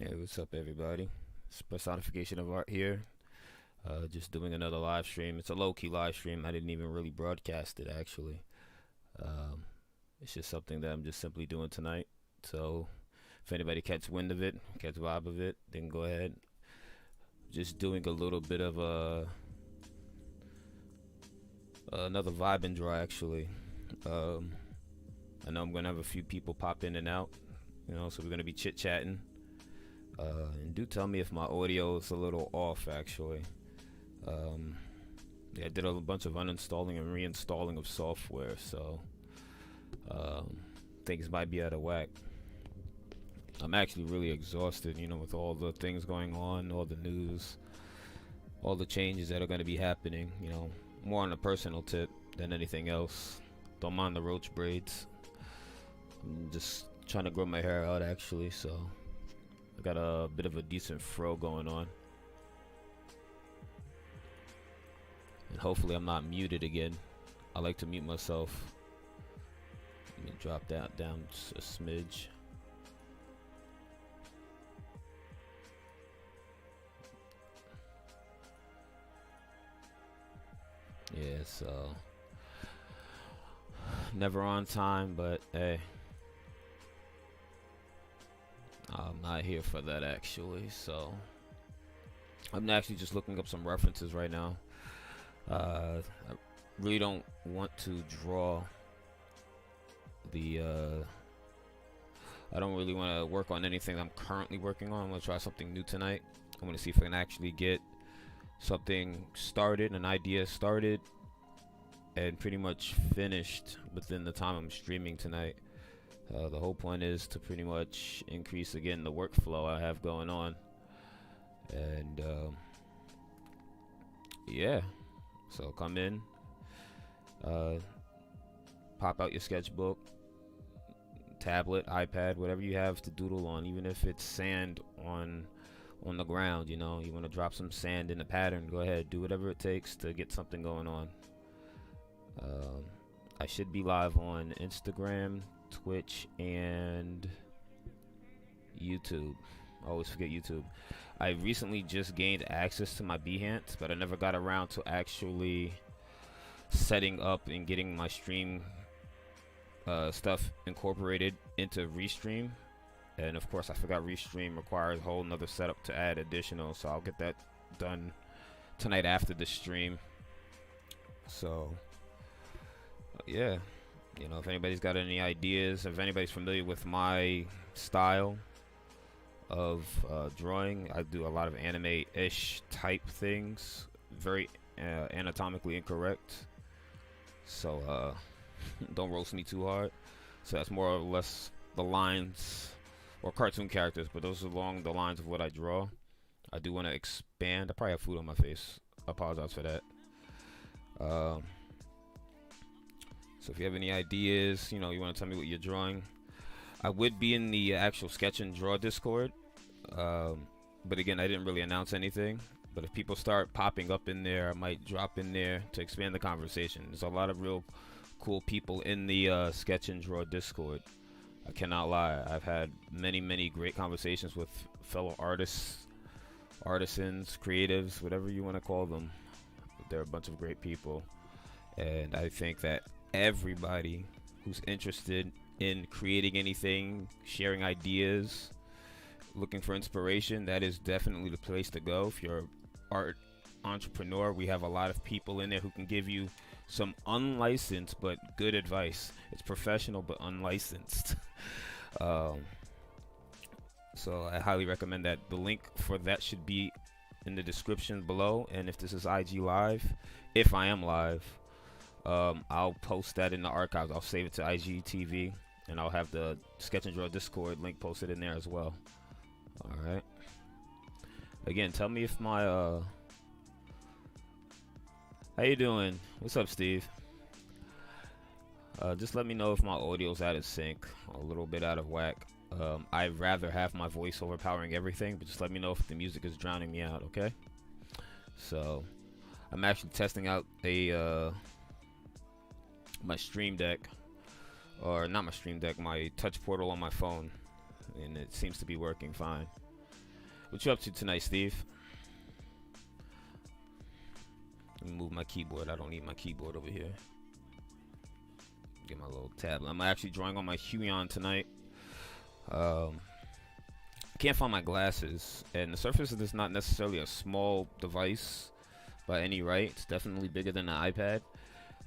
Hey, what's up, everybody? It's Personification of Art here. Just doing another live stream. It's a low key live stream. I didn't even really broadcast it, actually. Um, it's just something that I'm just simply doing tonight. So, if anybody catch wind of it, catch vibe of it, then go ahead. Just doing a little bit of another vibe and draw, actually. Um, I know I'm going to have a few people pop in and out, so we're going to be chit chatting. And do tell me if my audio is a little off, actually. Um, yeah, I did a bunch of uninstalling and reinstalling of software, so um, things might be out of whack. I'm actually really exhausted, with all the things going on, all the news, all the changes that are going to be happening, more on a personal tip than anything else. Don't mind the roach braids. I'm just trying to grow my hair out, actually, so I got a bit of a decent fro going on. And hopefully I'm not muted again. I like to mute myself. Let me drop that down just a smidge. Yeah, so never on time, but hey, I'm not here for that actually. So I'm actually just looking up some references right now. I really don't want to draw the I don't really want to work on anything I'm currently working on. I'm going to try something new tonight. I'm going to see if I can actually get something started, an idea started, and pretty much finished within the time I'm streaming tonight. The whole point is to pretty much increase again the workflow I have going on. And yeah, so come in, uh, pop out your sketchbook, tablet, iPad, whatever you have to doodle on, even if it's sand on the ground. You want to drop some sand in the pattern, go ahead, do whatever it takes to get something going on. I should be live on Instagram, Twitch, and YouTube. I always forget YouTube. I recently just gained access to my Behance, but I never got around to actually setting up and getting my stream stuff incorporated into Restream. And of course, I forgot Restream requires a whole nother setup to add additional, so I'll get that done tonight after the stream. So, yeah, if anybody's got any ideas, if anybody's familiar with my style of drawing, I do a lot of anime-ish type things, very anatomically incorrect. So don't roast me too hard. So that's more or less the lines or cartoon characters, but those are along the lines of what I draw. I do want to expand. I probably have food on my face. I apologize for that. So if you have any ideas, you want to tell me what you're drawing, I would be in the actual sketch and draw Discord. But again, I didn't really announce anything. But if people start popping up in there, I might drop in there to expand the conversation. There's a lot of real cool people in the sketch and draw Discord. I cannot lie. I've had many great conversations with fellow artists, artisans, creatives, whatever you want to call them. They're a bunch of great people. And I think that everybody who's interested in creating anything, sharing ideas, looking for inspiration, that is definitely the place to go. If you're an art entrepreneur, we have a lot of people in there who can give you some unlicensed but good advice. It's professional but unlicensed. So I highly recommend that. The link for that should be in the description below. And if this is IG Live, if I am live, I'll post that in the archives. I'll save it to IGTV, and I'll have the Sketch and Draw Discord link posted in there as well. All right. Again, tell me if my how you doing? What's up, Steve? Just let me know if my audio's out of sync, a little bit out of whack. I'd rather have my voice overpowering everything, but just let me know if the music is drowning me out, okay? So, I'm actually testing out my Stream Deck, or not my Stream Deck, my touch portal on my phone, and it seems to be working fine. What you up to tonight, Steve? Let me move my keyboard. I don't need my keyboard over here. Get my little tablet. I'm actually drawing on my Huion tonight. Can't find my glasses, and the Surface is not necessarily a small device by any right. It's definitely bigger than an iPad.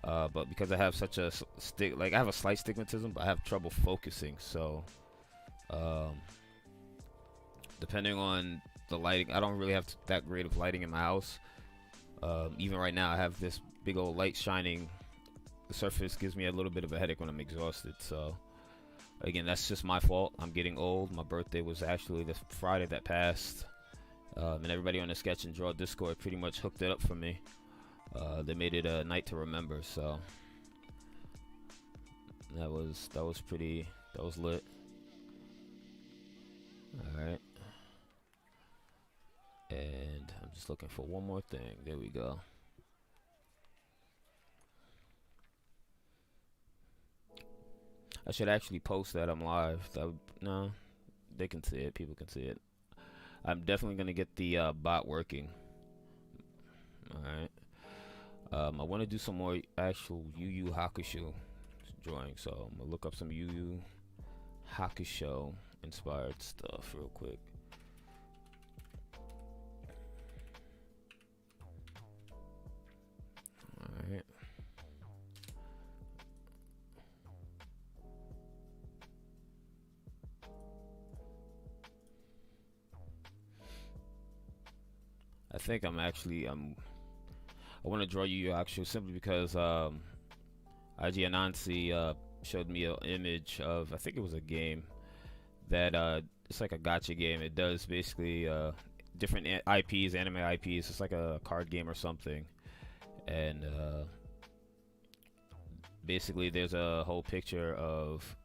But because I have such a I have a slight stigmatism, but I have trouble focusing. So, depending on the lighting, I don't really have that great of lighting in my house. Even right now, I have this big old light shining. The Surface gives me a little bit of a headache when I'm exhausted. So, again, that's just my fault. I'm getting old. My birthday was actually this Friday that passed. And everybody on the Sketch and Draw Discord pretty much hooked it up for me. They made it a night to remember, so that was lit. All right, and I'm just looking for one more thing. There we go. I should actually post that I'm live. No, they can see it. People can see it. I'm definitely gonna get the bot working. All right. I want to do some more actual Yu Yu Hakusho drawing, so I'm gonna look up some Yu Yu Hakusho inspired stuff real quick. Alright. I think I want to draw Yu Yu Hakusho simply because IG Anansi showed me an image of, I think it was a game that it's like a gacha game. It does basically different IPs, anime IPs. It's like a card game or something, and basically there's a whole picture of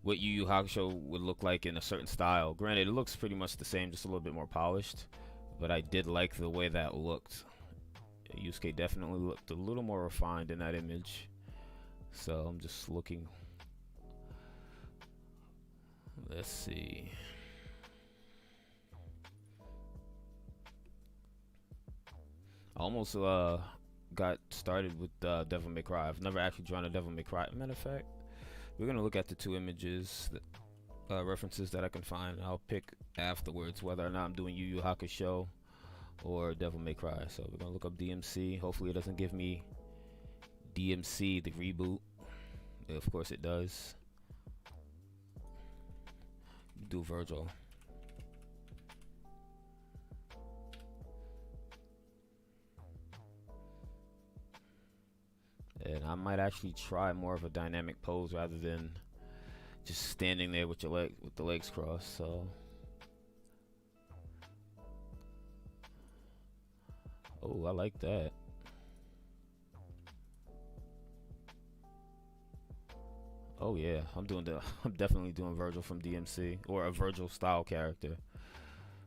what Yu Yu Hakusho would look like in a certain style. Granted, it looks pretty much the same, just a little bit more polished, but I did like the way that looked. Yusuke definitely looked a little more refined in that image. So I'm just looking. Let's see. I almost got started with Devil May Cry. I've never actually drawn a Devil May Cry. Matter of fact, we're gonna look at the two images, references that I can find. I'll pick afterwards whether or not I'm doing Yu Yu Hakusho or Devil May Cry. So we're gonna look up DMC. Hopefully it doesn't give me DMC the reboot. Of course it does. Do Virgil. And I might actually try more of a dynamic pose rather than just standing there with your with the legs crossed. So oh, I like that. Oh yeah, I'm definitely doing Virgil from DMC, or a Virgil style character,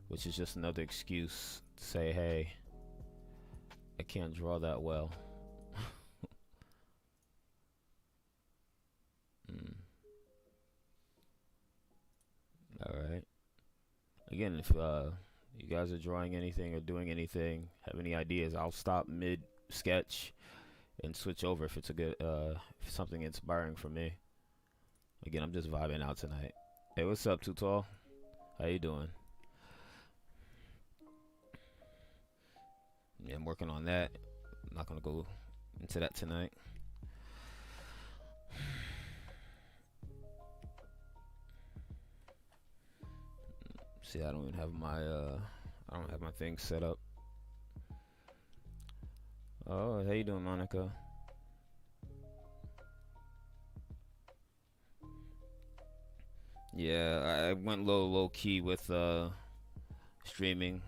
which is just another excuse to say, hey, I can't draw that well. All right. Again, if you guys are drawing anything or doing anything, have any ideas, I'll stop mid sketch and switch over if it's a good something inspiring for me. Again, I'm just vibing out tonight. Hey, what's up, Too Tall? How you doing? Yeah, I'm working on that. I'm not gonna go into that tonight. See, I don't even have my I don't have my thing set up. Oh, how you doing, Monica? Yeah, I went low key with streaming.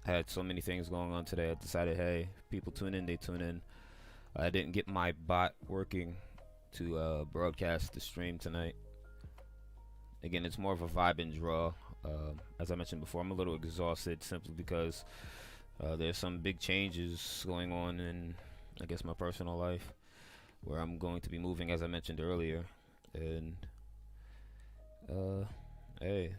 I had so many things going on today. I decided, hey, people tune in, they tune in. I didn't get my bot working to broadcast the stream tonight. Again, it's more of a vibe and draw. As I mentioned before, I'm a little exhausted simply because there's some big changes going on in, I guess, my personal life, where I'm going to be moving, as I mentioned earlier. And hey,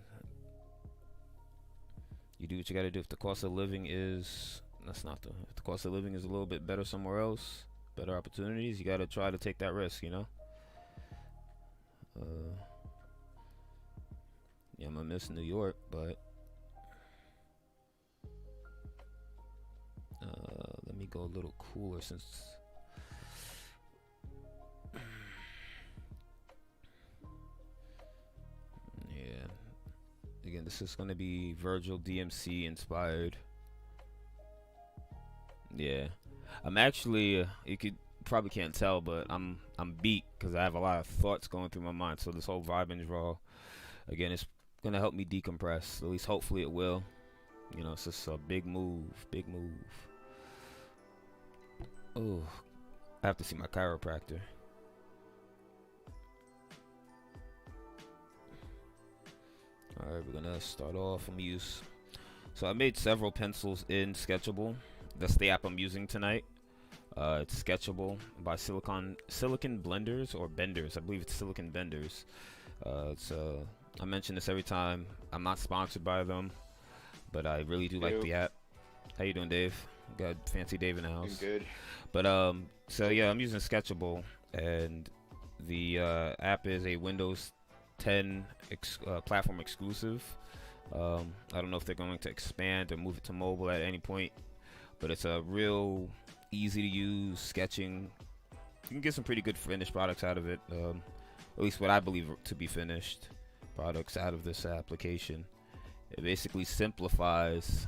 You do what you got to do. If the cost of living is that's not the if the cost of living is a little bit better somewhere else, better opportunities, you got to try to take that risk. Uh, yeah, I'm gonna miss New York, but let me go a little cooler since. Yeah. Again, this is gonna be Virgil DMC inspired. Yeah, I'm actually. You could probably can't tell, but I'm beat because I have a lot of thoughts going through my mind. So this whole vibe and draw, again, it's gonna help me decompress. At least hopefully it will. It's just a big move, big move. Oh, I have to see my chiropractor. All right, we're gonna start off. So I made several pencils in Sketchable. That's the app I'm using tonight. It's Sketchable by Silicon Blenders or Benders. I believe it's Silicon Benders. I mention this every time. I'm not sponsored by them, but I really do like the app. How you doing, Dave? Got fancy Dave in the house. I'm good. But so yeah, I'm using Sketchable, and the app is a Windows 10 platform exclusive. I don't know if they're going to expand or move it to mobile at any point, but it's a real easy to use sketching. You can get some pretty good finished products out of it. At least what I believe to be finished products out of this application. It basically simplifies.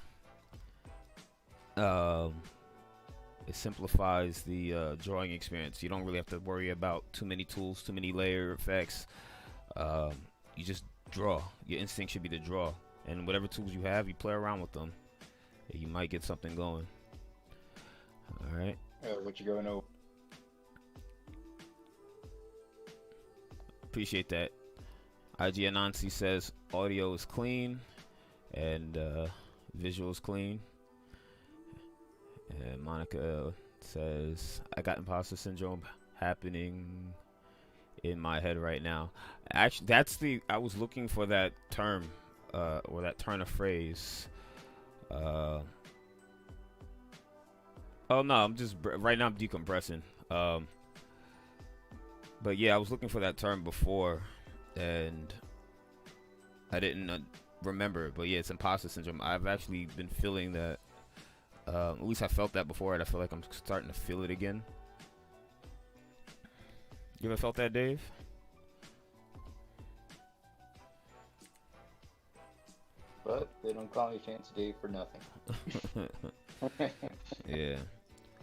It simplifies the drawing experience. You don't really have to worry about too many tools, too many layer effects. You just draw. Your instinct should be to draw, and whatever tools you have, you play around with them. You might get something going. All right. What you going over? Appreciate that. IG Anansi says audio is clean and visual is clean. And Monica says I got imposter syndrome happening in my head right now. Actually, I was looking for that term or that turn of phrase. Oh no, I'm just right now I'm decompressing. But yeah, I was looking for that term before, and I didn't remember it. But yeah, it's imposter syndrome. I've actually been feeling that. At least I felt that before, and I feel like I'm starting to feel it again. You ever felt that, Dave? But they don't call me Fancy Dave for nothing. Yeah.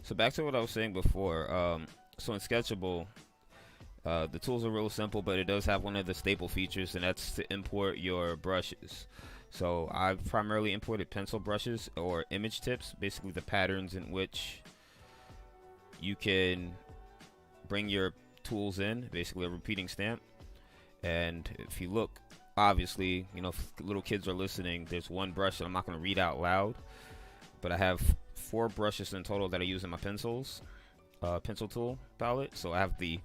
So back to what I was saying before. So in Sketchable, the tools are real simple, but it does have one of the staple features, and that's to import your brushes. So I've primarily imported pencil brushes or image tips, basically the patterns in which you can bring your tools in, basically a repeating stamp. And if you look, obviously, if little kids are listening, there's one brush that I'm not going to read out loud, but I have 4 brushes in total that I use in my pencil tool palette. So I have the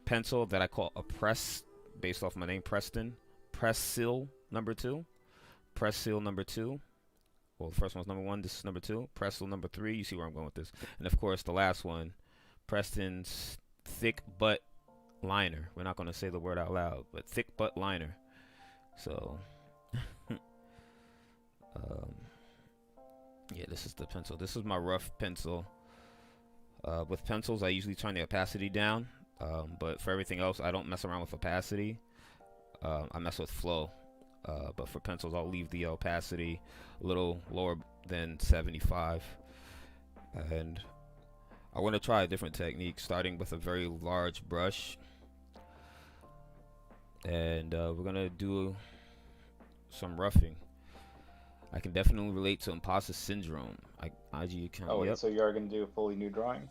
pencil that I call a press, based off my name, Preston. Press Seal number 2. Press Seal number 2. Well, the first one's number 1. This is number 2. Press Seal number 3. You see where I'm going with this. And of course, the last one, Preston's Thick Butt Liner. We're not going to say the word out loud, but Thick Butt Liner. So, yeah, this is the pencil. This is my rough pencil. With pencils, I usually turn the opacity down. But for everything else, I don't mess around with opacity. I mess with flow. But for pencils, I'll leave the opacity a little lower than 75. And I want to try a different technique, starting with a very large brush. And we're going to do some roughing. I can definitely relate to imposter syndrome. IG account. Oh, yep. So you are going to do a fully new drawing?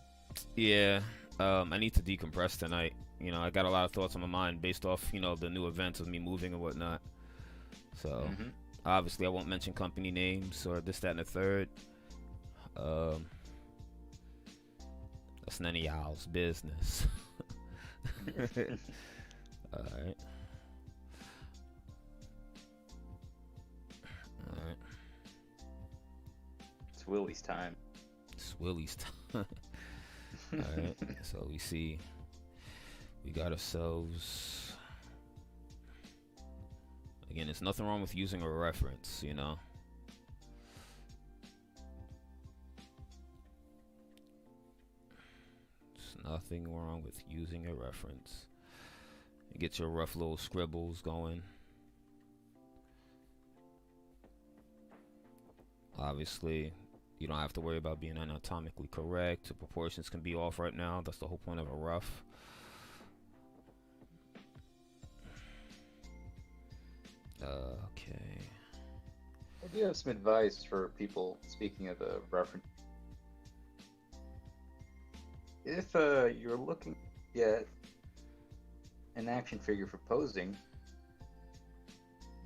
Yeah. I need to decompress tonight. I got a lot of thoughts on my mind based off, the new events of me moving and whatnot. So, obviously, I won't mention company names or this, that, and the third. That's none of y'all's business. Alright. Alright. Willie's time. It's Willie's time. Alright, so we got ourselves. Again, there's nothing wrong with using a reference, you know. There's nothing wrong with using a reference. You get your rough little scribbles going. Obviously, you don't have to worry about being anatomically correct. The proportions can be off right now. That's the whole point of a rough. Okay. I do have some advice for people, speaking of the reference. If you're looking at an action figure for posing,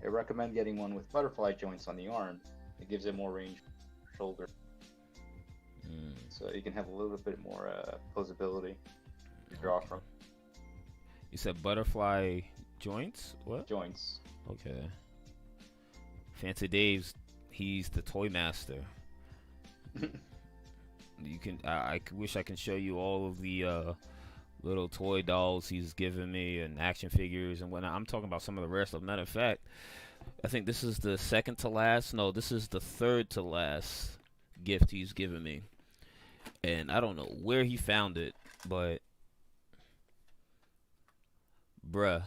I recommend getting one with butterfly joints on the arm. It gives it more range shoulder. So you can have a little bit more posability to draw from. You said butterfly joints? What? Joints. Okay. Fancy Dave's, he's the toy master. You can. I wish I can show you all of the little toy dolls he's given me and action figures and whatnot. I'm talking about some of the rest of them. Matter of fact, I think this is the second to last. No, this is the third to last gift he's given me. And I don't know where he found it, but bruh,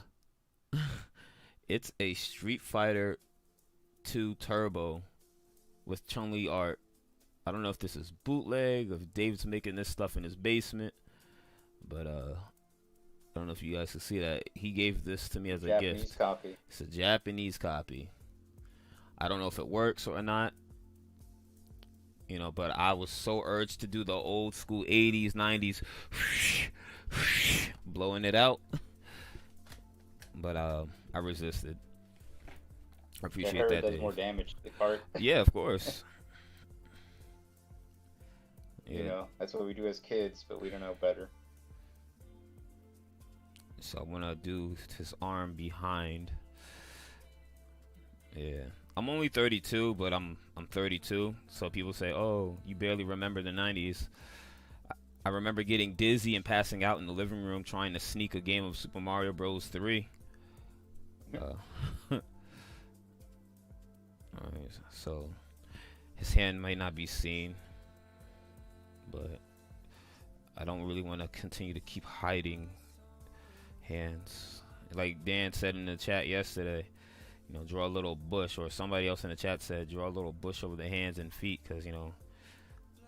it's a Street Fighter 2 Turbo with Chun-Li art. I don't know if this is bootleg or if Dave's making this stuff in his basement, but I don't know if you guys can see that. He gave this to me as a Japanese gift. copy. It's a Japanese copy. I don't know if it works or not. You know, but I was so urged to do the old school 80s, 90s blowing it out. But I resisted. I appreciate that. Does more damage to the cart. Yeah, of course. Yeah. You know, that's what we do as kids, but we don't know better. So I'm gonna do his arm behind. Yeah. I'm only 32, but I'm 32. So people say, "Oh, you barely remember the 90s." I remember getting dizzy and passing out in the living room trying to sneak a game of Super Mario Bros. 3. Alright, so his hand might not be seen, but I don't really want to continue to keep hiding hands. Like Dan said in the chat yesterday, you know, draw a little bush, or somebody else in the chat said draw a little bush over the hands and feet, because, you know,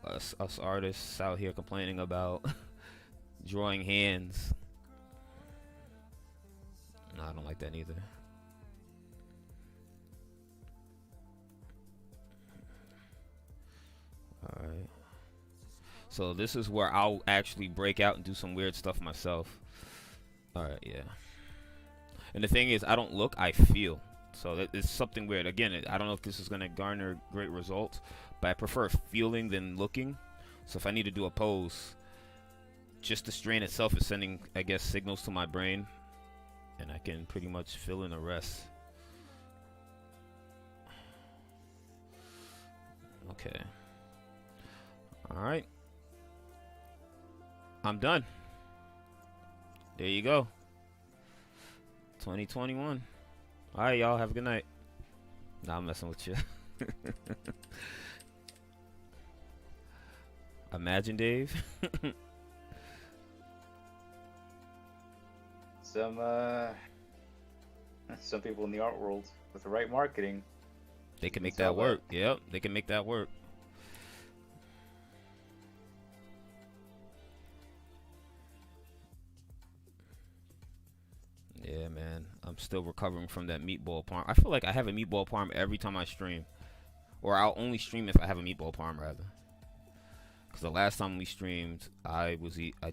us artists out here complaining about drawing hands. No, I don't like that either. Alright. So this is where I'll actually break out and do some weird stuff myself. Alright, yeah. And the thing is, I don't look, I feel. So it's something weird. Again, I don't know if this is going to garner great results, but I prefer feeling than looking. So if I need to do a pose, just the strain itself is sending, I guess, signals to my brain, and I can pretty much fill in the rest. Okay. Alright. I'm done. There you go. 2021. Alright, y'all. Have a good night. Nah, I'm messing with you. Imagine Dave. Some people in the art world with the right marketing, they can make that work. Yep, they can make that work. Yeah, man. I'm still recovering from that meatball parm. I feel like I have a meatball parm every time I stream. Or I'll only stream if I have a meatball parm, rather. Because the last time we streamed, I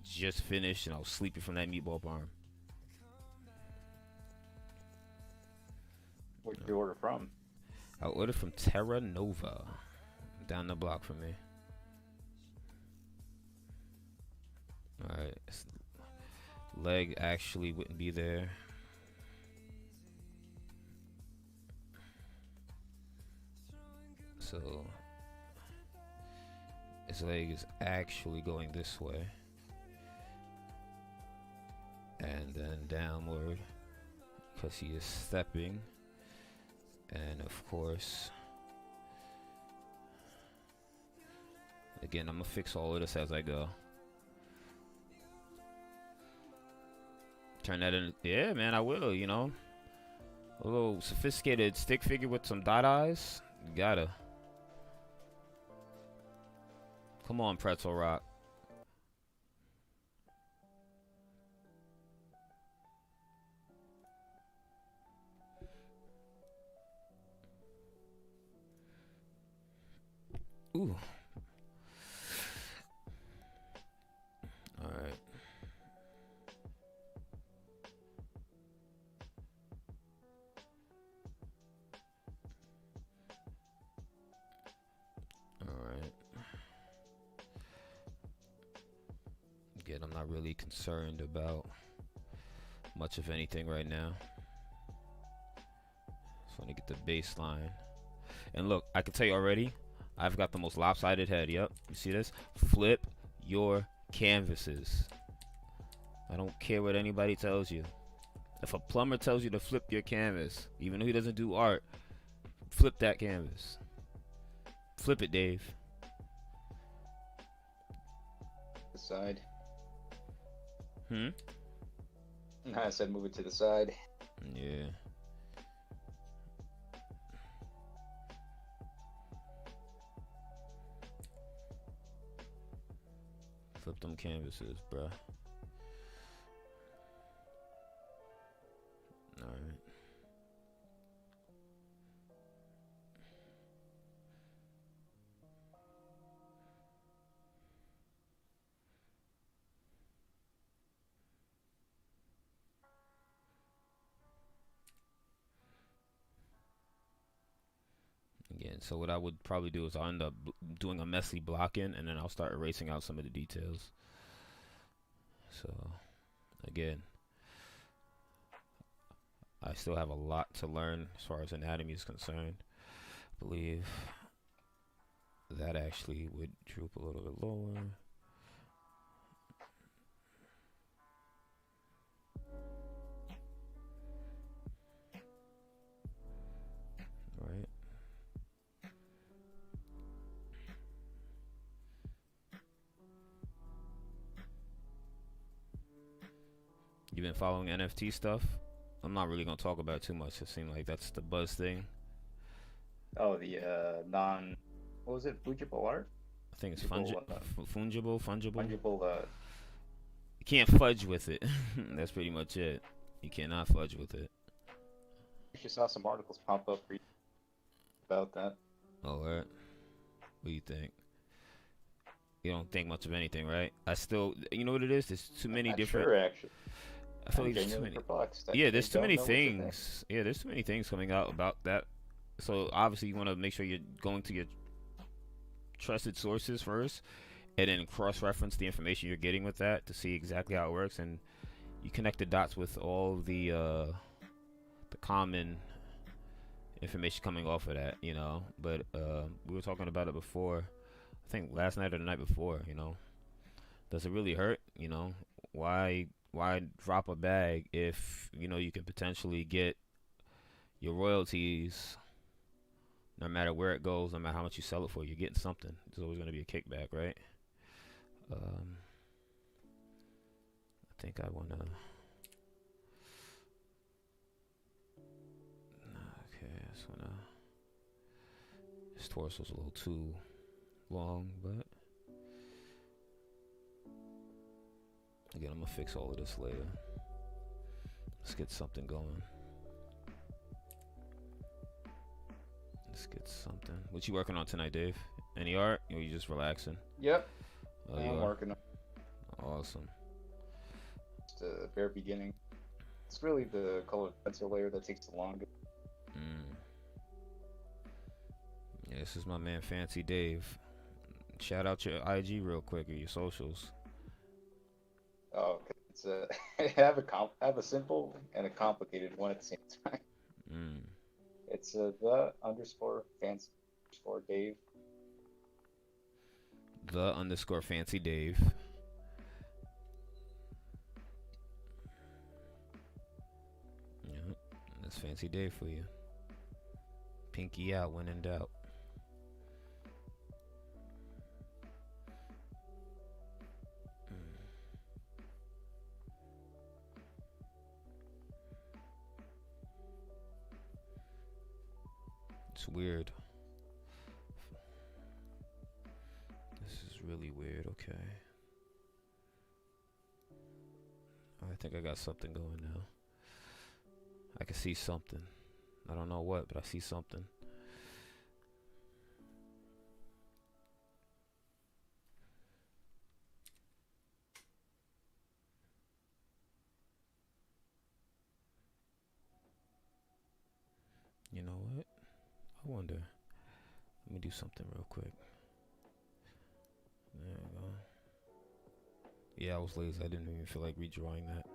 just finished and I was sleepy from that meatball parm. Where'd you order from? I ordered from Terra Nova. Down the block from me. Alright. Leg actually wouldn't be there. So His leg is actually going this way. And then downward, because he is stepping. And of course, again, I'm gonna fix all of this as I go. Turn that in. Yeah, man, I will, you know. A little sophisticated stick figure with some dot eyes. You gotta. Come on, Pretzel Rock. Ooh. All right. All right. Again, I'm not really concerned about much of anything right now. Just want to get the baseline. And look, I can tell you already, I've got the most lopsided head. Yep. You see this? Flip your canvases. I don't care what anybody tells you. If a plumber tells you to flip your canvas, even though he doesn't do art, flip that canvas. Flip it, Dave. The side. Hmm? I said move it to the side. Yeah. Flip them canvases, bruh. Alright. Again, so what I would probably do is I'll end up doing a messy blocking, and then I'll start erasing out some of the details. So, again, I still have a lot to learn as far as anatomy is concerned. I believe that actually would droop a little bit lower. Right. You've been following NFT stuff? I'm not really gonna talk about it too much. It seems like that's the buzz thing. Oh, the what was it? Fungible art? I think it's Fungible, fungible. fungible. You can't fudge with it. That's pretty much it. You cannot fudge with it. I just saw some articles pop up about that. Oh, right. What do you think? You don't think much of anything, right? I still, you know what it is? There's too many Not different. sure, actually. I feel I'm like there's too genuinely many. perplexed. Yeah, there's too don't many know what to think. things. Yeah, there's too many things coming out about that. So obviously, you want to make sure you're going to your trusted sources first, and then cross-reference the information you're getting with that to see exactly how it works, and you connect the dots with all the common information coming off of that, you know. But we were talking about it before. I think last night or the night before, you know. Does it really hurt? You know, why drop a bag if you know you can potentially get your royalties no matter where it goes, no matter how much you sell it for, you're getting something. There's always going to be a kickback, right? I think I want to. Okay, I just want to. This torso's a little too long, but again, I'm gonna fix all of this later. Let's get something going. Let's get something. What you working on tonight, Dave? Any art? Or you just relaxing? Yep. Oh, I'm working on awesome. just the bare beginning. It's really the colored pencil layer that takes the longest. Yeah, this is my man Fancy Dave. Shout out your IG real quick or your socials. Oh, it's I have a simple and a complicated one at the same time. It's the _fancy_Dave. the_fancy Dave. Yep, that's fancy Dave for you. Pinky out when in doubt. It's weird. This is really weird. Okay. I think I got something going now. I can see something. I don't know what, but I see something. You know what? I wonder. Let me do something real quick. There we go. Yeah, I was lazy. I didn't even feel like redrawing that.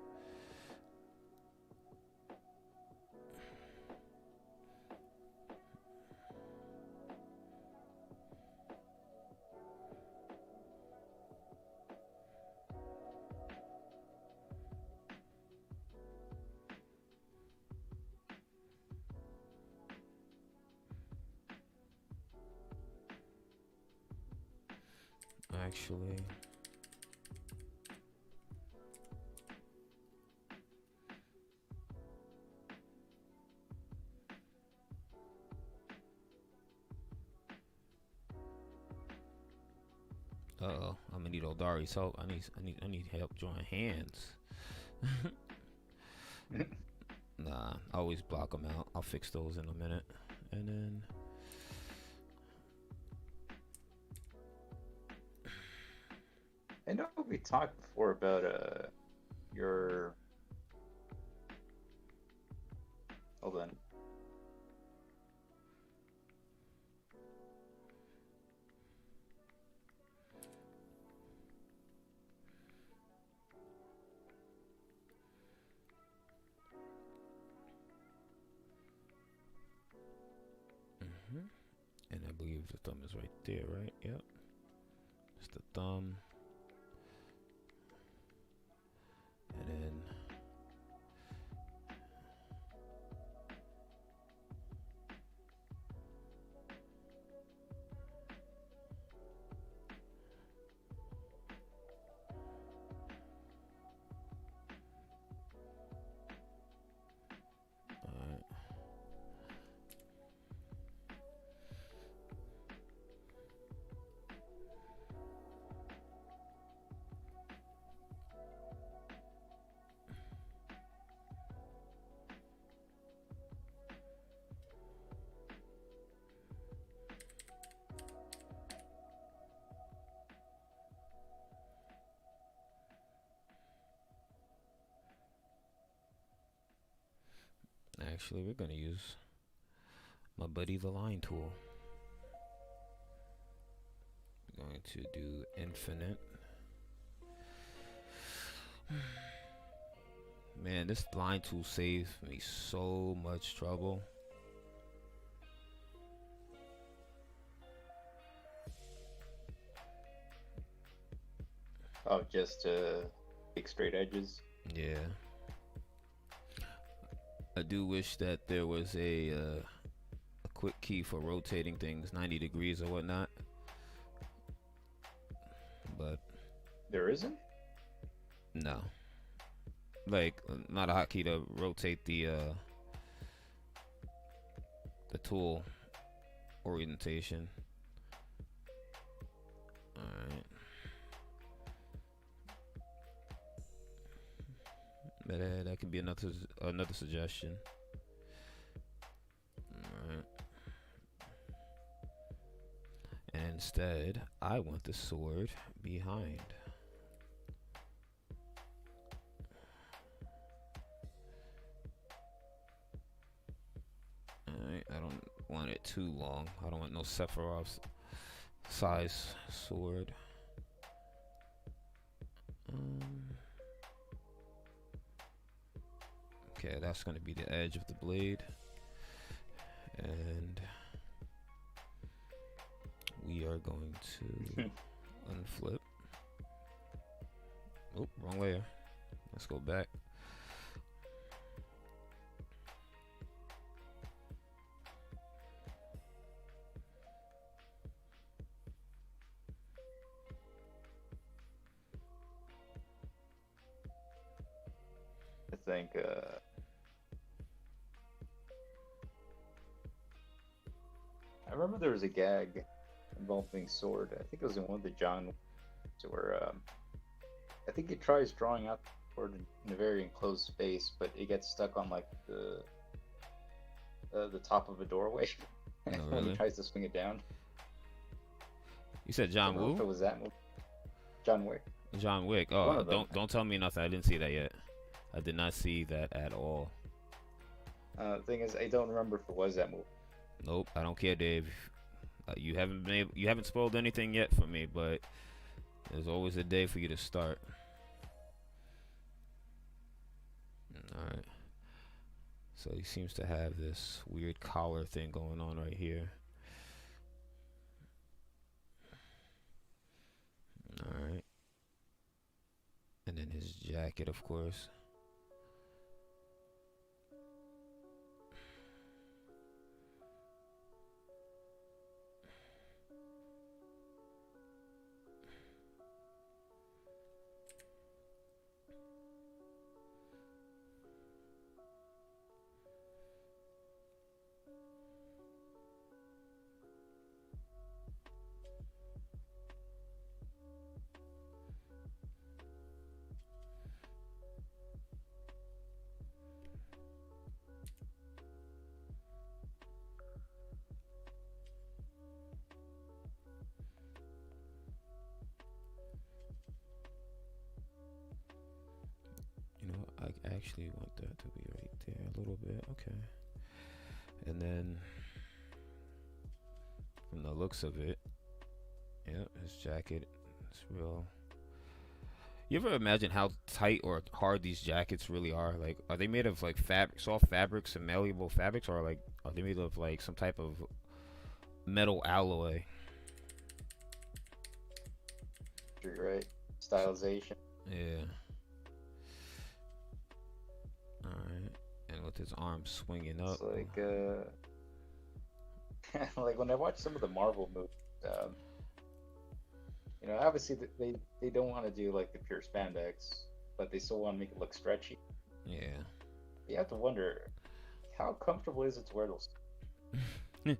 Actually, uh-oh, I'm gonna need Oldari's help. I need help drawing hands. Nah, I always block them out. I'll fix those in a minute, and then I know we talked before about your. Hold on. and I believe the thumb is right there, right? Yep, it's the thumb, and then alright. Actually, we're gonna use my buddy the line tool. We're going to do infinite. Man, this line tool saves me so much trouble. Oh, just big straight edges. Yeah. I do wish that there was a quick key for rotating things 90 degrees or whatnot. But There isn't? no. Like not a hotkey to rotate the tool orientation. Alright. But that could be another suggestion. Alright. And instead, I want the sword behind. Alright, I don't want it too long. I don't want no Sephiroth's size sword. Okay, that's going to be the edge of the blade. And we are going to Unflip. Oh, wrong layer. Let's go back. I think I remember there was a gag involving sword. I think it was in one of the John where I think he tries drawing out the sword in a very enclosed space, but it gets stuck on like the top of a doorway No, when he really? tries to swing it down. You said I John don't know if it Woo? was that movie. John Wick. John Wick. One Oh, of them. don't tell me nothing. I didn't see that yet. I did not see that at all. The thing is, I don't remember if it was that movie. Nope, I don't care, Dave. You haven't spoiled anything yet for me, but there's always a day for you to start. All right. So he seems to have this weird collar thing going on right here. All right. And then his jacket, of course. You know, I actually want that to be right there a little bit. Okay. And then, from the looks of it, yeah, his jacket is real. You ever imagine how tight or hard these jackets really are? Like, are they made of like soft fabrics and malleable fabrics, or like are they made of like some type of metal alloy? You're right. Stylization. Yeah. All right. And with his arms swinging up. It's like like when I watch some of the Marvel movies, obviously they don't want to do like the pure spandex, but they still want to make it look stretchy. Yeah. You have to wonder how comfortable is it to wear those and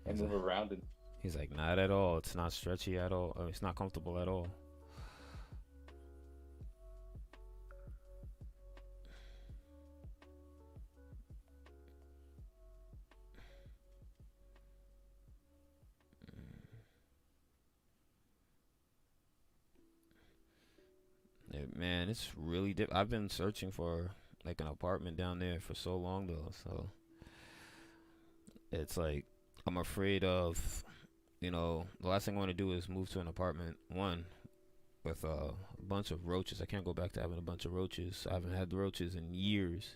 He's move like, around and he's like, not at all. It's not stretchy at all. It's not comfortable at all. Yeah, man, it's really I've been searching for like an apartment down there for so long though, so it's like I'm afraid of, the last thing I want to do is move to an apartment one with a bunch of roaches. I can't go back to having a bunch of roaches. I haven't had roaches in years.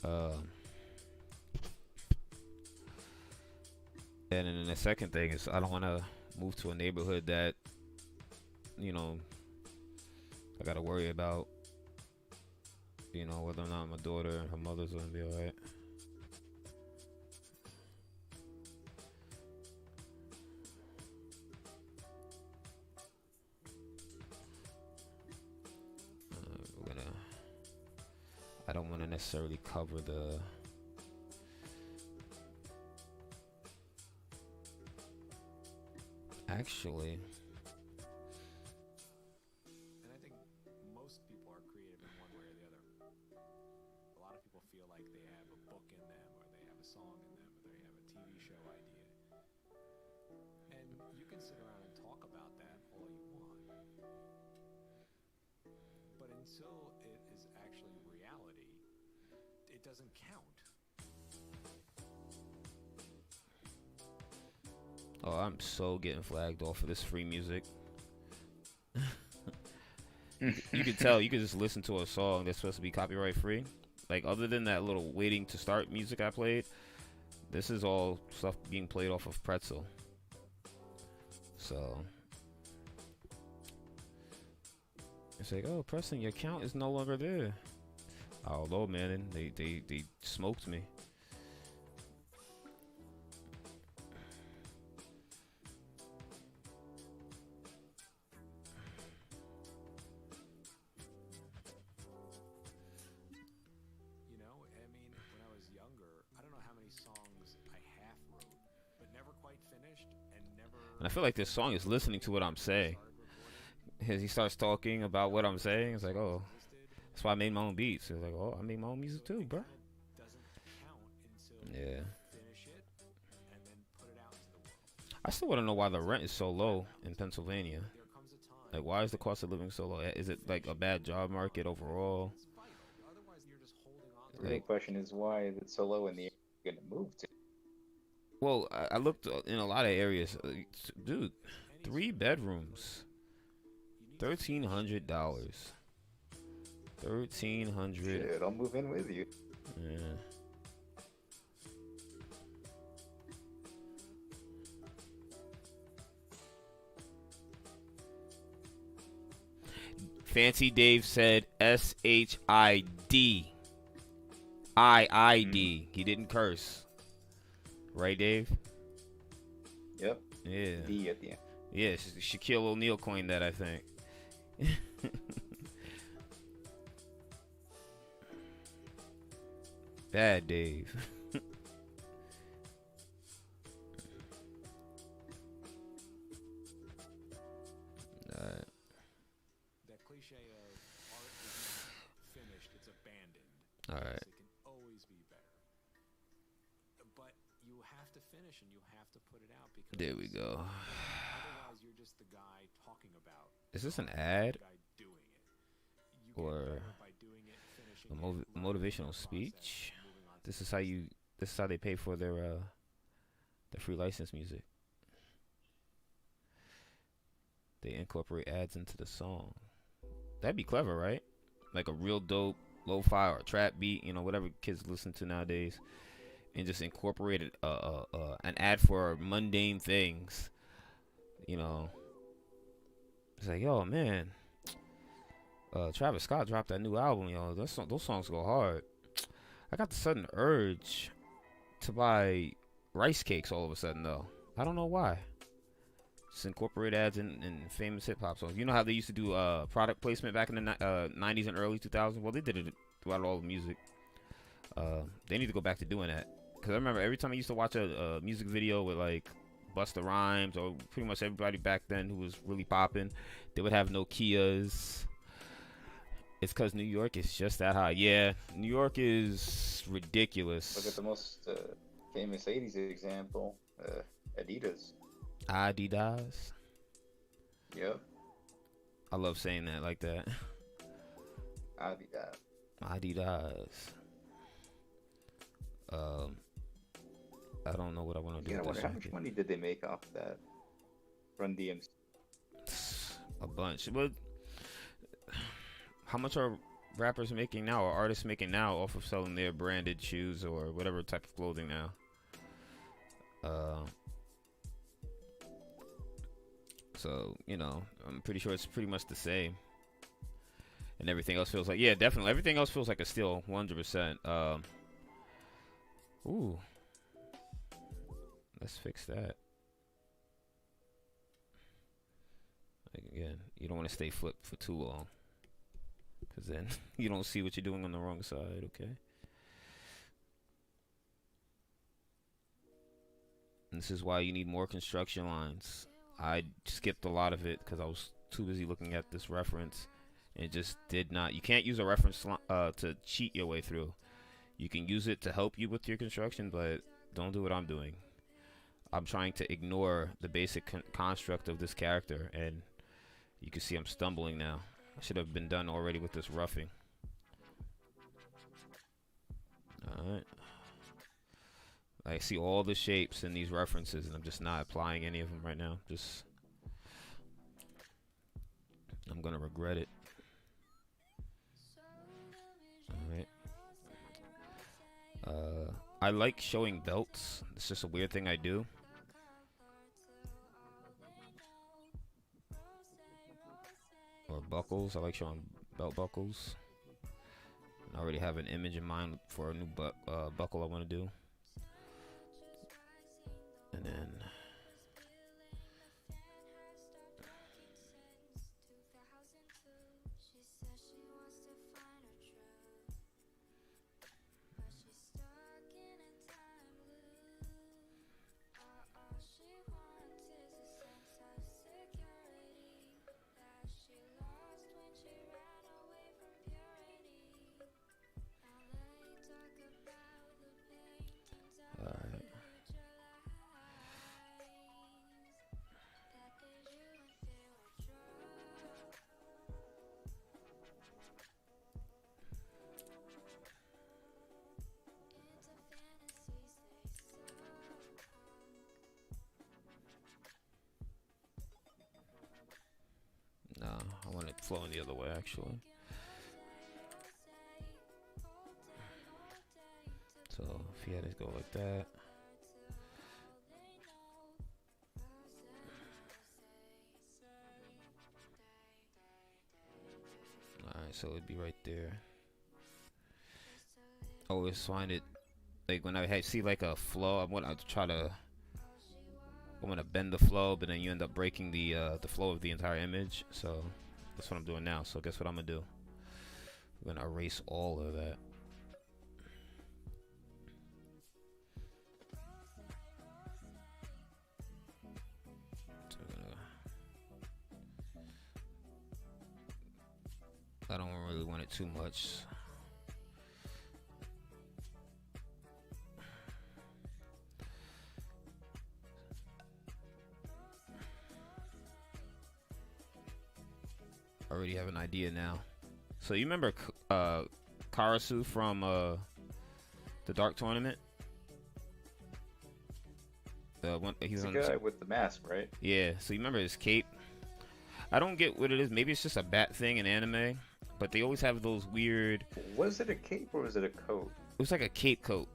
Um, and then the second thing is I don't want to move to a neighborhood that, I got to worry about, whether or not my daughter and her mother's going to be alright. I don't want to necessarily cover the. Actually, And I think most people are creative in one way or the other. A lot of people feel like they have a book in them, or they have a song in them, or they have a TV show idea. And you can sit around and talk about that all you want. But until it is actually reality, it doesn't count. oh, I'm so getting flagged off of this free music. You could tell. You could just listen to a song that's supposed to be copyright free. Like other than that little waiting to start music I played, This is all stuff being played off of Pretzel. So it's like, oh, Preston, your account is no longer there. Although, man, they smoked me. You know, I mean, when I was younger, I don't know how many songs I half wrote, but never quite finished, and never. And I feel like this song is listening to what I'm saying. As he starts talking about what I'm saying, it's like, oh, that's why I made my own beats. It's like, oh, I made my own music too, bro. Yeah. Finish it and then put it out into the world. I still want to know why the rent is so low in Pennsylvania. There comes a time. Like, why is the cost of living so low? Is it like a bad job market overall? It's vital. Otherwise, you're just holding on The real question is, why is it so low in the area you're going to move to? Well, I looked in a lot of areas. Dude, 3 bedrooms, $1,300. $1,300. Shit, I'll move in with you. Yeah. Fancy Dave said SHID. IID. He didn't curse. Right, Dave? Yep. Yeah. D at the end. Yeah, Shaquille O'Neal coined that, I think. Bad Dave. Alright. That cliche of art is not finished, it's abandoned. Alright. It can always be better. But you have to finish and you have to put it out because There we go. otherwise you're just the guy talking about Is this an ad the guy doing it. You get or better by doing it, finishing a it, learning motivational the process, speech? and moving on to This the is how next. this is how they pay for their free license music. They incorporate ads into the song. That'd be clever, right? Like a real dope lo-fi or trap beat, you know, whatever kids listen to nowadays, and just incorporated an ad for mundane things. You know, it's like, yo, man, Travis Scott dropped that new album. Yo, those songs go hard. I got the sudden urge to buy rice cakes all of a sudden, though. I don't know why. Just incorporate ads in famous hip hop songs. You know how they used to do product placement back in the 90s and early 2000s? Well, they did it throughout all the music. They need to go back to doing that. Because I remember every time I used to watch a music video with like Busta Rhymes or pretty much everybody back then who was really popping, they would have Nokias. It's because New York is just that high. Yeah, New York is ridiculous. Look at the most famous 80s example, Adidas. Adidas. Yep. I love saying that like that. Adidas. Adidas. I don't know what I want to do Yeah, I with wonder this how much jacket. money did they make off that? Run DMC. A bunch. But how much are rappers making now or artists making now off of selling their branded shoes or whatever type of clothing now? So, you know, I'm pretty sure it's pretty much the same. And everything else feels like, yeah, definitely. Everything else feels like a steal, 100%. Ooh. Let's fix that. Again, you don't want to stay flipped for too long. Because then you don't see what you're doing on the wrong side, okay? And this is why you need more construction lines. I skipped a lot of it because I was too busy looking at this reference. And it just did not. You can't use a reference to cheat your way through. You can use it to help you with your construction, but don't do what I'm doing. I'm trying to ignore the basic construct of this character, and you can see I'm stumbling now. I should have been done already with this roughing. Alright. I see all the shapes in these references, and I'm just not applying any of them right now. I'm gonna regret it. Alright. I like showing belts. It's just a weird thing I do. Or buckles. I like showing belt buckles. And I already have an image in mind for a new buckle I want to do. And then alright. No, I want it flowing the other way actually. So if you had to go like that. Alright, so it'd be right there. I always find it like when I see like a flow, I want to bend the flow, but then you end up breaking the flow of the entire image. So that's what I'm doing now. So guess what I'm gonna do? I'm gonna erase all of that. So I don't really want it too much. I already have an idea now. So you remember Karasu from the Dark Tournament? The one he's the guy with the mask, right? Yeah. So you remember his cape? I don't get what it is. Maybe it's just a bat thing in anime, but they always have those weird. Was it a cape or was it a coat? It was like a cape coat.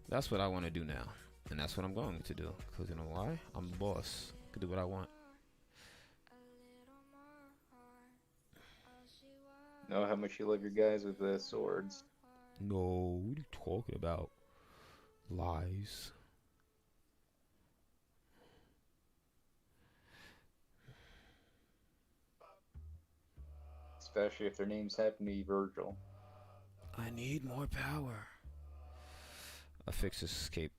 That's what I want to do now. And that's what I'm going to do. Because you know why? I'm the boss. I can do what I want. Know how much you love your guys with the swords. No, what are you talking about? Lies. Especially if their names happen to be Virgil. I need more power. I fixed his cape.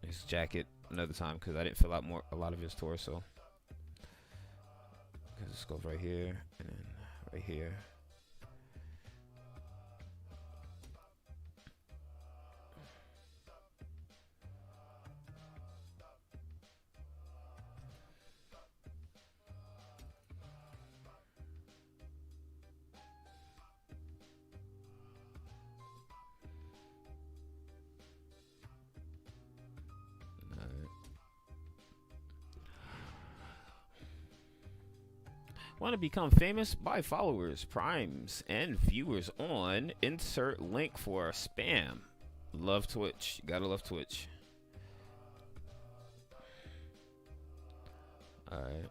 His jacket another time because I didn't fill out a lot of his torso. Because this goes right here and then right here. Want to become famous? Buy followers, primes, and viewers on insert link for spam. Love Twitch. You gotta love Twitch. Alright.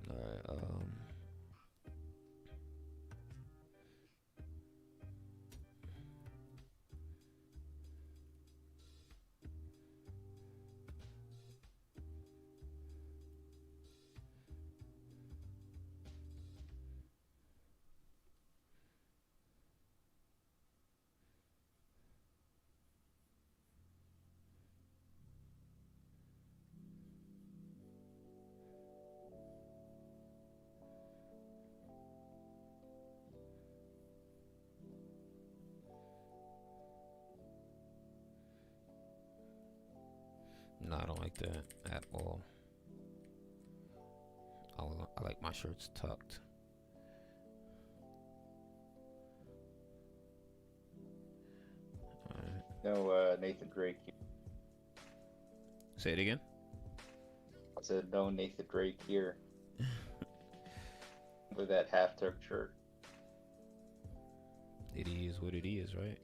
Alright, no, I don't like that at all. I like my shirts tucked. No, Nathan Drake. Say it again. That's a no Nathan Drake here with that half Turk shirt. It is what it is, right?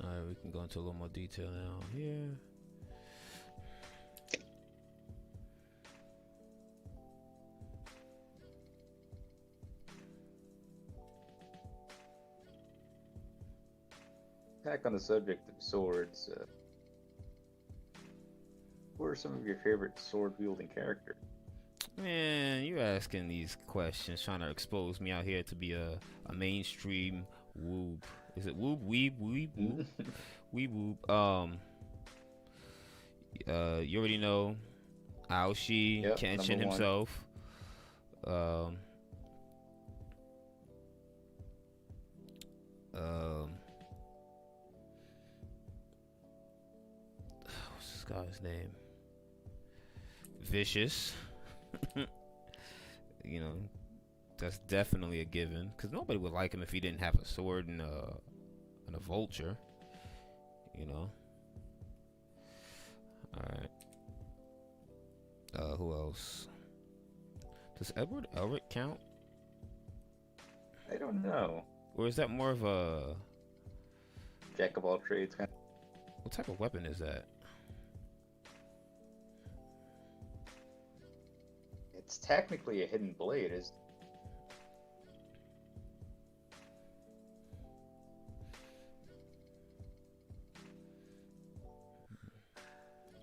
Alright, we can go into a little more detail now. Here. Back on the subject of swords, who are some of your favorite sword-wielding characters? Man, you asking these questions, trying to expose me out here to be a mainstream woob. Is it woob, weeb, weeb, woob? Weeb, woob. You already know Aoshi, Yep, Kenshin number one. himself. What's this guy's name? Vicious. You know, that's definitely a given. Because nobody would like him if he didn't have a sword and a vulture. You know. Alright. Who else? Does Edward Elric count? I don't know. Or is that more of a... Jack of all trades kind of. What type of weapon is that? It's technically a hidden blade, is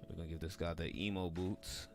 We're gonna give this guy the emo boots.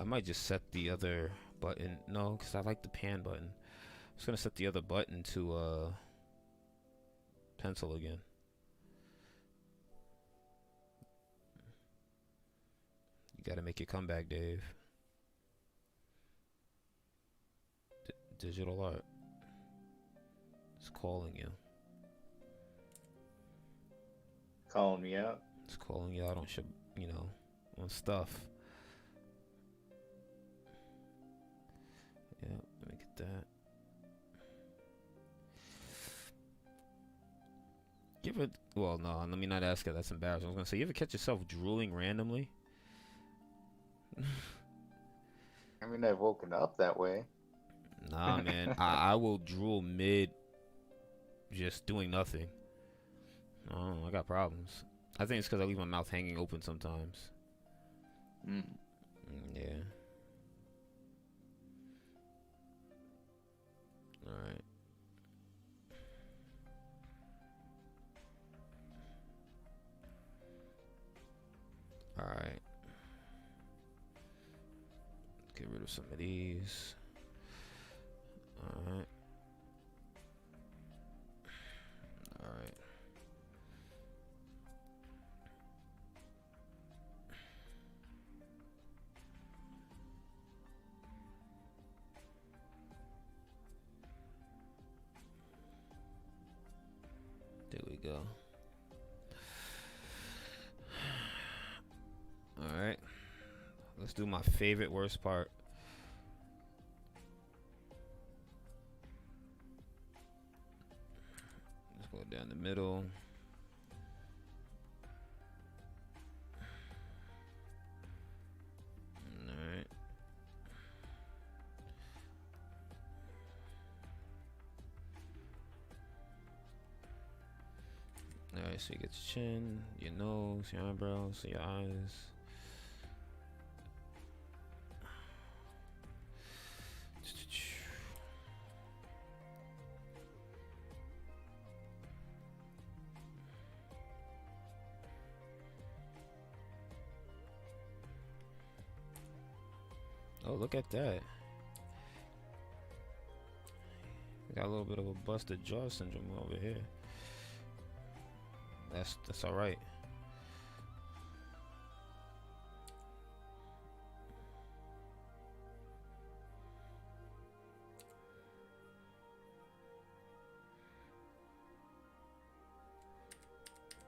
I might just set the other button. No, because I like the pan button. I'm just gonna set the other button to pencil again. You gotta make your comeback, Dave. Digital art. It's calling you. calling me out. It's calling you out on on stuff. Yeah, let me get that. You ever, well, no, let me not ask it. That's embarrassing. I was gonna say, you ever catch yourself drooling randomly? I mean, I've woken up that way. Nah, man. I will drool mid just doing nothing. Oh, I got problems. I think it's because I leave my mouth hanging open sometimes. Yeah. Alright. Alright. Get rid of some of these. Alright. Alright. There we go. Alright. Let's do my favorite worst part. Let's go down the middle. Alright. Alright, so you get your chin, your nose, your eyebrows, your eyes. Oh, look at that. Got a little bit of a busted jaw syndrome over here. That's all right.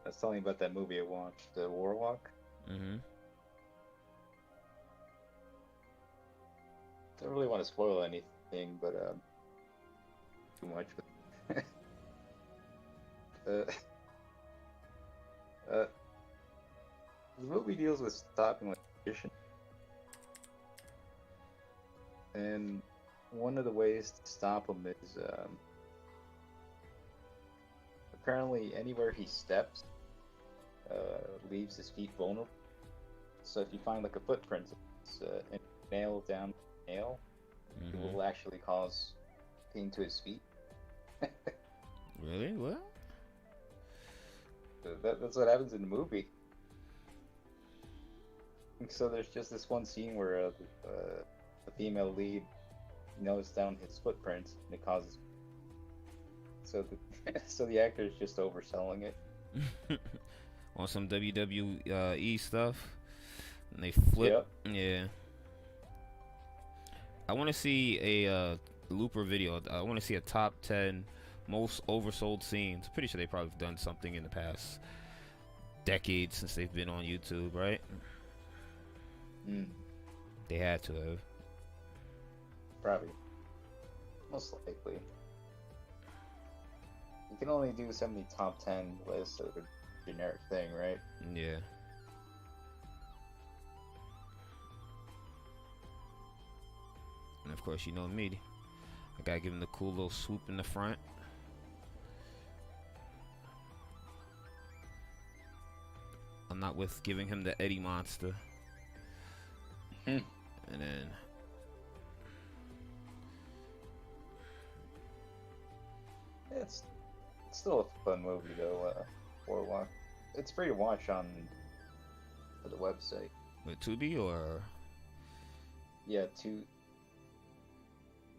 I was telling you about that movie I watched, The Warlock. Mm-hmm. Don't really want to spoil anything, but too much. uh, the movie deals with stopping competition, and one of the ways to stop him is apparently anywhere he steps leaves his feet vulnerable. So if you find like a footprint, it's a nail down nail, it will actually cause pain to his feet. Really? What? That's what happens in the movie. So there's just this one scene where the female lead nails down his footprint, and it causes. So so the actor is just overselling it. On some WWE stuff, and they flip. Yep. Yeah. I want to see a Looper video. I want to see a top 10 most oversold scenes. Pretty sure they probably have done something in the past decade since they've been on YouTube, right? They had to have. Probably. Most likely. You can only do so many top 10 lists of a generic thing, right? Yeah. And of course, you know me. I gotta give him the cool little swoop in the front. I'm not with giving him the Eddie Monster. And then It's still a fun movie though, Warlock. It's free to watch on the website. with Tubi or Yeah,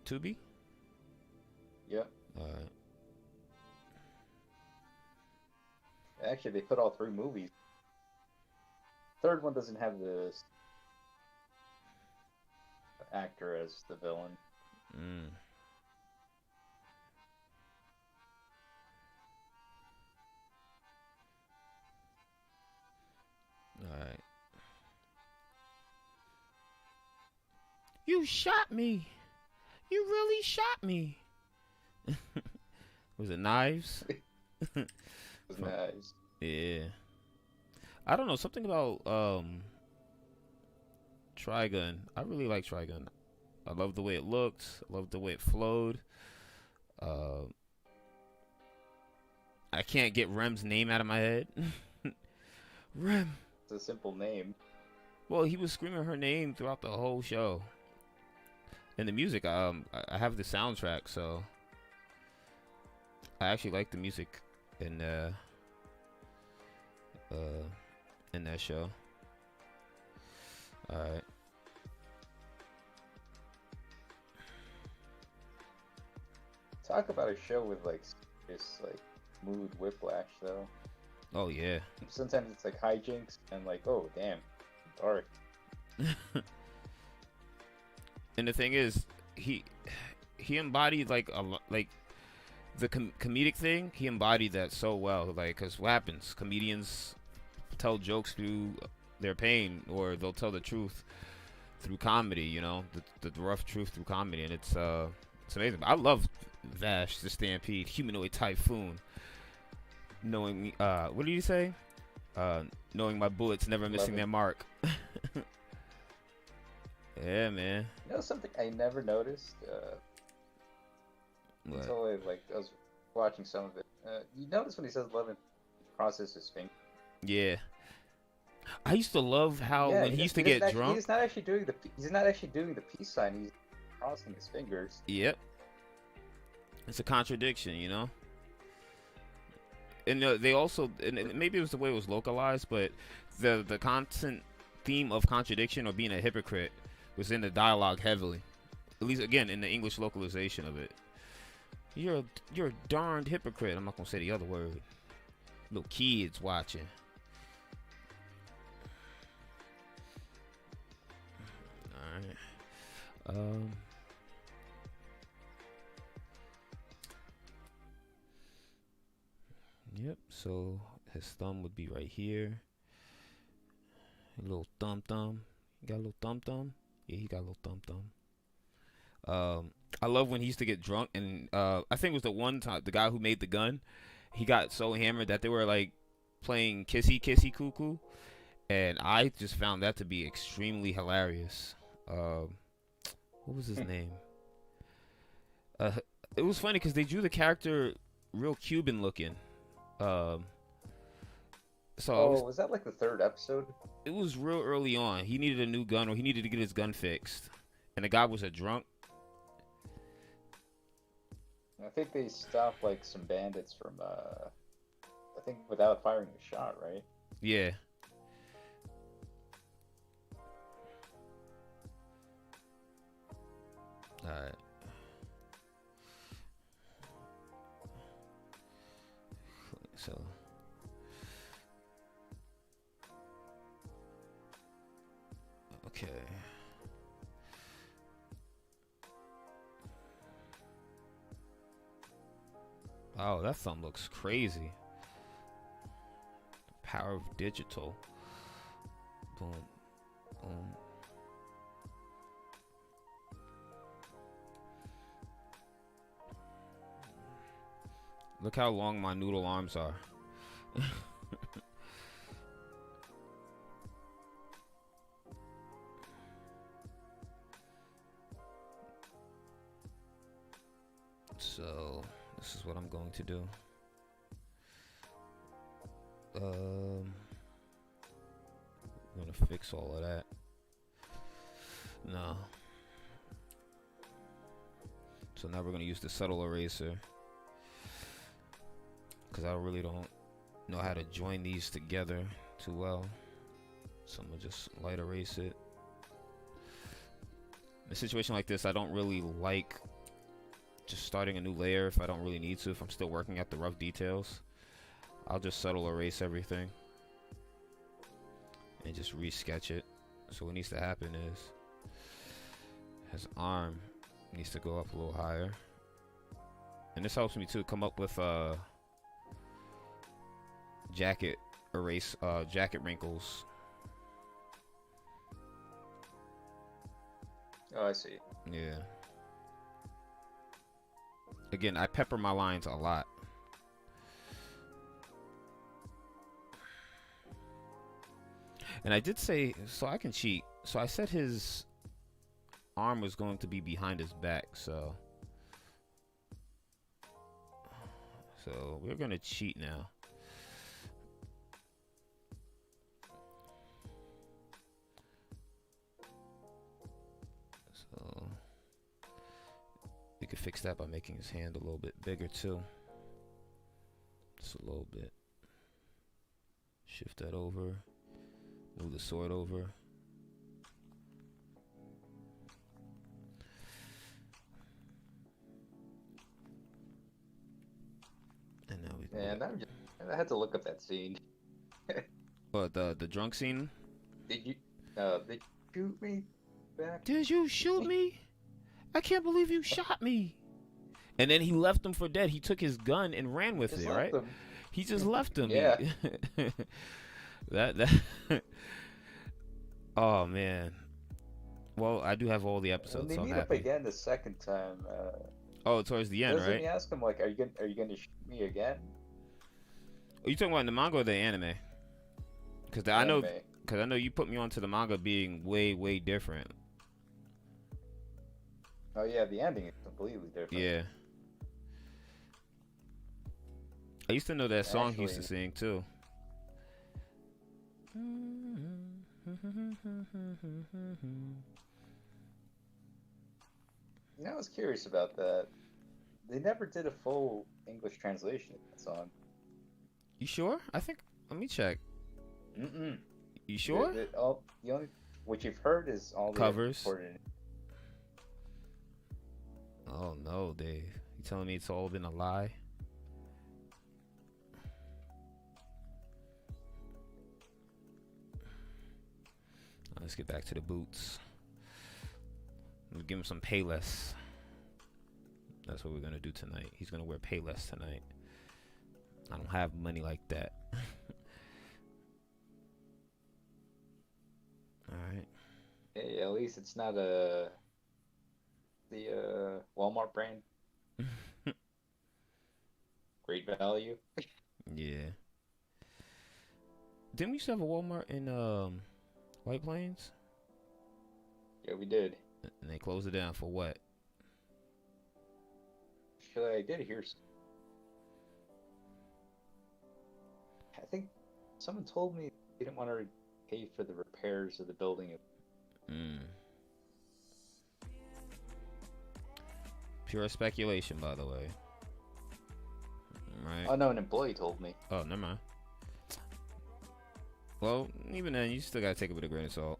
Tubi? yeah. Alright. Actually, they put all 3 movies. Third one doesn't have the actor as the villain. Alright. You shot me. You really shot me. Was it knives? It was nice. Yeah. I don't know, something about Trigun. I really like Trigun. I love the way it looked. I love the way it flowed. I can't get Rem's name out of my head. Rem. It's a simple name. Well, he was screaming her name throughout the whole show. And the music, I have the soundtrack, so I actually like the music in that show. All right. Talk about a show with like just like mood whiplash though. Oh yeah. Sometimes it's like hijinks and like, oh damn, dark. And the thing is, he embodied like the comedic thing. He embodied that so well. Like, cause what happens? Comedians tell jokes through their pain, or they'll tell the truth through comedy. You know, the rough truth through comedy, and it's amazing. I love Vash the Stampede, Humanoid Typhoon. Knowing me, what did you say? Knowing my bullets never missing their mark. Yeah, man. You know something I never noticed until I was watching some of it. You notice when he says love and crosses his finger. Yeah. I used to love how when he used to get drunk. He's not actually doing the peace sign. He's crossing his fingers. Yep. It's a contradiction, you know. And they also, and maybe it was the way it was localized, but the constant theme of contradiction or being a hypocrite was in the dialogue heavily. At least again in the English localization of it. You're a darned hypocrite. I'm not gonna say the other word. Little kids watching. All right. Yep. So his thumb would be right here. A little thumb. You got a little thumb. Yeah, he got a little thumb. I love when he used to get drunk, and I think it was the one time the guy who made the gun, he got so hammered that they were like playing kissy cuckoo, and I just found that to be extremely hilarious. What was his name? It was funny because they drew the character real Cuban looking. Was that like the third episode? It was real early on. He needed a new gun, or he needed to get his gun fixed, and the guy was a drunk. I think they stopped like some bandits from, I think without firing a shot, right? Yeah. Alright. So. Okay. Oh, that thumb looks crazy. Power of digital. Boom. Boom. Look how long my noodle arms are. So, this is what I'm going to do. I'm gonna fix all of that. No. So now we're gonna use the subtle eraser, because I really don't know how to join these together too well. So I'm gonna just light erase it. In a situation like this, I don't really like just starting a new layer if I don't really need to. If I'm still working at the rough details, I'll just subtle erase everything and just resketch it. So what needs to happen is his arm needs to go up a little higher, and this helps me to come up with jacket wrinkles. Oh, I see. Yeah. Again, I pepper my lines a lot. And I did say, so I can cheat. So I said his arm was going to be behind his back, so we're gonna cheat now. So we could fix that by making his hand a little bit bigger too. Just a little bit. Shift that over. Move the sword over. And now we. Man, I had to look up that scene. What, the drunk scene? Did you shoot me back? Did you shoot me? I can't believe you shot me. And then he left him for dead. He took his gun and ran with it, right? He just left him. Yeah. that Oh man. Well, I do have all the episodes. When they so I'm meet up happy. again the second time, Oh, towards the end, doesn't right? he ask him like, "Are you going to shoot me again?" Are you talking about in the manga or the anime? Because I know you put me onto the manga being way different. Oh yeah, the ending is completely different. Yeah. I used to know that song he used to sing too. You know, I was curious about that. They never did a full English translation of that song. You sure? I think. Let me check. Mm-mm. You sure? what you've heard is all the Covers. recorded. Oh no, Dave. You telling me it's all been a lie? Let's get back to the boots. Let's give him some Payless. That's what we're gonna do tonight. He's gonna wear Payless tonight. I don't have money like that. Alright. Hey, at least it's not the Walmart brand. Great value. Yeah. Didn't we used to have a Walmart in White Plains? Yeah, we did. And they closed it down for what? Actually, I did hear. I think someone told me they didn't want to pay for the repairs of the building. Pure speculation, by the way. Right. Oh no, an employee told me. Oh, never mind. Well, even then, you still gotta take it with a grain of salt.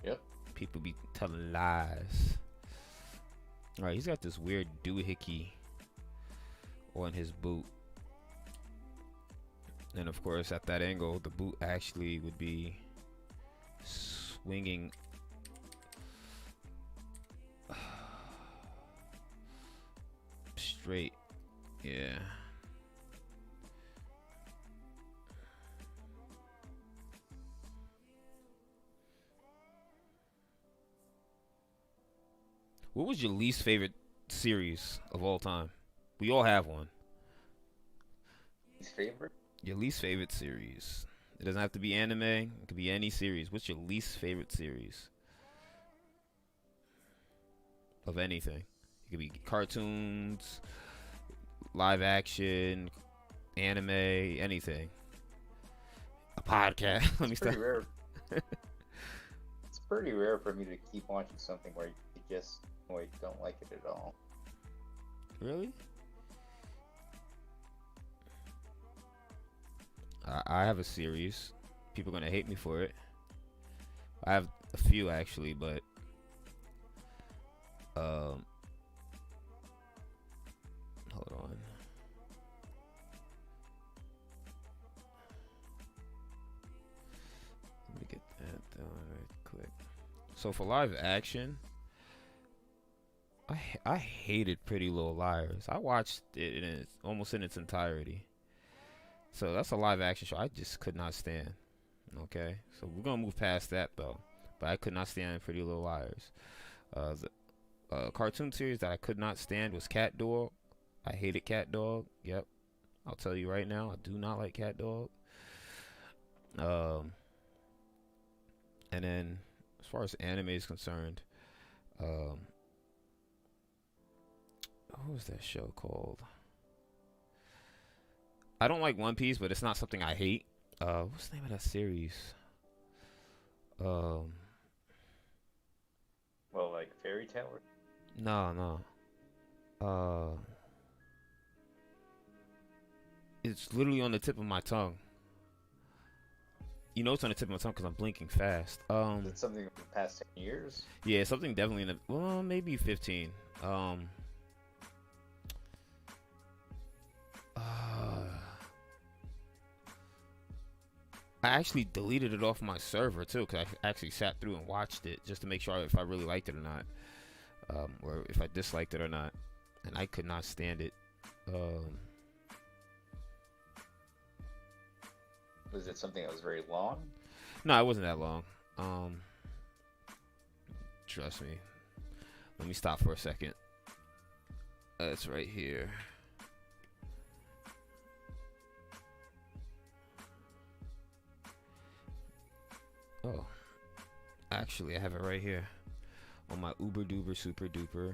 Yep. People be telling lies. Alright, he's got this weird doohickey on his boot. And of course, at that angle, the boot actually would be swinging straight. Yeah. What was your least favorite series of all time? We all have one. His favorite? Your least favorite series. It doesn't have to be anime. It could be any series. What's your least favorite series? Of anything. It could be cartoons, live action, anime, anything. A podcast. Let me start. Pretty rare. It's pretty rare for me to keep watching something where you just don't like it at all. Really? I have a series. People are gonna hate me for it. I have a few actually, but hold on. Let me get that done right quick. So for live action, I hated Pretty Little Liars. I watched it almost in its entirety. So that's a live action show I just could not stand. Okay, so we're gonna move past that though. But I could not stand Pretty Little Liars. The cartoon series that I could not stand was Cat Dog. I hated Cat Dog. Yep, I'll tell you right now, I do not like Cat Dog. And then as far as anime is concerned, what was that show called? I don't like One Piece, but it's not something I hate. What's the name of that series? Well, like Fairy Tale? No. It's literally on the tip of my tongue. You know it's on the tip of my tongue because I'm blinking fast. Is it something from the past 10 years? Yeah, something definitely in the, well, maybe 15. I actually deleted it off my server too, because I actually sat through and watched it just to make sure if I really liked it or not, or if I disliked it or not, and I could not stand it. Was it something that was very long? No, it wasn't that long. Trust me. Let me stop for a second. It's right here. Oh, actually, I have it right here on my uber duper super duper.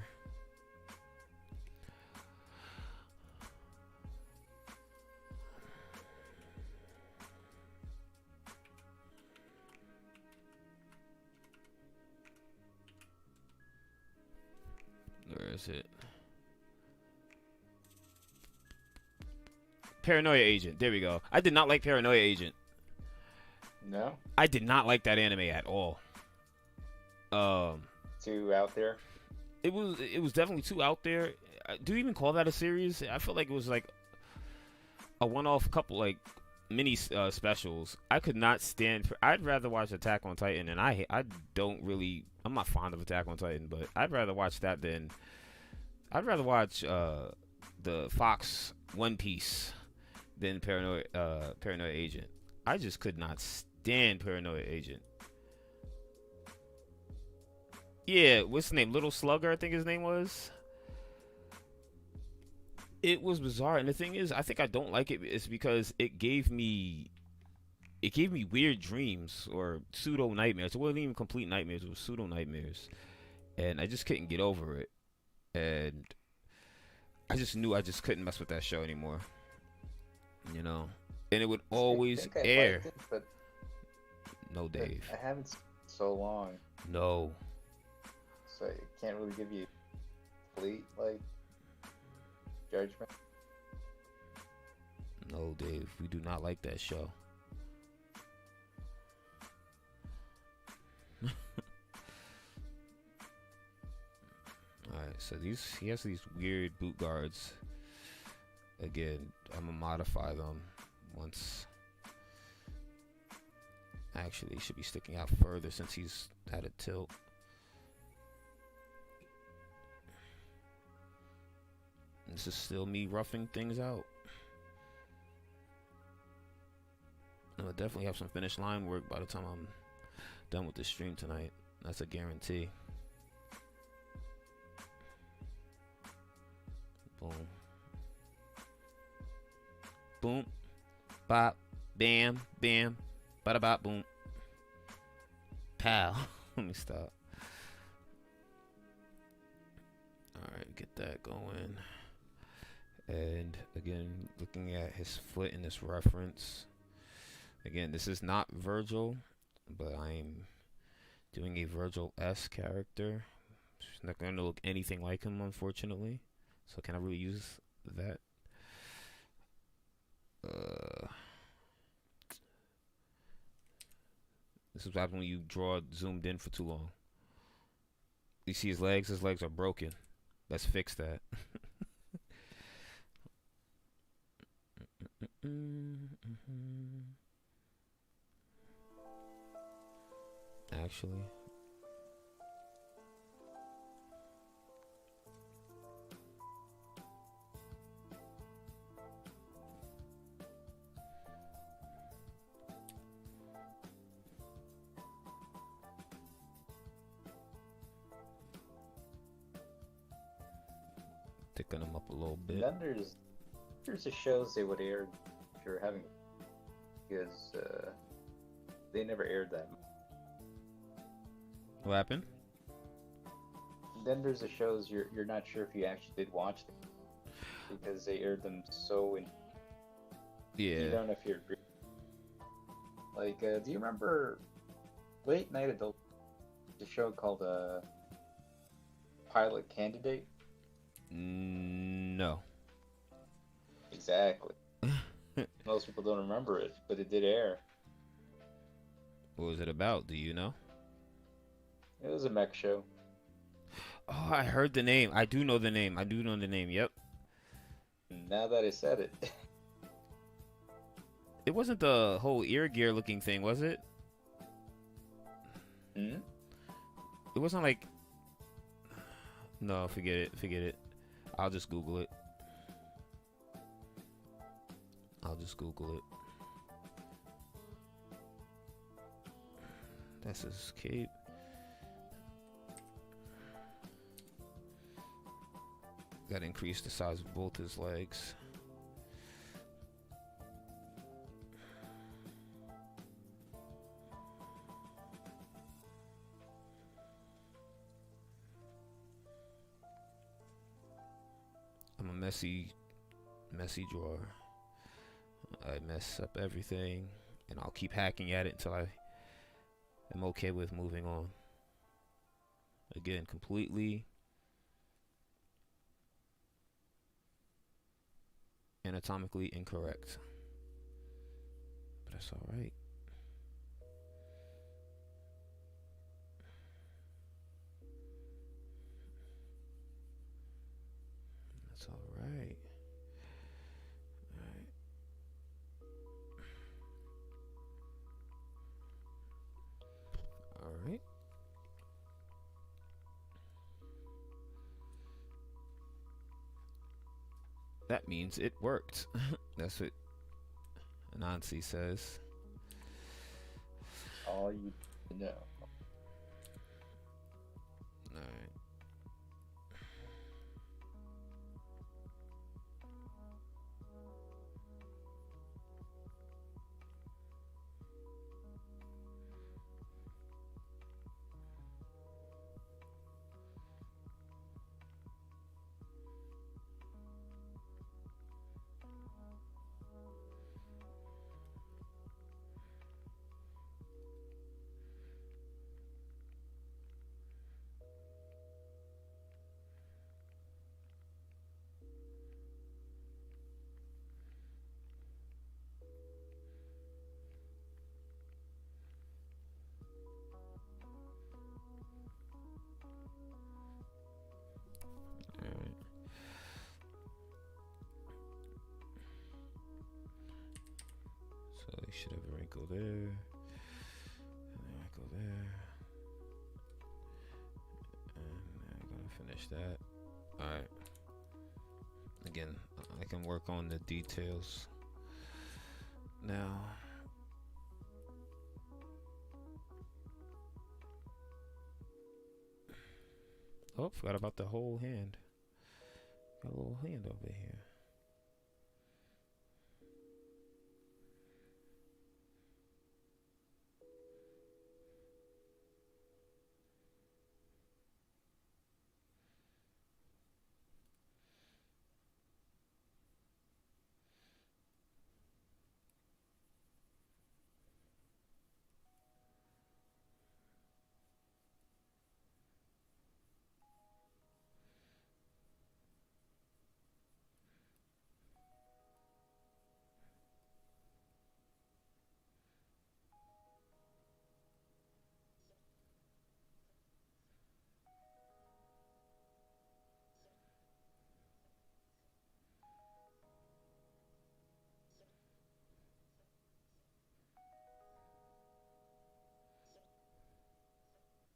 Where is it? Paranoia Agent. There we go. I did not like Paranoia Agent. No, I did not like that anime at all. Um, too out there. it was definitely too out there. Do you even call that a series? I felt like it was like a one-off couple like mini specials. I could not stand. I'd rather watch Attack on Titan, and I don't really. I'm not fond of Attack on Titan, but I'd rather watch that than I'd rather watch the Fox One Piece than Paranoid Agent. I just could not stand Paranoid Agent. Yeah, what's his name? Little Slugger, I think his name was. It was bizarre, and the thing is, I think I don't like it is because it gave me weird dreams or pseudo nightmares. It wasn't even complete nightmares; it was pseudo nightmares, and I just couldn't get over it. And I just knew I just couldn't mess with that show anymore. You know, and it would I always think I air. liked it, but No, Dave. I haven't seen it so long, No. so I can't really give you complete like judgment. No, Dave. We do not like that show. Alright, so he has these weird boot guards. Again, I'm gonna modify them once. Actually, he should be sticking out further since he's at a tilt. This is still me roughing things out. I'll definitely have some finished line work by the time I'm done with this stream tonight. That's a guarantee. Boom. Boom. Bop. Bam. Bam. Bada bop. Boom. Pow. Let me stop. Alright, get that going. And again, looking at his foot in this reference. Again, this is not Virgil, but I'm doing a Virgil-esque character. It's not going to look anything like him, unfortunately. So can I really use that? This is what happens when you draw zoomed in for too long. You see his legs? His legs are broken. Let's fix that. Actually, thicken them up a little bit. Then there's the shows they would air if you're having, because they never aired that. What happened? Then there's the shows you're not sure if you actually did watch them because they aired them so in. You Yeah. don't know if you agree. Like, do you remember Late Night Adult? The show called Pilot Candidate. No. Exactly. Most people don't remember it, but it did air. What was it about? Do you know? It was a mech show. Oh, I heard the name. I do know the name. Yep. Now that I said it. It wasn't the whole ear gear looking thing, was it? Hmm? It wasn't like. No, forget it. I'll just Google it. That's his cape. Gotta increase the size of both his legs. I'm a messy drawer. I mess up everything, and I'll keep hacking at it until I am okay with moving on. Again, completely anatomically incorrect, but that's all right. right. All right. That means it worked. That's what Nancy says. All you need to know. All right. All right. So you should have a wrinkle there, and a wrinkle there, and I'm gonna finish that. All right. Again, I can work on the details now. Oh, forgot about the whole hand. Got a little hand over here.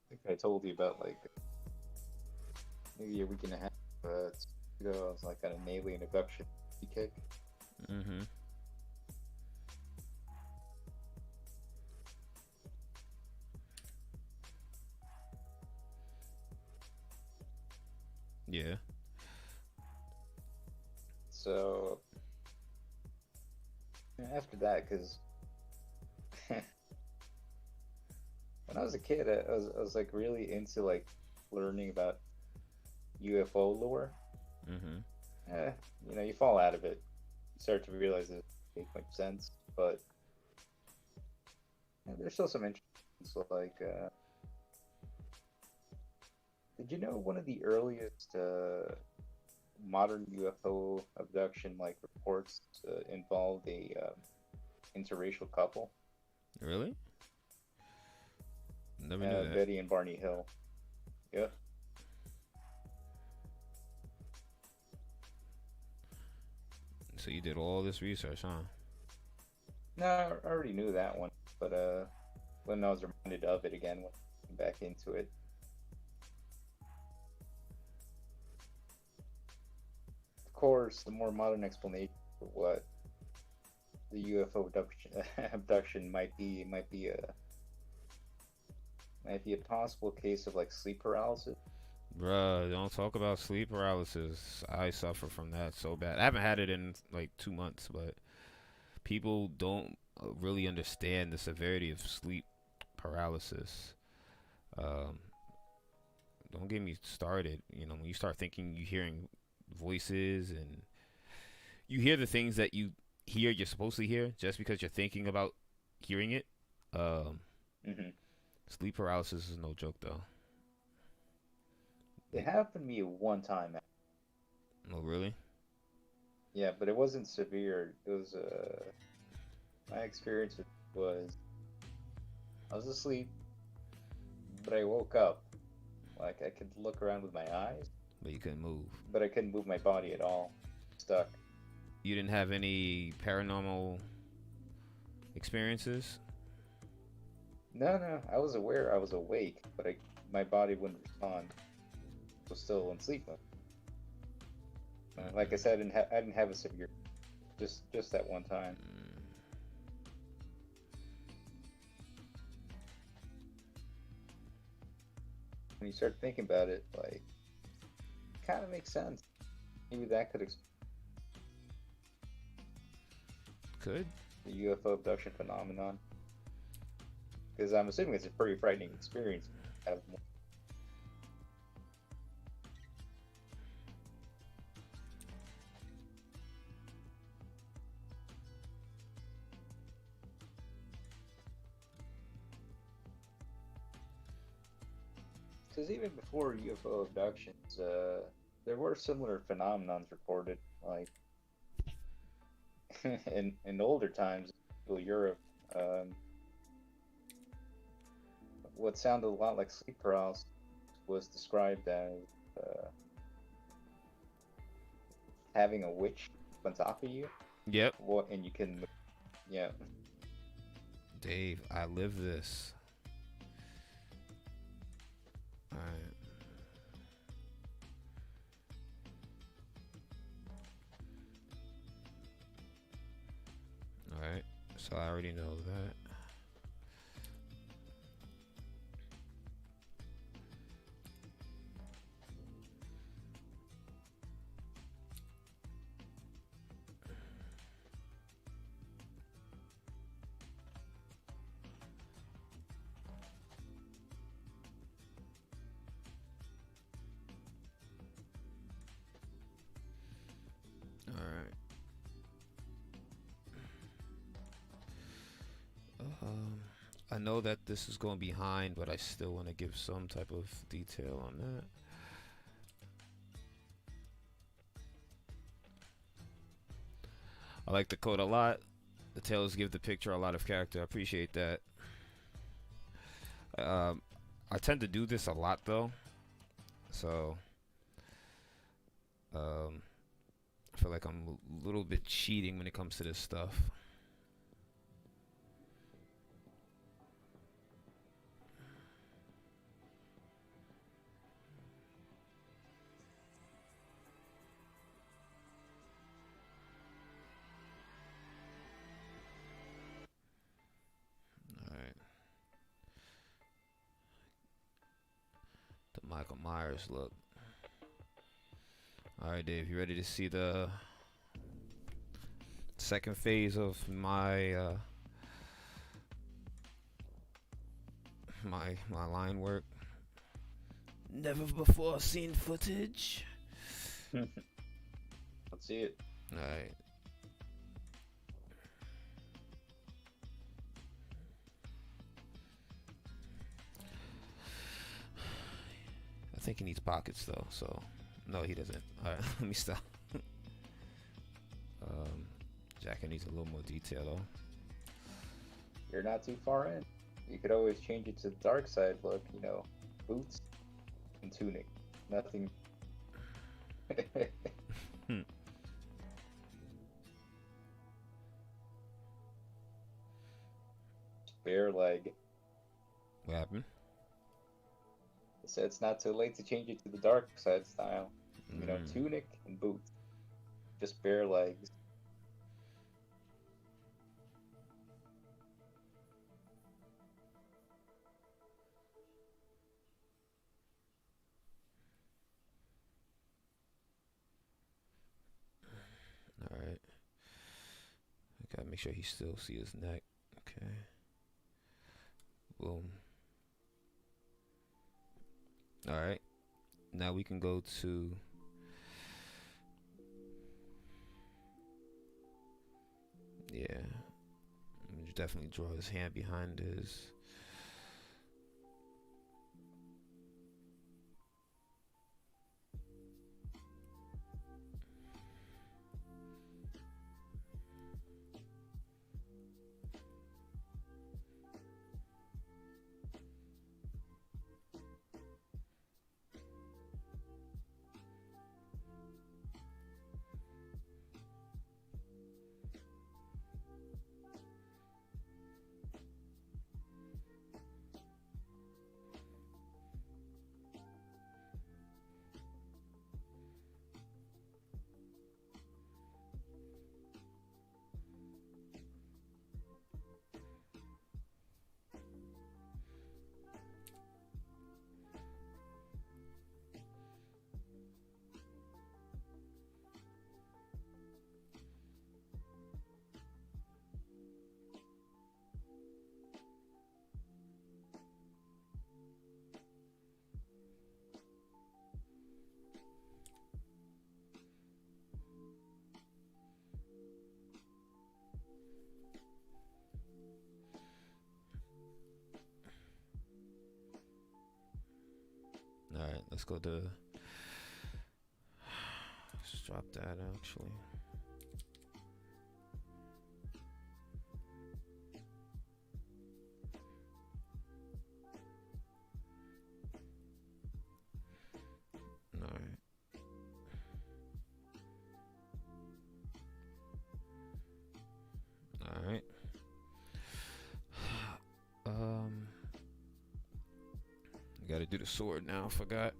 I think I told you about like maybe a week and a half ago. I was like on an alien abduction kick. Mm-hmm. Yeah. So after that, because when I was a kid, I was like really into like learning about UFO lore. Mm-hmm. You fall out of it. You start to realize it makes much sense, but there's still some interesting ones, like did you know one of the earliest modern UFO abduction like reports involved a interracial couple? Really? Never knew that. Betty and Barney Hill. Yep. So you did all this research, huh? No, I already knew that one, but when I was reminded of it again, when I came back into it, of course, the more modern explanation for what the UFO abduction might be a possible case of like sleep paralysis. Bruh, don't talk about sleep paralysis. I suffer from that so bad. I haven't had it in like 2 months, but people don't really understand the severity of sleep paralysis. Um, don't get me started. You know, when you start thinking you hearing voices and you hear the things that you're supposed to hear just because you're thinking about hearing it. Um, Hmm. Sleep paralysis is no joke though. It happened to me one time. Oh, really? Yeah, but it wasn't severe. It was my experience was I was asleep, but I woke up. Like I could look around with my eyes, But you couldn't move. but I couldn't move my body at all. stuck. You didn't have any paranormal experiences? No, I was aware I was awake, but my body wouldn't respond. I was still in sleep mode. Like I said, I didn't have a severe, just that one time. When you start thinking about it, like, kind of makes sense. Maybe that could explain Could. the UFO abduction phenomenon. Because I'm assuming it's a pretty frightening experience. Because even before UFO abductions, there were similar phenomenons reported, like in older times, Europe. What sounded a lot like sleep paralysis was described as having a witch on top of you. Yep. And you can, yeah. Dave, I live this. Alright. Alright. So I already know that. Alright. I know that this is going behind, but I still want to give some type of detail on that. I like the code a lot. The tails give the picture a lot of character. I appreciate that. I tend to do this a lot though, so I feel like I'm a little bit cheating when it comes to this stuff. Alright. The Michael Myers look. Alright, Dave, you ready to see the second phase of my my line work? Never before seen footage. Let's see it. Alright. I think he needs pockets though, so no, he doesn't. Alright, let me stop. Jacket needs a little more detail though. You're not too far in. You could always change it to the dark side look, boots and tunic. Nothing. Bare leg. What happened? I said it's not too late to change it to the dark side style. Tunic and boots. Just bare legs. Alright. I gotta make sure he still see his neck. Okay. Boom. Alright. Now we can go to yeah. Definitely draw his hand behind his. Let's go to. Let's drop that actually. All right. All right. I gotta do the sword now. Forgot.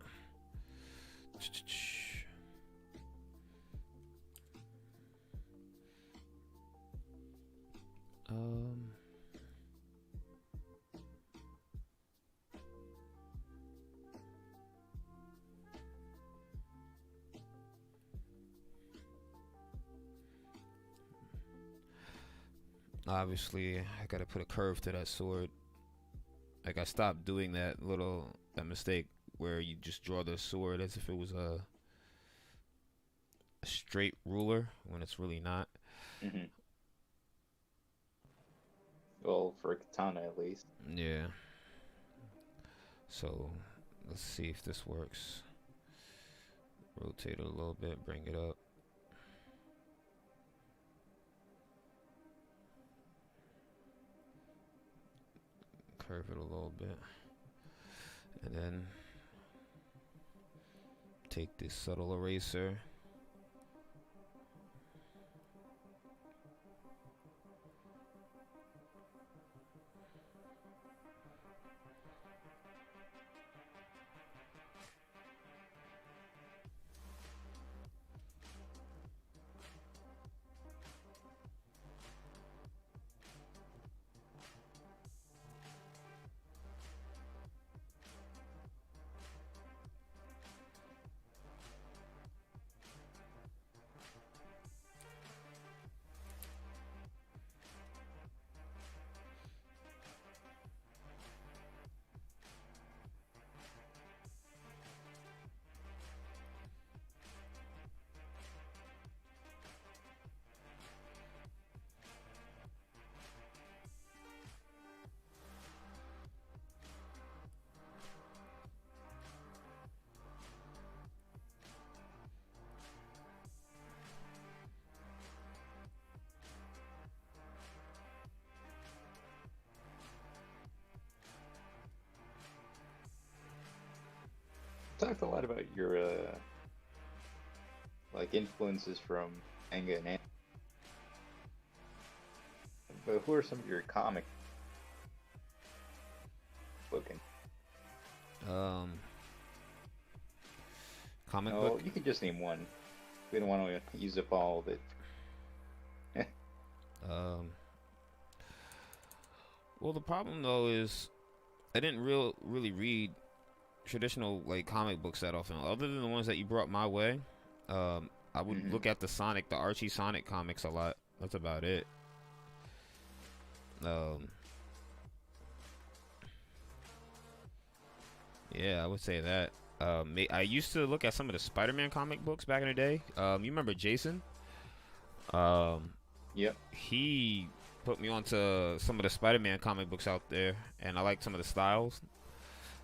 Um. Obviously, I gotta put a curve to that sword. Like I stopped doing that mistake where you just draw the sword as if it was a straight ruler when it's really not. Hmm. Well, for a katana at least. Yeah. So let's see if this works. Rotate it a little bit, bring it up. Curve it a little bit. And then take this subtle eraser. Talked a lot about your like influences from manga and anime, but who are some of your comic booking? Um, Comic Oh, book. you could just name one. We don't want to use up all of it. Um, well, the problem though is I didn't really read traditional like comic books that often, other than the ones that you brought my way. I would Hmm. look at the Archie Sonic comics a lot. That's about it. Um, yeah, I would say that. I used to look at some of the Spider-Man comic books back in the day. You remember Jason? Um, Yep. he put me onto some of the Spider-Man comic books out there, and I liked some of the styles.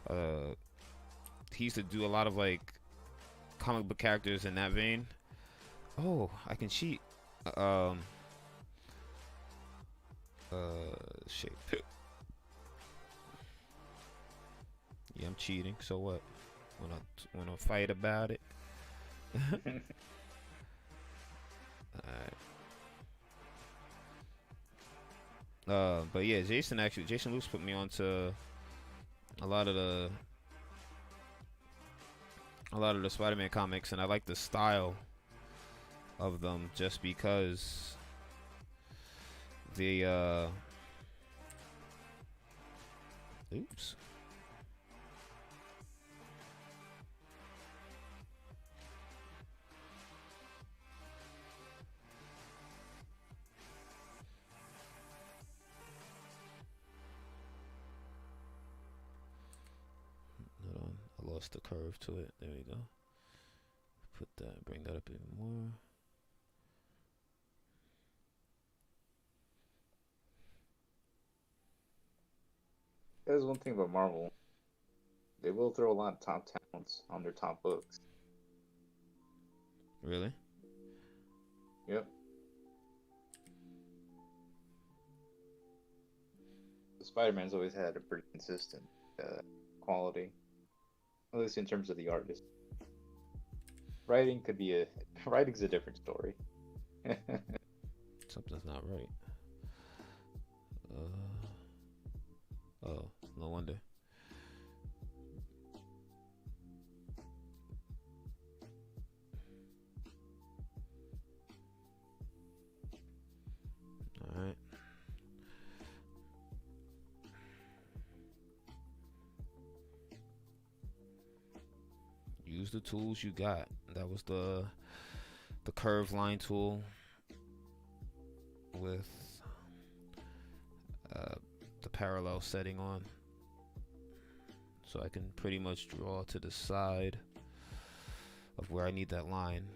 Uh, he used to do a lot of like comic book characters in that vein. Oh, I can cheat. Um, shit. Yeah, I'm cheating. So what? Wanna fight about it? Alright. But yeah, Jason Luce put me onto a lot of the Spider-Man comics, and I like the style of them just because the oops. Hold on, I lost the curve to it. There we go. Bring that up even more. There's one thing about Marvel. They will throw a lot of top talents on their top books. Really? Yep. Spider-Man's always had a pretty consistent quality, at least in terms of the artist. Writing could be a writing's a different story. Something's not right. Oh, no wonder. All right. Use the tools you got. That was the curve line tool with uh, the parallel setting on, so I can pretty much draw to the side of where I need that line.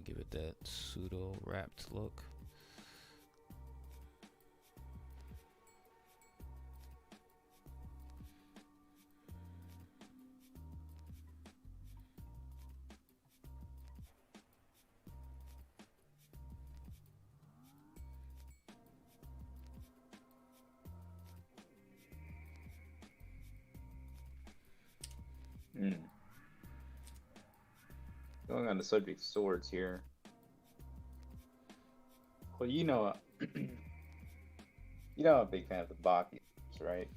Give it that pseudo wrapped look. Mm. Going on the subject of swords here. Well, I'm a big fan of the Baki, right?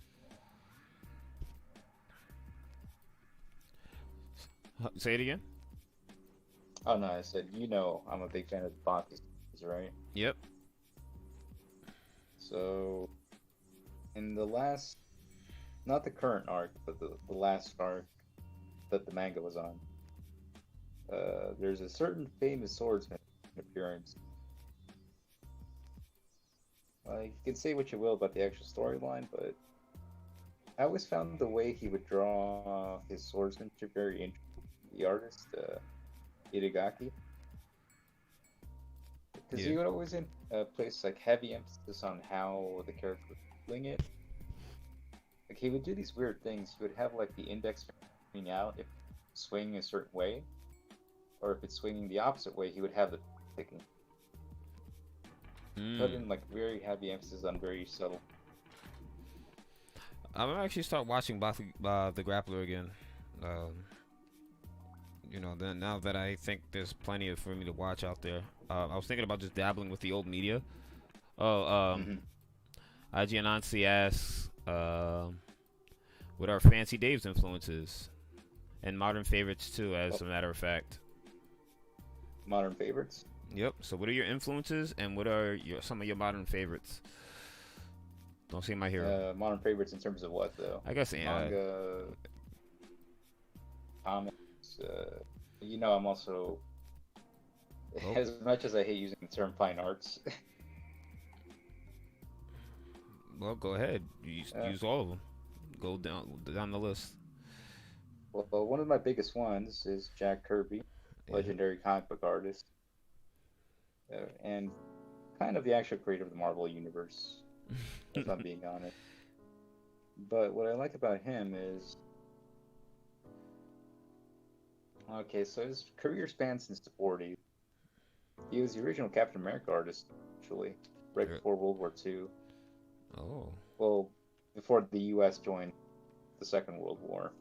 Say it again. Oh no, I said I'm a big fan of the Baki, right? Yep. So in the last, not the current arc, but the last arc that the manga was on, there's a certain famous swordsman appearance. Like, you can say what you will about the actual storyline, but I always found the way he would draw his swordsmanship very interesting. The artist, Itagaki, because Yeah. he would always place like heavy emphasis on how the character would fling it. Like, he would do these weird things. He would have like the index finger coming out if swinging a certain way, or if it's swinging the opposite way, he would have the picking. Put in like very heavy emphasis on very subtle. I'm gonna actually start watching the Grappler again. Then now that I think there's plenty for me to watch out there, I was thinking about just dabbling with the old media. Oh, IGN Nancy asks, what are Fancy Dave's influences and modern favorites too, as a matter of fact. Modern favorites? Yep. So what are your influences and what are some of your modern favorites? Don't see my hero. Modern favorites in terms of what though? I guess manga, comics. I'm also, as much as I hate using the term fine arts. Well, go ahead. Use all of them. Go down the list. Well, one of my biggest ones is Jack Kirby, Yeah. legendary comic book artist, and kind of the actual creator of the Marvel Universe, if I'm being honest. But what I like about him is, okay, so his career spans since the 40s. He was the original Captain America artist, actually, right Er, before World War II. Oh. Well, before the U.S. joined the Second World War.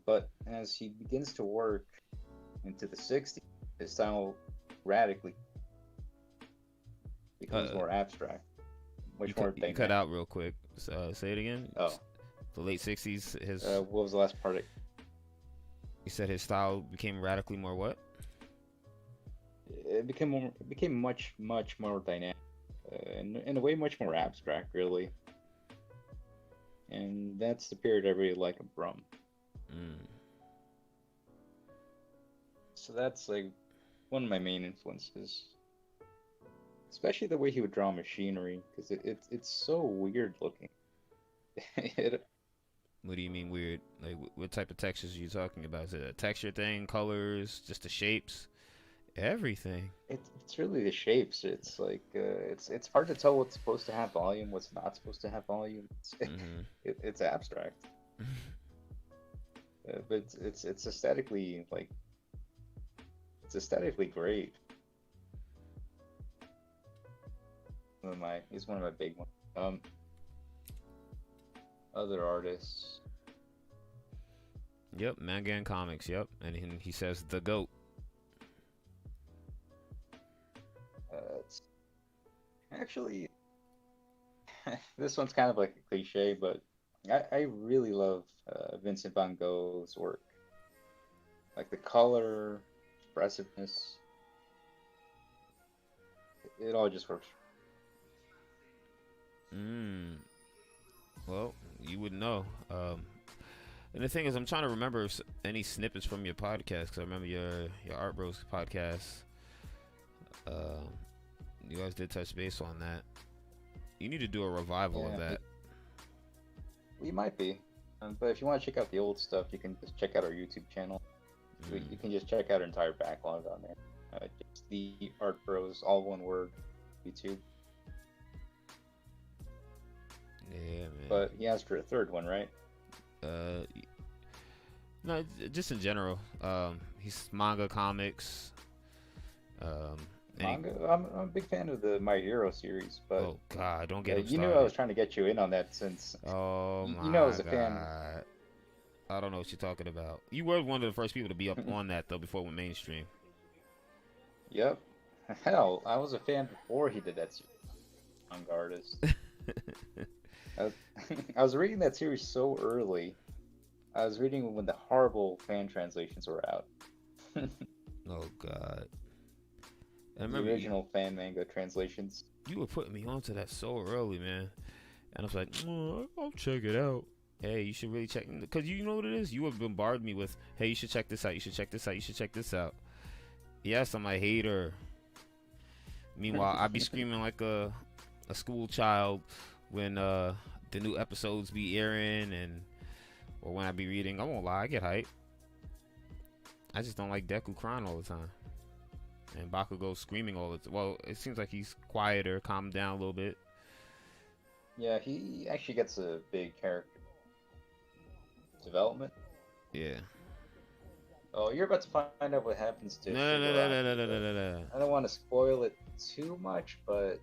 But as he begins to work into the 60s, his style radically becomes Uh, more abstract, you much cut more you cut dynamic. out real quick. Say it again. Oh, The late '60s. His what was the last part? You said his style became radically more what? It became much more dynamic, and in a way much more abstract, really. And that's the period I really like him from. Mm. So that's like one of my main influences, especially the way he would draw machinery, because it's so weird looking. it, What do you mean weird? Like, what type of textures are you talking about? Is it a texture thing, colors, just the shapes, everything? it's really the shapes. It's like it's hard to tell what's supposed to have volume, what's not supposed to have volume. Mm-hmm. It's abstract, but it's aesthetically like it's aesthetically great. He's one of my big ones. Other artists. Yep, manga and comics. Yep, and he says the goat. It's actually this one's kind of like a cliche, but I really love Vincent Van Gogh's work. Like the color, expressiveness, it all just works. Mm. Well, you would know. And the thing is, I'm trying to remember any snippets from your podcast because I remember your Art Bros podcast. Um, you guys did touch base on that. You need to do a revival of Yeah, that. we might be. But if you want to check out the old stuff, you can just check out our YouTube channel. You Mm. can just check out our entire backlog on there. Just the Art Bros, all one word, YouTube. Yeah, man. But he asked for a third one, right? Uh, no, just in general. He's manga, comics. Um, any. Manga. I'm a big fan of the My Hero series, but Oh God, don't get him you knew I was started. trying to get you in on that since Oh you know I my was a fan. God. I don't know what you're talking about. You were one of the first people to be up on that though before it went mainstream. Yep. Hell, I was a fan before he did that series. Manga artist. I was, I was reading that series so early. I was reading when the horrible fan translations were out. Oh God. I The remember original fan manga translations. you were putting me onto that so early, man. And I was like, I'll check it out. Hey, you should really check because you know what it is. You have bombarded me with, hey, you should check this out. You should check this out. You should check this out. Yes, I'm a hater. Meanwhile, I'd be screaming like a school child when the new episodes be airing or when I be reading. I won't lie, I get hype. I just don't like Deku crying all the time. And Bakugo screaming all the time. Well, it seems like he's quieter, calmed down a little bit. Yeah, he actually gets a big character development. Yeah. Oh, you're about to find out what happens to No, no, no, no, no, Shigaraki, no, no, but no, no. I don't want to spoil it too much, but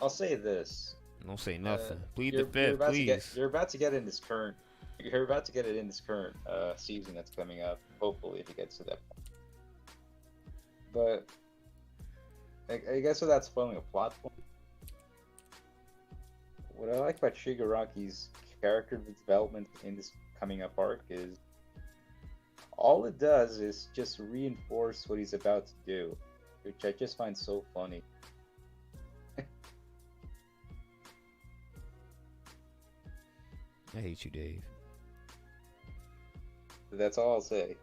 I'll say this. Don't say nothing. Plead the You're fifth, about to get please. you're about to get in this current you're about to get it in this current season that's coming up. Hopefully, if it gets to that point. But I guess without spoiling a plot point, what I like about Shigaraki's character development in this coming up arc is all it does is just reinforce what he's about to do, which I just find so funny. I hate you, Dave. That's all I'll say.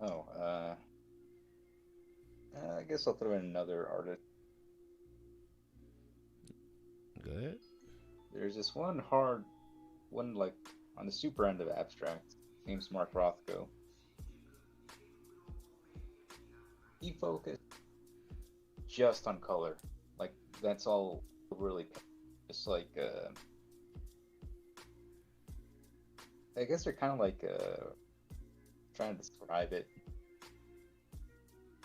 Oh, I guess I'll throw in another artist. Good. There's this one like on the super end of abstract. Name's Mark Rothko. He focused just on color. Like that's all really. Just like I guess they're kind of like trying to describe it.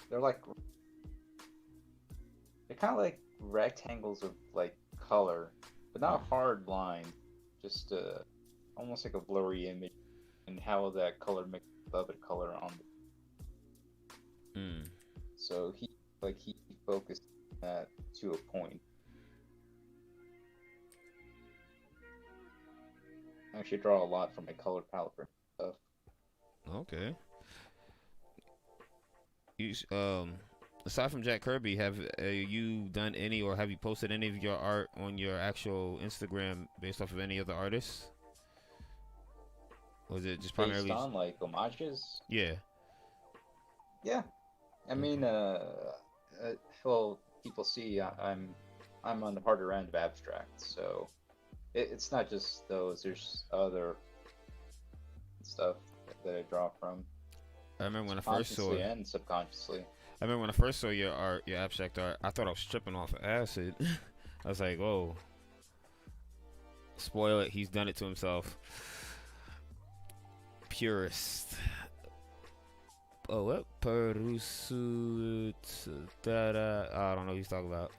They're like they're kind of like rectangles of like color, but not hard lines. Just almost like a blurry image, and how that color mixes with other color on. Mm. So he focused that to a point. I actually draw a lot from my color palette for stuff. Okay. Aside from Jack Kirby, have you done any, or have you posted any of your art on your actual Instagram based off of any other artists? Or is it just Based primarily? on like homages. Yeah. Yeah, I Okay. mean, well, people see I'm on the harder end of abstract, so it's not just those. There's other stuff that I draw from I remember when I first saw. consciously and subconsciously. I remember when I first saw your art, your abstract art. I thought I was tripping off of acid. I was like, "Oh, spoil it! He's done it to himself." Purist. Oh, what? Perusut. Da. I don't know what he's talking about.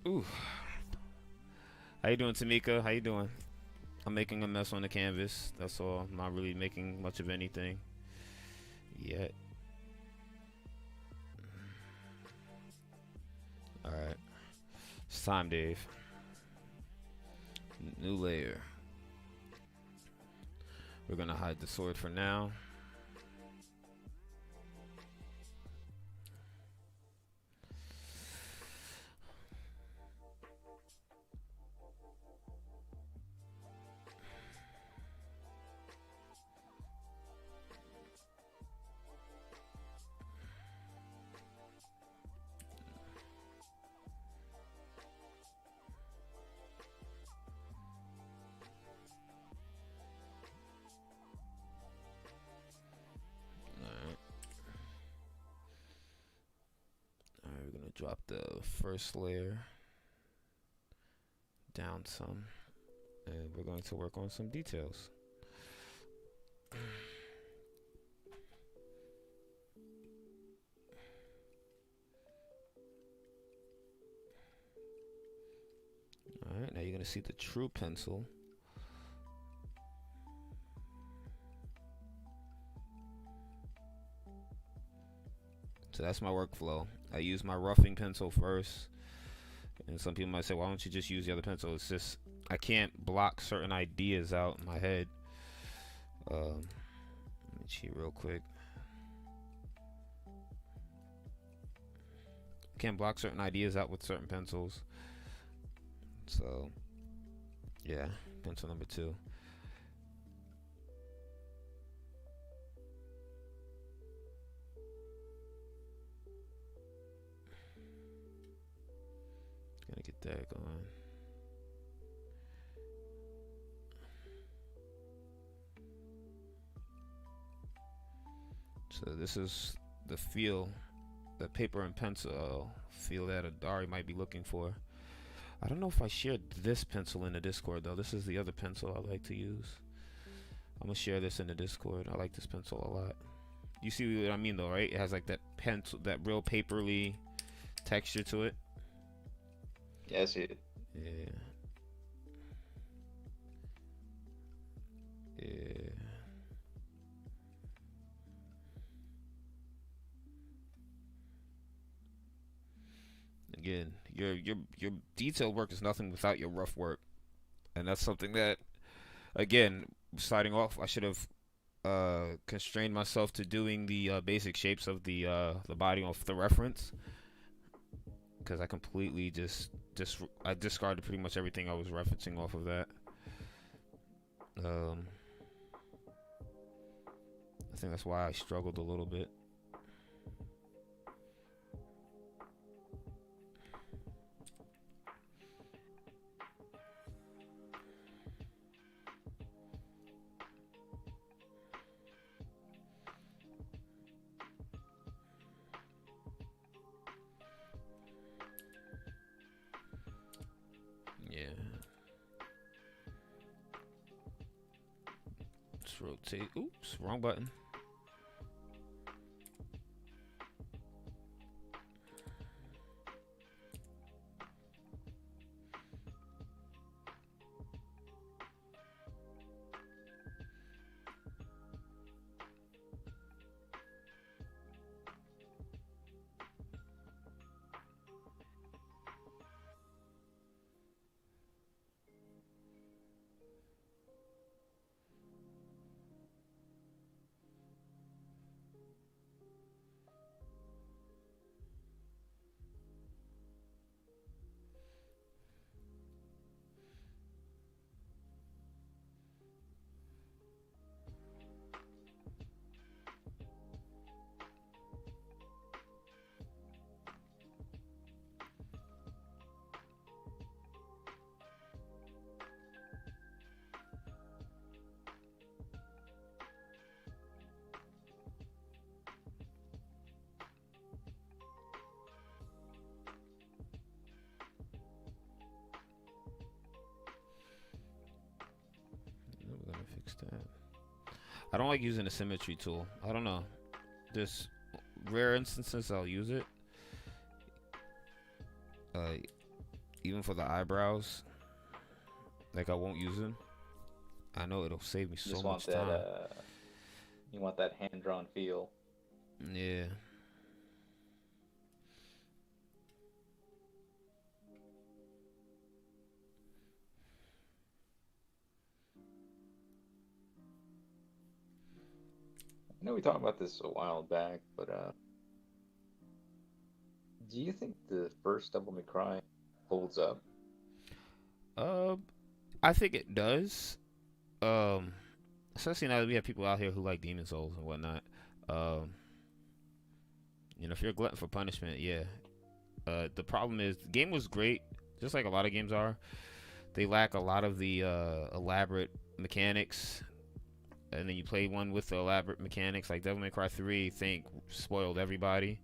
Ooh. How you doing, Tamika? How you doing? I'm making a mess on the canvas. That's all. I'm not really making much of anything yet. All right. It's time, Dave. New layer. We're gonna hide the sword for now. Alright. Alright, we're gonna drop the first layer down some. And we're going to work on some details. Alright, now you're gonna see the true pencil. So that's my workflow. I use my roughing pencil first. And some people might say, why don't you just use the other pencil? It's just, I can't block certain ideas out in my head. Let me cheat real quick. Can't block certain ideas out with certain pencils. So, yeah, pencil number 2. Gonna get that going. So this is the feel, the paper and pencil feel that Adari might be looking for. I don't know if I shared this pencil in the Discord though. This is the other pencil I like to use. I'm gonna share this in the Discord. I like this pencil a lot. You see what I mean though, right? It has like that pencil, that real paperly texture to it. Yeah, I see it. Yeah. Yeah. Again, your detail work is nothing without your rough work, and that's something that, again, starting off, I should have constrained myself to doing the basic shapes of the body off the reference, because I completely I discarded pretty much everything I was referencing off of that. I think that's why I struggled a little bit. Yeah. Let's rotate. Oops, wrong button. We're gonna fix that. I don't like using the symmetry tool. I don't know. There's rare instances I'll use it. Even for the eyebrows, like I won't use them. I know it'll save me so much time. You want that hand-drawn feel. Yeah. I know we talked about this a while back, but do you think the first Devil May Cry holds up? I think it does. Especially now that we have people out here who like Demon Souls and whatnot. If you're a glutton for punishment, yeah. The problem is the game was great, just like a lot of games are. They lack a lot of the elaborate mechanics, and then you play one with the elaborate mechanics, like Devil May Cry 3. Spoiled everybody,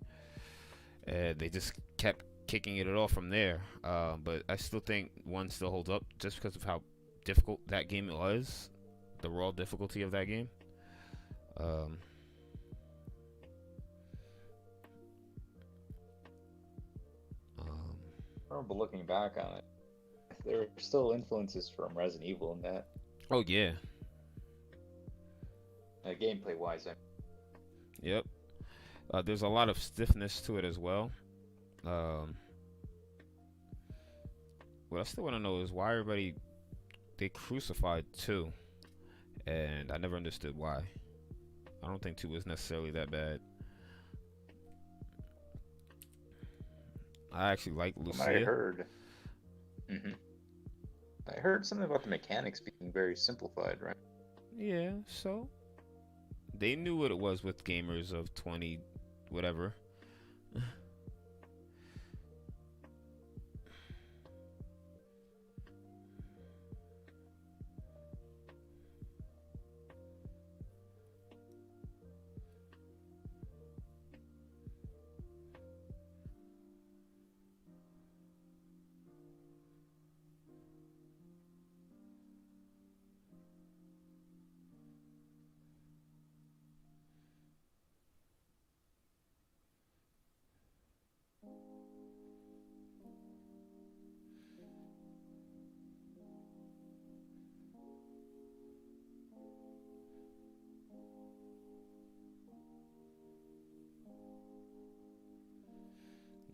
and they just kept kicking it off from there. But I still think one still holds up just because of how difficult that game was, the raw difficulty of that game. I remember looking back on it, there are still influences from Resident Evil in that. Oh yeah. Gameplay wise, Yep. There's a lot of stiffness to it as well. What I still want to know is why they crucified 2, and I never understood why. I don't think 2 was necessarily that bad. I actually like Lucia. I heard. I heard something about the mechanics being very simplified, right? Yeah, so they knew what it was with gamers of 20 whatever.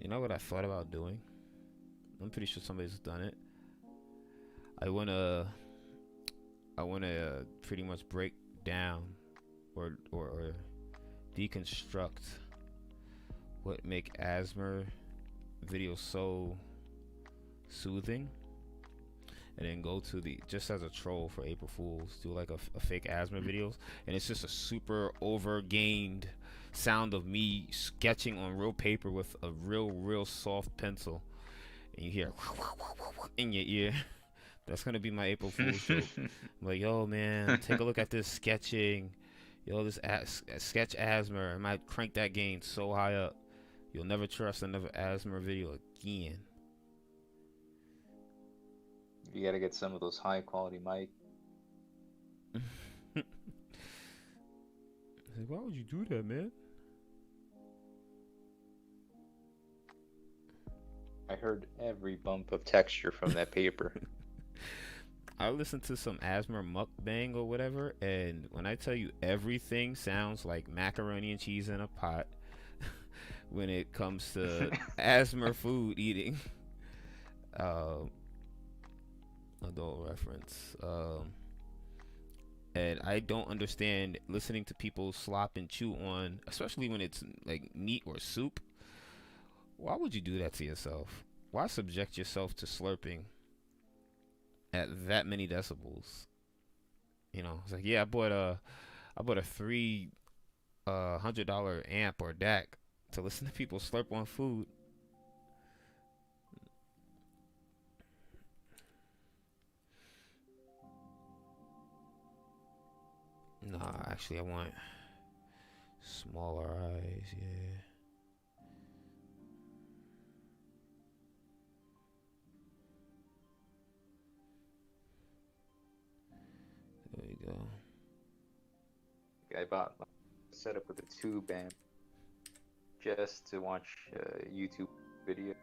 You know what I thought about doing? I'm pretty sure somebody's done it. I wanna pretty much break down or deconstruct what make Asmer videos so soothing, and then go to the, just as a troll for April Fools, do like a fake asthma videos, and it's just a super overgained sound of me sketching on real paper with a real soft pencil, and you hear in your ear. That's gonna be my April Fool's joke. I'm like, yo, man, take a look at this sketching. Yo, this sketch asthma. I might crank that gain so high up, you'll never trust another asthma video again. You gotta get some of those high quality mic. Like, why would you do that, man? I heard every bump of texture from that paper. I listened to some asthma mukbang or whatever, and when I tell you everything sounds like macaroni and cheese in a pot when it comes to asthma food eating. Adult reference. And I don't understand listening to people slop and chew on, especially when it's like meat or soup. Why would you do that to yourself? Why subject yourself to slurping at that many decibels? You know, it's like, yeah, I bought a $300 amp or DAC to listen to people slurp on food. Nah, actually, I want smaller eyes. Yeah. There we go. I bought a setup with a tube amp just to watch YouTube video.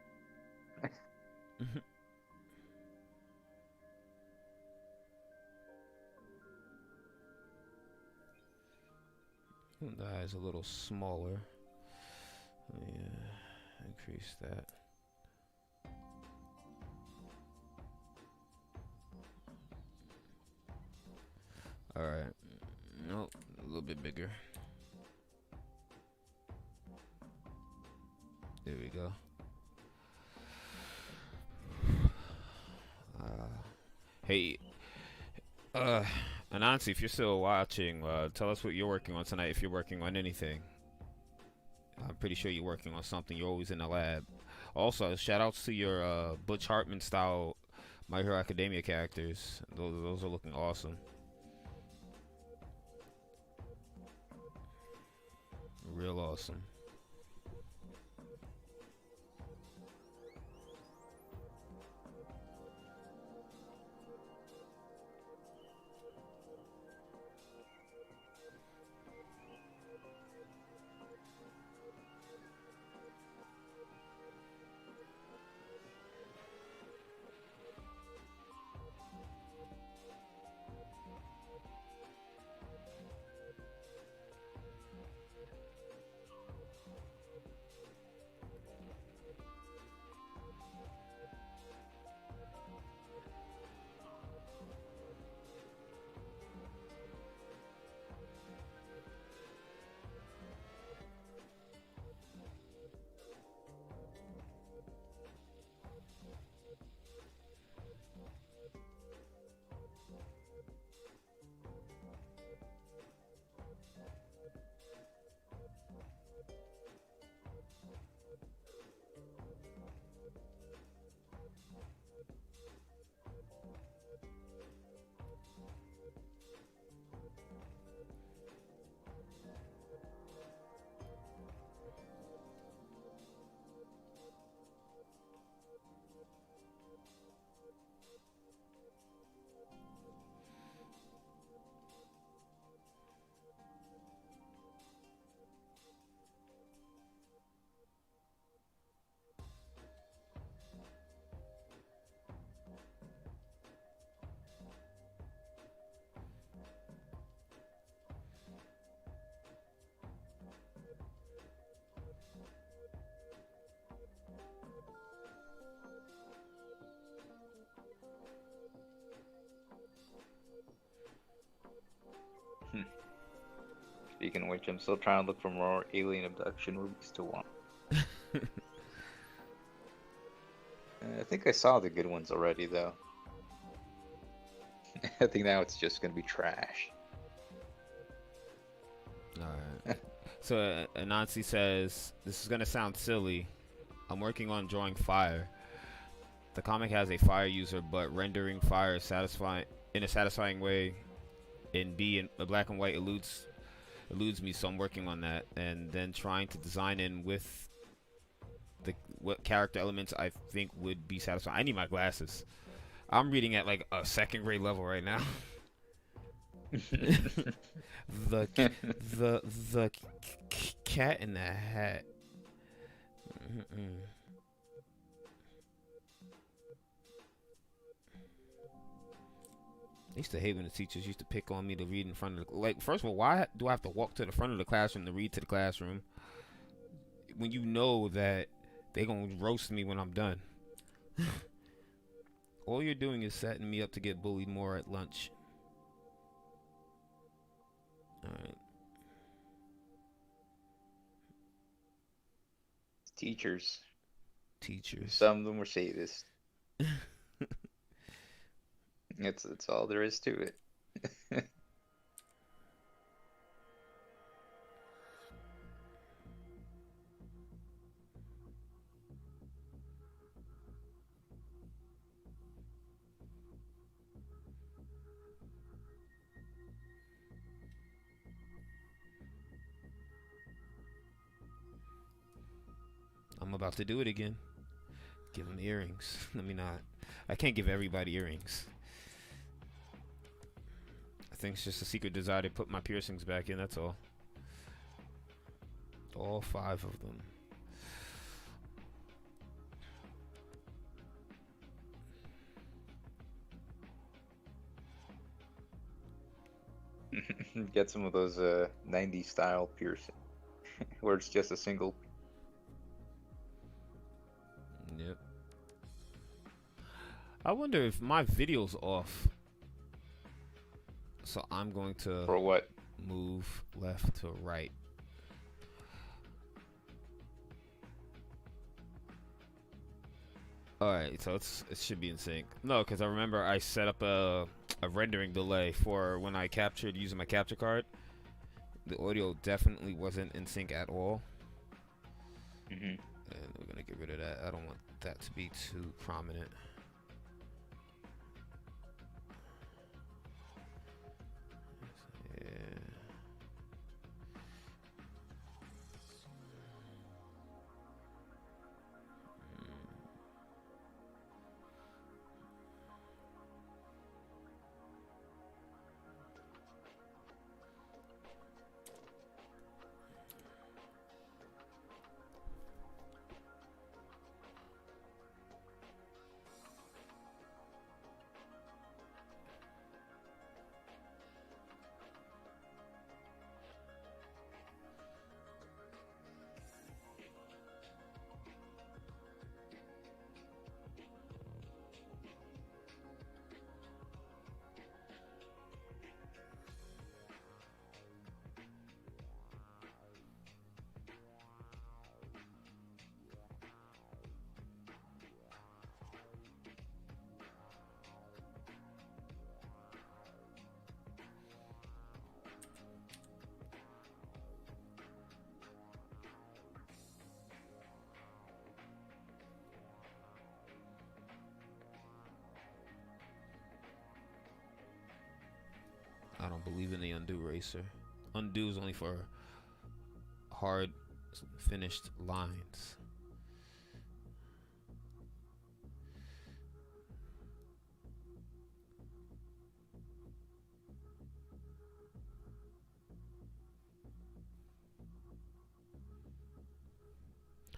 The eye is a little smaller. Yeah, increase that. All right. Nope, a little bit bigger. There we go. Hey, Anansi, if you're still watching, tell us what you're working on tonight. If you're working on anything, I'm pretty sure you're working on something. You're always in the lab. Also, shout outs to your Butch Hartman style My Hero Academia characters. Those are looking awesome. Real awesome. Speaking of which, I'm still trying to look for more alien abduction movies to watch. I think I saw the good ones already, though. I think now it's just gonna be trash. All right. So Anansi says this is gonna sound silly. I'm working on drawing fire. The comic has a fire user, but rendering fire satisfying in a satisfying way in B and black and white eludes me. So I'm working on that, and then trying to design in with the what character elements I think would be satisfying. I need my glasses. I'm reading at like a second grade level right now. the the cat in the hat. Mm-mm. I used to hate when the teachers used to pick on me to read in front of the like. First of all, why do I have to walk to the front of the classroom to read to the classroom when you know that they gonna roast me when I'm done? All you're doing is setting me up to get bullied more at lunch. All right, Teachers. teachers. Some of them were sadists. That's all there is to it. I'm about to do it again. Give them earrings. Let me not. I can't give everybody earrings. I think it's just a secret desire to put my piercings back in. That's all. All 5 of them. Get some of those 90s style piercing, where it's just a single. Yep. I wonder if my video's off. So I'm going to For what? move left to right. Alright, so it should be in sync. No, because I remember I set up a rendering delay for when I captured using my capture card. The audio definitely wasn't in sync at all. Hmm. And we're going to get rid of that. I don't want that to be too prominent. Yeah. I don't believe in the undo racer. Undo is only for hard finished lines.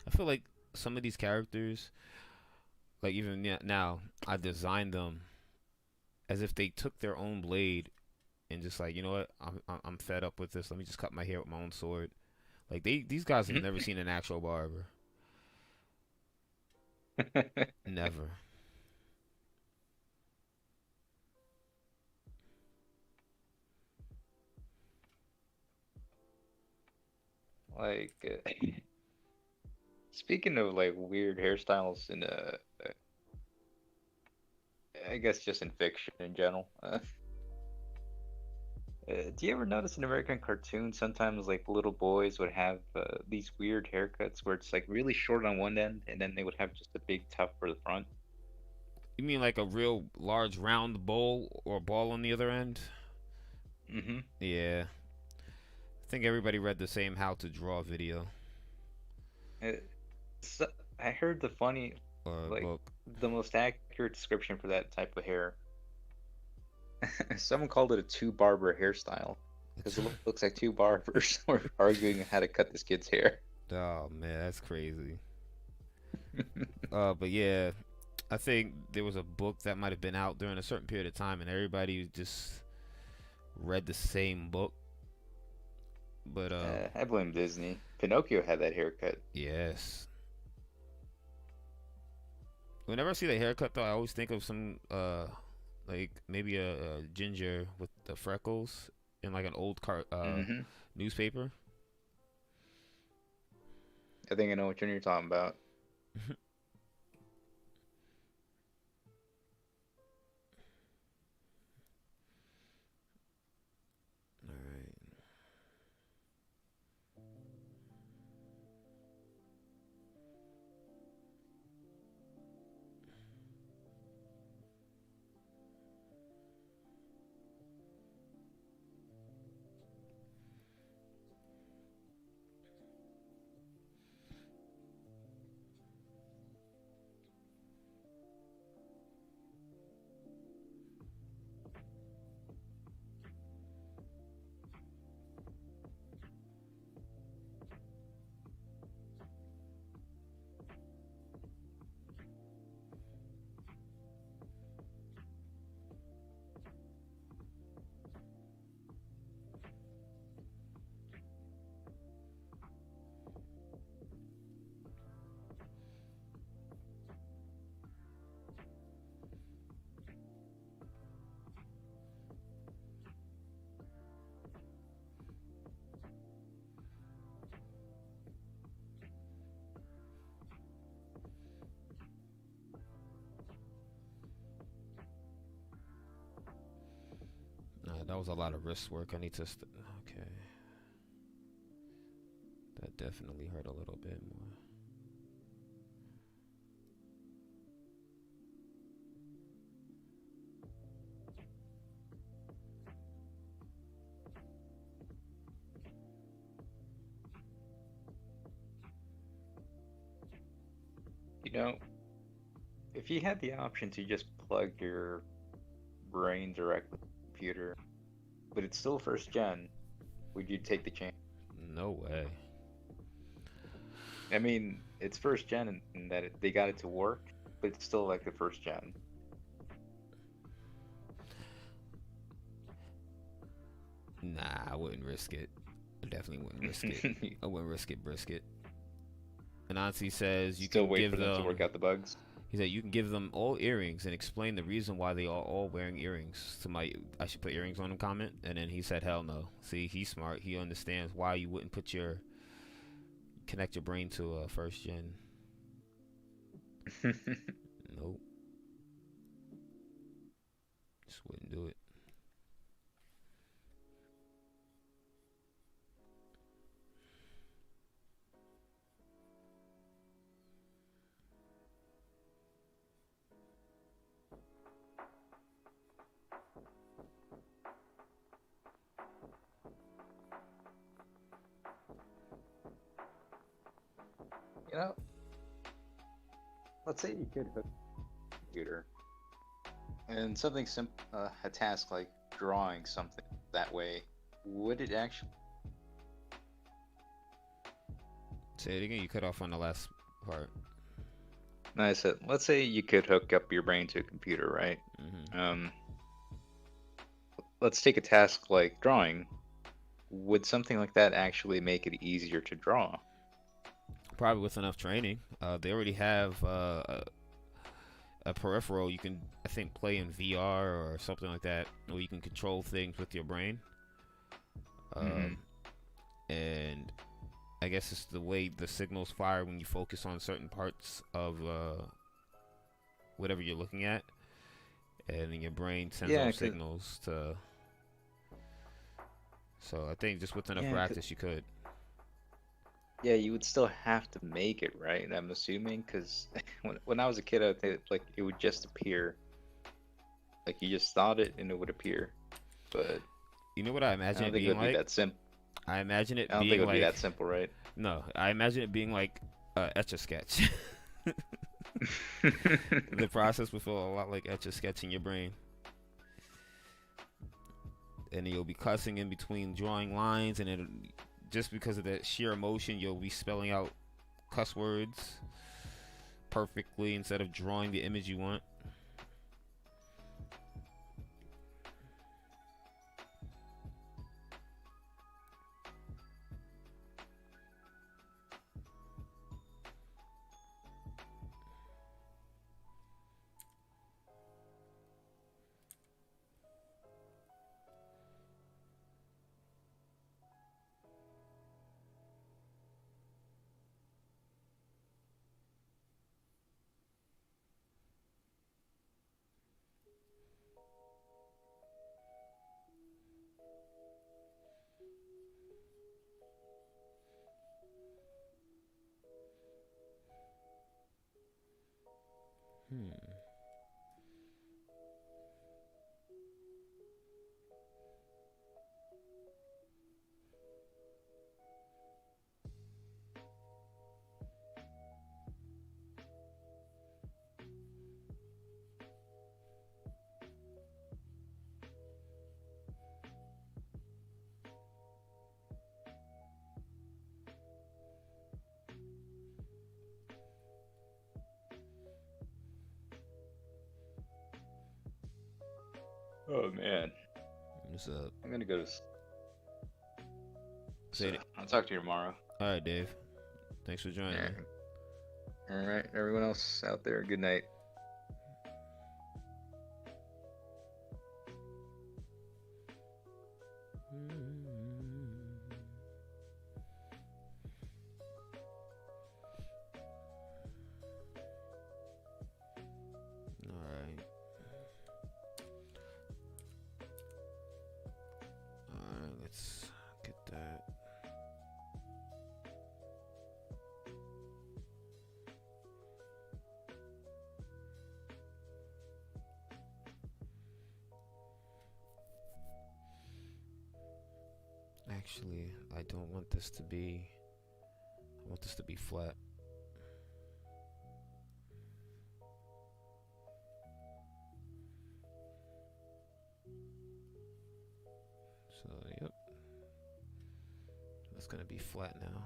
I feel like some of these characters, like even now, I designed them as if they took their own blade and just like, you know what, I'm fed up with this. Let me just cut my hair with my own sword. Like these guys have never seen an actual barber. Never. Like, speaking of like weird hairstyles in I guess just in fiction in general. Do you ever notice in American cartoons sometimes like little boys would have these weird haircuts where it's like really short on one end and then they would have just a big tuft for the front? You mean like a real large round bowl or ball on the other end? Mm-hmm. Yeah. I think everybody read the same How to Draw video Uh, so, I heard the funny, or like book. the most accurate description for that type of hair. Someone called it a two barber hairstyle because it looks like two barbers were arguing how to cut this kid's hair. Oh man, that's crazy. But yeah, I think there was a book that might have been out during a certain period of time, and everybody just read the same book. But I blame Disney. Pinocchio had that haircut. yes. Whenever I see the haircut, though, I always think of some like maybe a ginger with the freckles in like an old Hmm. newspaper. I think I know which one you're talking about. All right. That was a lot of wrist work. I need to. Okay. That definitely hurt a little bit more. You know, if you had the option to just plug your brain directly to the computer, but it's still first gen, would you take the chance? No way. I mean, it's first gen in that they got it to work, but it's still like the first gen. Nah, I wouldn't risk it. I definitely wouldn't risk it. I wouldn't risk it, brisket. And Anansi says you Still can wait give for them to work them. out the bugs. He said you can give them all earrings and explain the reason why they are all wearing earrings. To my, I should put earrings on him comment, and then he said, "Hell no." See, he's smart. He understands why you wouldn't connect your brain to a first gen. Nope, just wouldn't do it. You know, let's say you could hook a computer and something simple, a task like drawing something that way, would it actually? Say it again. You cut off on the last part. No, I said, let's say you could hook up your brain to a computer, right? Hmm. Let's take a task like drawing. Would something like that actually make it easier to draw? Probably with enough training. They already have a peripheral you can, I think, play in VR or something like that, where you can control things with your brain. Hmm. And I guess it's the way the signals fire when you focus on certain parts of whatever you're looking at, and then your brain sends Yeah, off 'cause- signals to. So I think just with enough Yeah, practice, you could. Yeah, you would still have to make it, right? I'm assuming, because when I was a kid, I think like it would just appear. Like you just thought it and it would appear. But You know what I I imagine don't it think it being would be like? that simple. I imagine it I don't think being it would be like that simple, right? no. I imagine it being like Etch a Sketch. The process would feel a lot like Etch a Sketch in your brain, and you'll be cussing in between drawing lines, and then just because of that sheer emotion, you'll be spelling out cuss words perfectly instead of drawing the image you want. Hmm. Oh man, What's up? I'm gonna go. Say So, it. I'll talk to you tomorrow. All right, Dave. Thanks for joining me. All right, everyone else out there, good night. All right. All right. Let's get that. Actually, I don't want this to be. I want this to be flat. So, yep. That's gonna be flat now.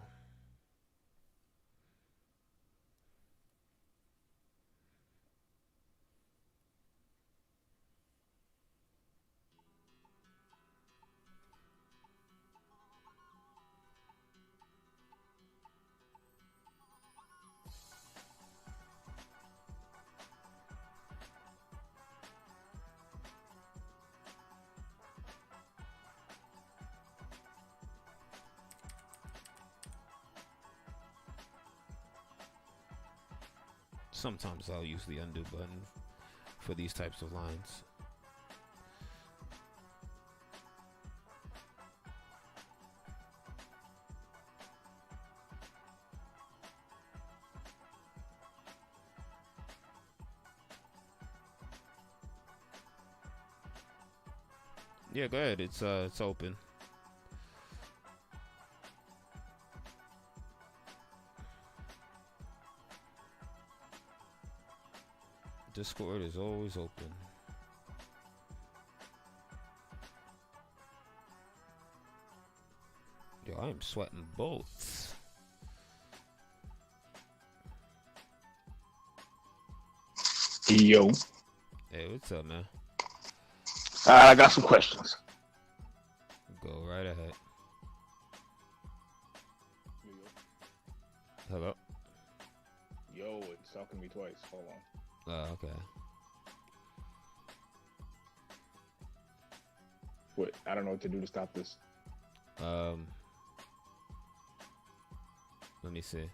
Sometimes I'll use the undo button for these types of lines. Yeah, go ahead. It's open. Discord is always open. Yo, I am sweating bullets. Yo. Hey, what's up, man? Alright, I got some questions. Go right ahead. Hello? Yo, it's talking to me twice. Hold on. Okay. What? I don't know what to do to stop this. Let me see.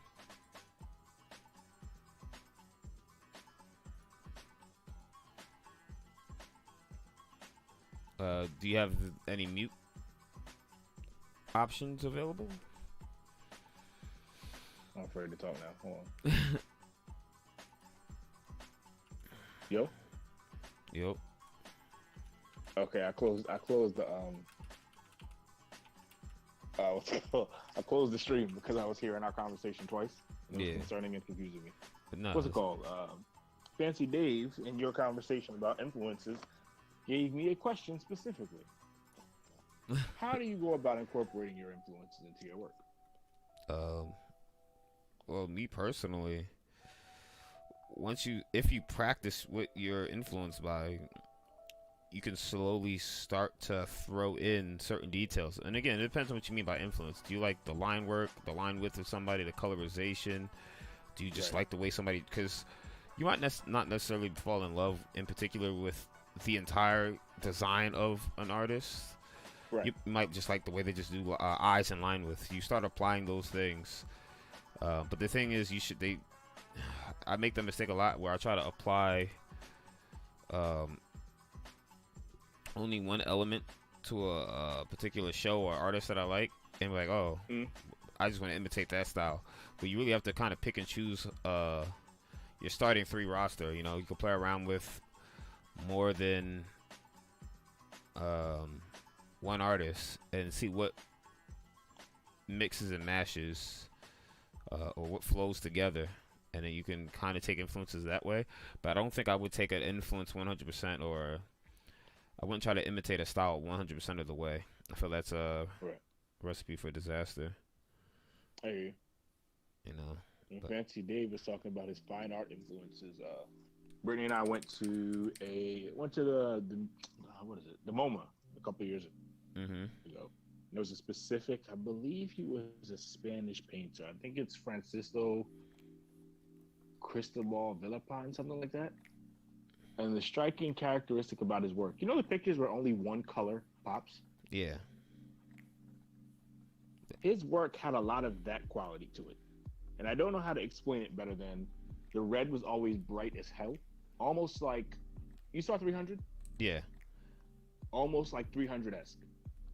Do you have any mute options available? I'm afraid to talk now. Hold on. Yo. Yep. Okay, I closed the what's it called? I closed the stream because I was hearing our conversation twice. It was concerning and confusing me. But no, What's it called? Fancy Dave, in your conversation about influences, gave me a question specifically. How do you go about incorporating your influences into your work? Well, me personally, if you practice what you're influenced by, you can slowly start to throw in certain details. And again, it depends on what you mean by influence. Do you like the line work, the line width of somebody, the colorization? Do you just like the way somebody? Because you might not necessarily fall in love in particular with the entire design of an artist. Right. You might just like the way they just do eyes and line width. You start applying those things. But the thing is, I make the mistake a lot where I try to apply only one element to a particular show or artist that I like, and be like, oh, I just want to imitate that style. But you really have to kind of pick and choose your starting 3 roster. You know, you can play around with more than one artist and see what mixes and mashes or what flows together, and then you can kind of take influences that way. But I don't think I would take an influence 100%, or I wouldn't try to imitate a style 100% of the way. I feel that's a recipe for disaster. Hey, you know. And Fancy Dave was talking about his fine art influences. Brittany and I went to the what is it, the MoMA a couple of years ago. There was a specific, I believe he was a Spanish painter. I think it's Francisco Cristobal Villalpin, something like that. And the striking characteristic about his work, you know, the pictures where only one color pops? Yeah. His work had a lot of that quality to it. And I don't know how to explain it better than the red was always bright as hell. Almost like, you saw 300? Yeah. Almost like 300-esque.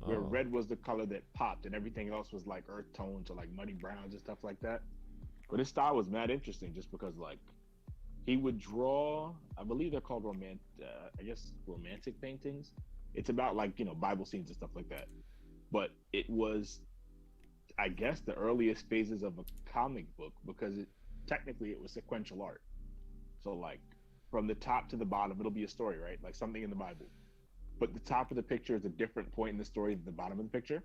Where red was the color that popped and everything else was like earth tones or like muddy browns and stuff like that. But his style was mad interesting just because like he would draw, I believe they're called romantic paintings. It's about like, you know, Bible scenes and stuff like that. But it was, I guess, the earliest phases of a comic book because technically it was sequential art. So like from the top to the bottom, it'll be a story, right? Like something in the Bible. But the top of the picture is a different point in the story than the bottom of the picture.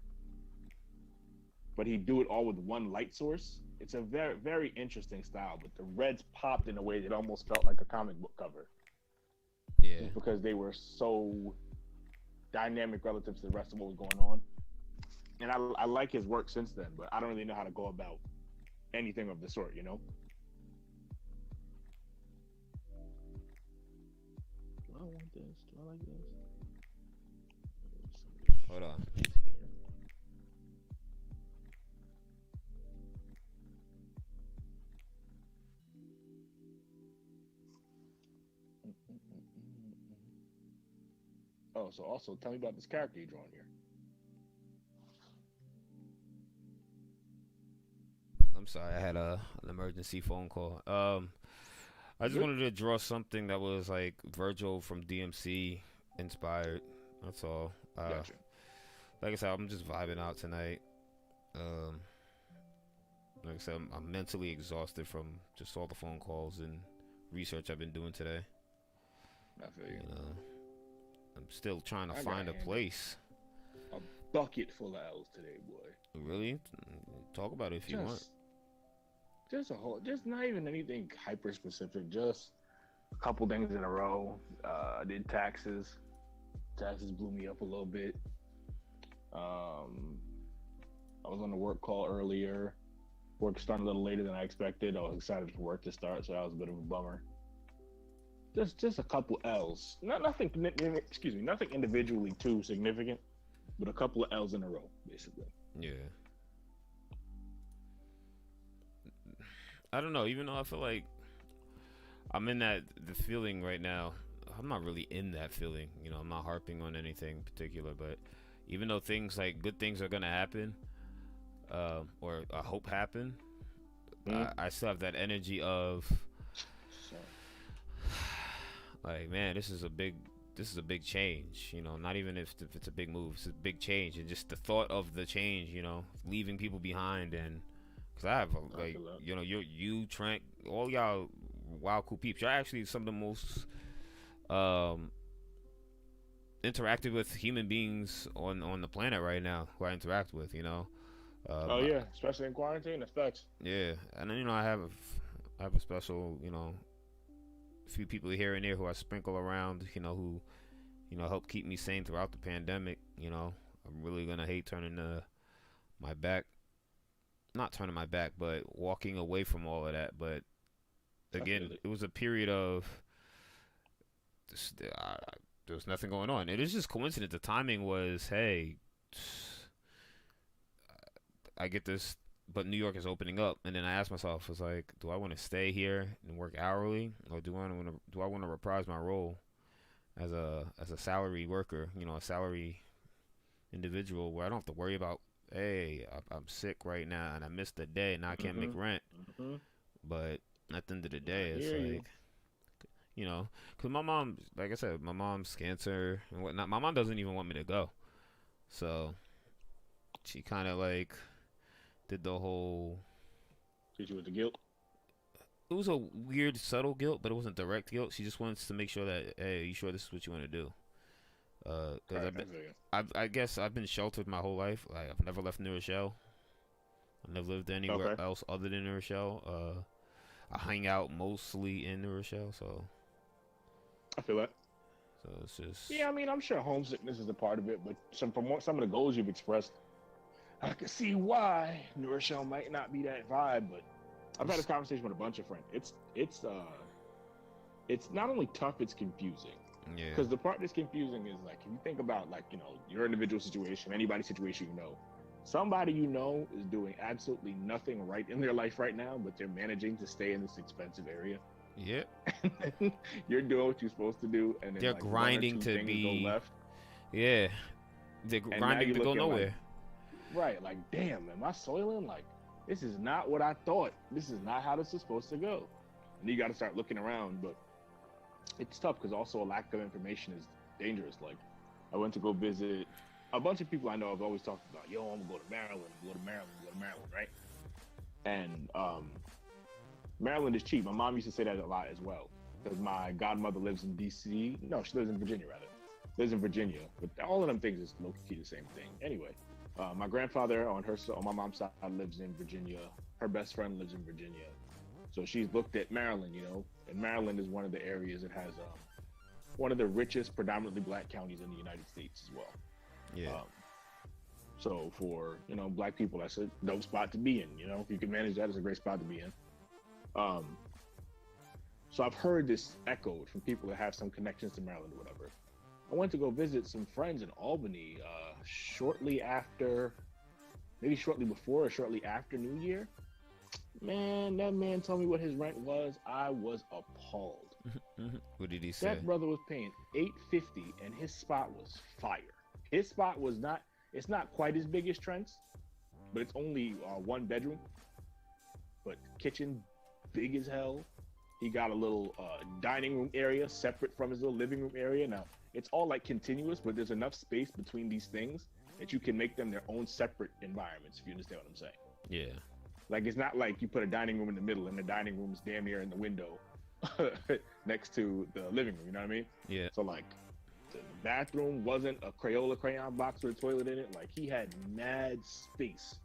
But he'd do it all with one light source. It's a very, very interesting style, but the reds popped in a way that almost felt like a comic book cover. Yeah. Just because they were so dynamic relative to the rest of what was going on. And I like his work since then, but I don't really know how to go about anything of the sort, you know? Do I want this? Do I like this? Hold on. Oh, so also tell me about this character you drawn here. I'm sorry, I had an emergency phone call. I just wanted to draw something that was like Virgil from DMC inspired. That's all. Gotcha. Like I said, I'm just vibing out tonight. Like I said, I'm mentally exhausted from just all the phone calls and research I've been doing today. I feel you. You know, I'm still trying to find a place. A bucket full of L's today, boy. Really? Talk about it if you want. Just not even anything hyper specific. Just a couple things in a row. I did taxes. Taxes blew me up a little bit. I was on a work call earlier. Work started a little later than I expected. I was excited for work to start, so that was a bit of a bummer. Just a couple L's. Nothing individually too significant, but a couple of L's in a row, basically. Yeah. I don't know. Even though I feel like I'm in the feeling right now. I'm not really in that feeling. You know, I'm not harping on anything particular, but even though things like good things are gonna happen, or I hope happen, I still have that energy of So, like, man, this is a big change. You know, not even if it's a big move, it's a big change, and just the thought of the change. You know, leaving people behind, and because I have like, feel that. you know, you Trent, all y'all wild cool peeps. You're actually some of the most um interactive with human beings on the planet right now who I interact with. You know. Oh yeah, especially in quarantine, it sucks. Yeah, and then you know I have a special, you know, few people here and there who I sprinkle around, you know, who, you know, help keep me sane throughout the pandemic. You know, I'm really gonna hate turning my back, not turning my back, but walking away from all of that. But I feel again, it. it was a period of this, there was nothing going on. It is just coincidence. The timing was, hey, I get this, but New York is opening up, and then I asked myself, I was like, do I want to stay here and work hourly, or do I want to reprise my role as a salary worker, you know, a salary individual, where I don't have to worry about, hey, I'm sick right now and I missed a day and now I can't make Mhm. rent. Mhm. But at the end of the I day, it's hear you. like, you know, because my mom, like I said, my mom's cancer and whatnot. My mom doesn't even want me to go, so she kind of like did the whole. Hit you with the guilt. It was a weird, subtle guilt, but it wasn't direct guilt. She just wants to make sure that, hey, you sure this is what you want to do? Because Right, I feel you. I guess I've been sheltered my whole life. Like I've never left New Rochelle. I've never lived anywhere Okay, else other than New Rochelle. I hang out mostly in New Rochelle, I feel that. so it's just Yeah, I mean, I'm sure homesickness is a part of it, but some of the goals you've expressed, I can see why New Rochelle might not be that vibe. But I've had this conversation with a bunch of friends. It's not only tough, it's confusing. yeah, Because the part that's confusing is like, if you think about like, your individual situation, anybody's situation, somebody is doing absolutely nothing right in their life right now, but they're managing to stay in this expensive area. yeah. And then you're doing what you're supposed to do, and then They're like one or grinding two to things go be, left, yeah. They're and now grinding you're to go looking like, nowhere. right, like, damn, am I soiling? Like, this is not what I thought. This is not how this is supposed to go. And you got to start looking around, but it's tough because also a lack of information is dangerous. Like, I went to go visit a bunch of people I know have always talked about, yo, I'm gonna go to Maryland, go to Maryland, go to Maryland, right? And Maryland is cheap. My mom used to say that a lot as well because my godmother lives in DC. No, she lives in Virginia rather. Lives in Virginia, but all of them things is low key the same thing. Anyway, my grandfather on my mom's side lives in Virginia. Her best friend lives in Virginia, so she's looked at Maryland. And Maryland is one of the areas that has one of the richest, predominantly black counties in the United States as well. Yeah, So for black people, that's a dope spot to be in. If you can manage that, it's a great spot to be in. So I've heard this echoed from people that have some connections to Maryland or whatever. I went to go visit some friends in Albany maybe shortly before or shortly after New Year. Man, that man told me what his rent was. I was appalled. what did he say? That brother was paying $850, and his spot was fire. His spot was not. It's not quite as big as Trent's, but it's only 1 bedroom. But kitchen, big as hell. He got a little dining room area separate from his little living room area. Now it's all like continuous, but there's enough space between these things that you can make them their own separate environments. If you understand what I'm saying. Yeah, Like it's not like you put a dining room in the middle and the dining room is damn near in the window next to the living room. You know what I mean? yeah. So like the bathroom wasn't a Crayola crayon box with a toilet in it. Like he had mad space.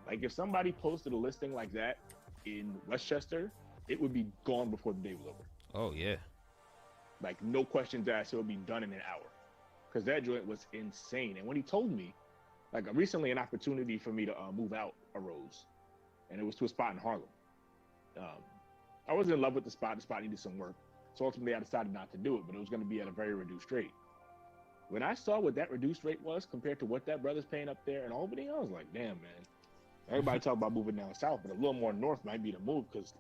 Like if somebody posted a listing like that in Westchester, it would be gone before the day was over. Oh yeah. Like no questions asked, it would be done in an hour. Because that joint was insane. And when he told me, like recently an opportunity for me to move out arose. And it was to a spot in Harlem. I wasn't in love with the spot. The spot needed some work. So ultimately I decided not to do it, but it was going to be at a very reduced rate. When I saw what that reduced rate was compared to what that brother's paying up there in Albany, I was like, damn, man. Everybody talk about moving down south, but a little more north might be the move because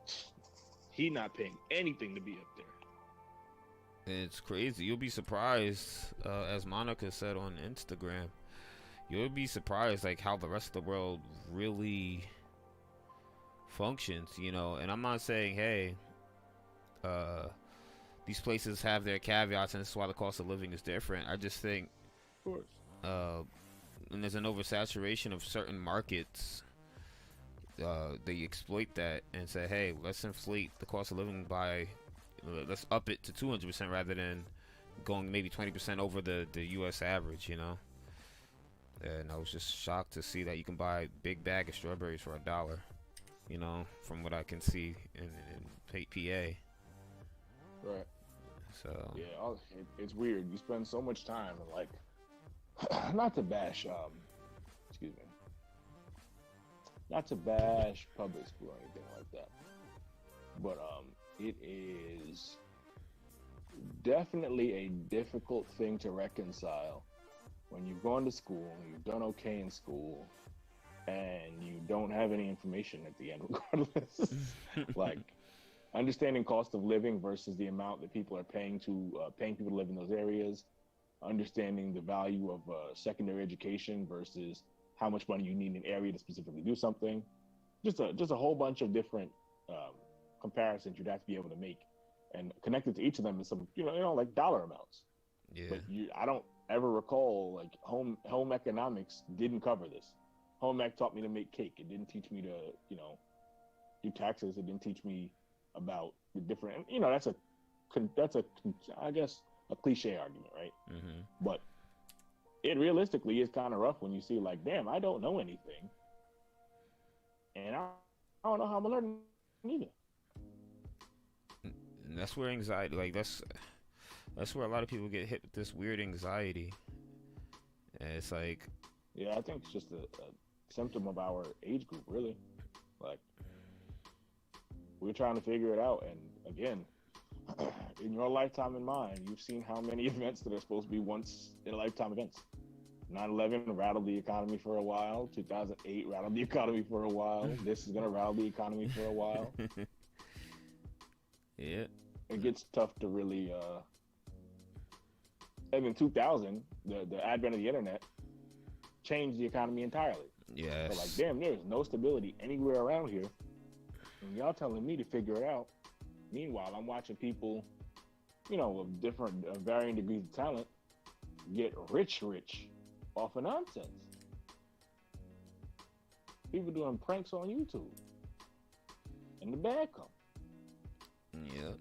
he not paying anything to be up there. It's crazy. You'll be surprised, as Monica said on Instagram. You'll be surprised like how the rest of the world really functions, you know. And I'm not saying, hey, uh, these places have their caveats, and this is why the cost of living is different. I just think, Of course. uh, when there's an oversaturation of certain markets, they exploit that and say, hey, let's inflate the cost of living by, let's up it to 200% rather than going maybe 20% over the U.S. average, you know. And I was just shocked to see that you can buy a big bag of strawberries for $1, you know, from what I can see in PA. Right. So Yeah, it's weird. You spend so much time and like, not to bash, excuse me, not to bash public school or anything like that, but it is definitely a difficult thing to reconcile when you've gone to school, you've done okay in school, and you don't have any information at the end, regardless. Like, understanding cost of living versus the amount that people are paying people to live in those areas, understanding the value of secondary education versus how much money you need in an area to specifically do something. Just a whole bunch of different comparisons you'd have to be able to make, and connected to each of them is some like dollar amounts. yeah, But I don't ever recall like home economics didn't cover this. Home ec taught me to make cake. It didn't teach me to do taxes. It didn't teach me about the different. That's a I guess a cliche argument, right? mm-hmm. But it realistically is kind of rough when you see like, damn, I don't know anything, and I don't know how I'm gonna learn either. And that's where anxiety, like that's where a lot of people get hit with this weird anxiety. And it's like, Yeah, I think it's just a symptom of our age group, really. Like, we're trying to figure it out, and again, in your lifetime and mine, you've seen how many events that are supposed to be once in a lifetime events. 9/11 rattled the economy for a while. 2008 rattled the economy for a while. This is gonna rattle the economy for a while. yeah, It gets tough to really. And in 2000, the advent of the internet changed the economy entirely. yes, So like, damn, there's no stability anywhere around here, and y'all telling me to figure it out. Meanwhile, I'm watching people, of different, varying degrees of talent, get rich off of nonsense. People doing pranks on YouTube, and the bag come. yeah.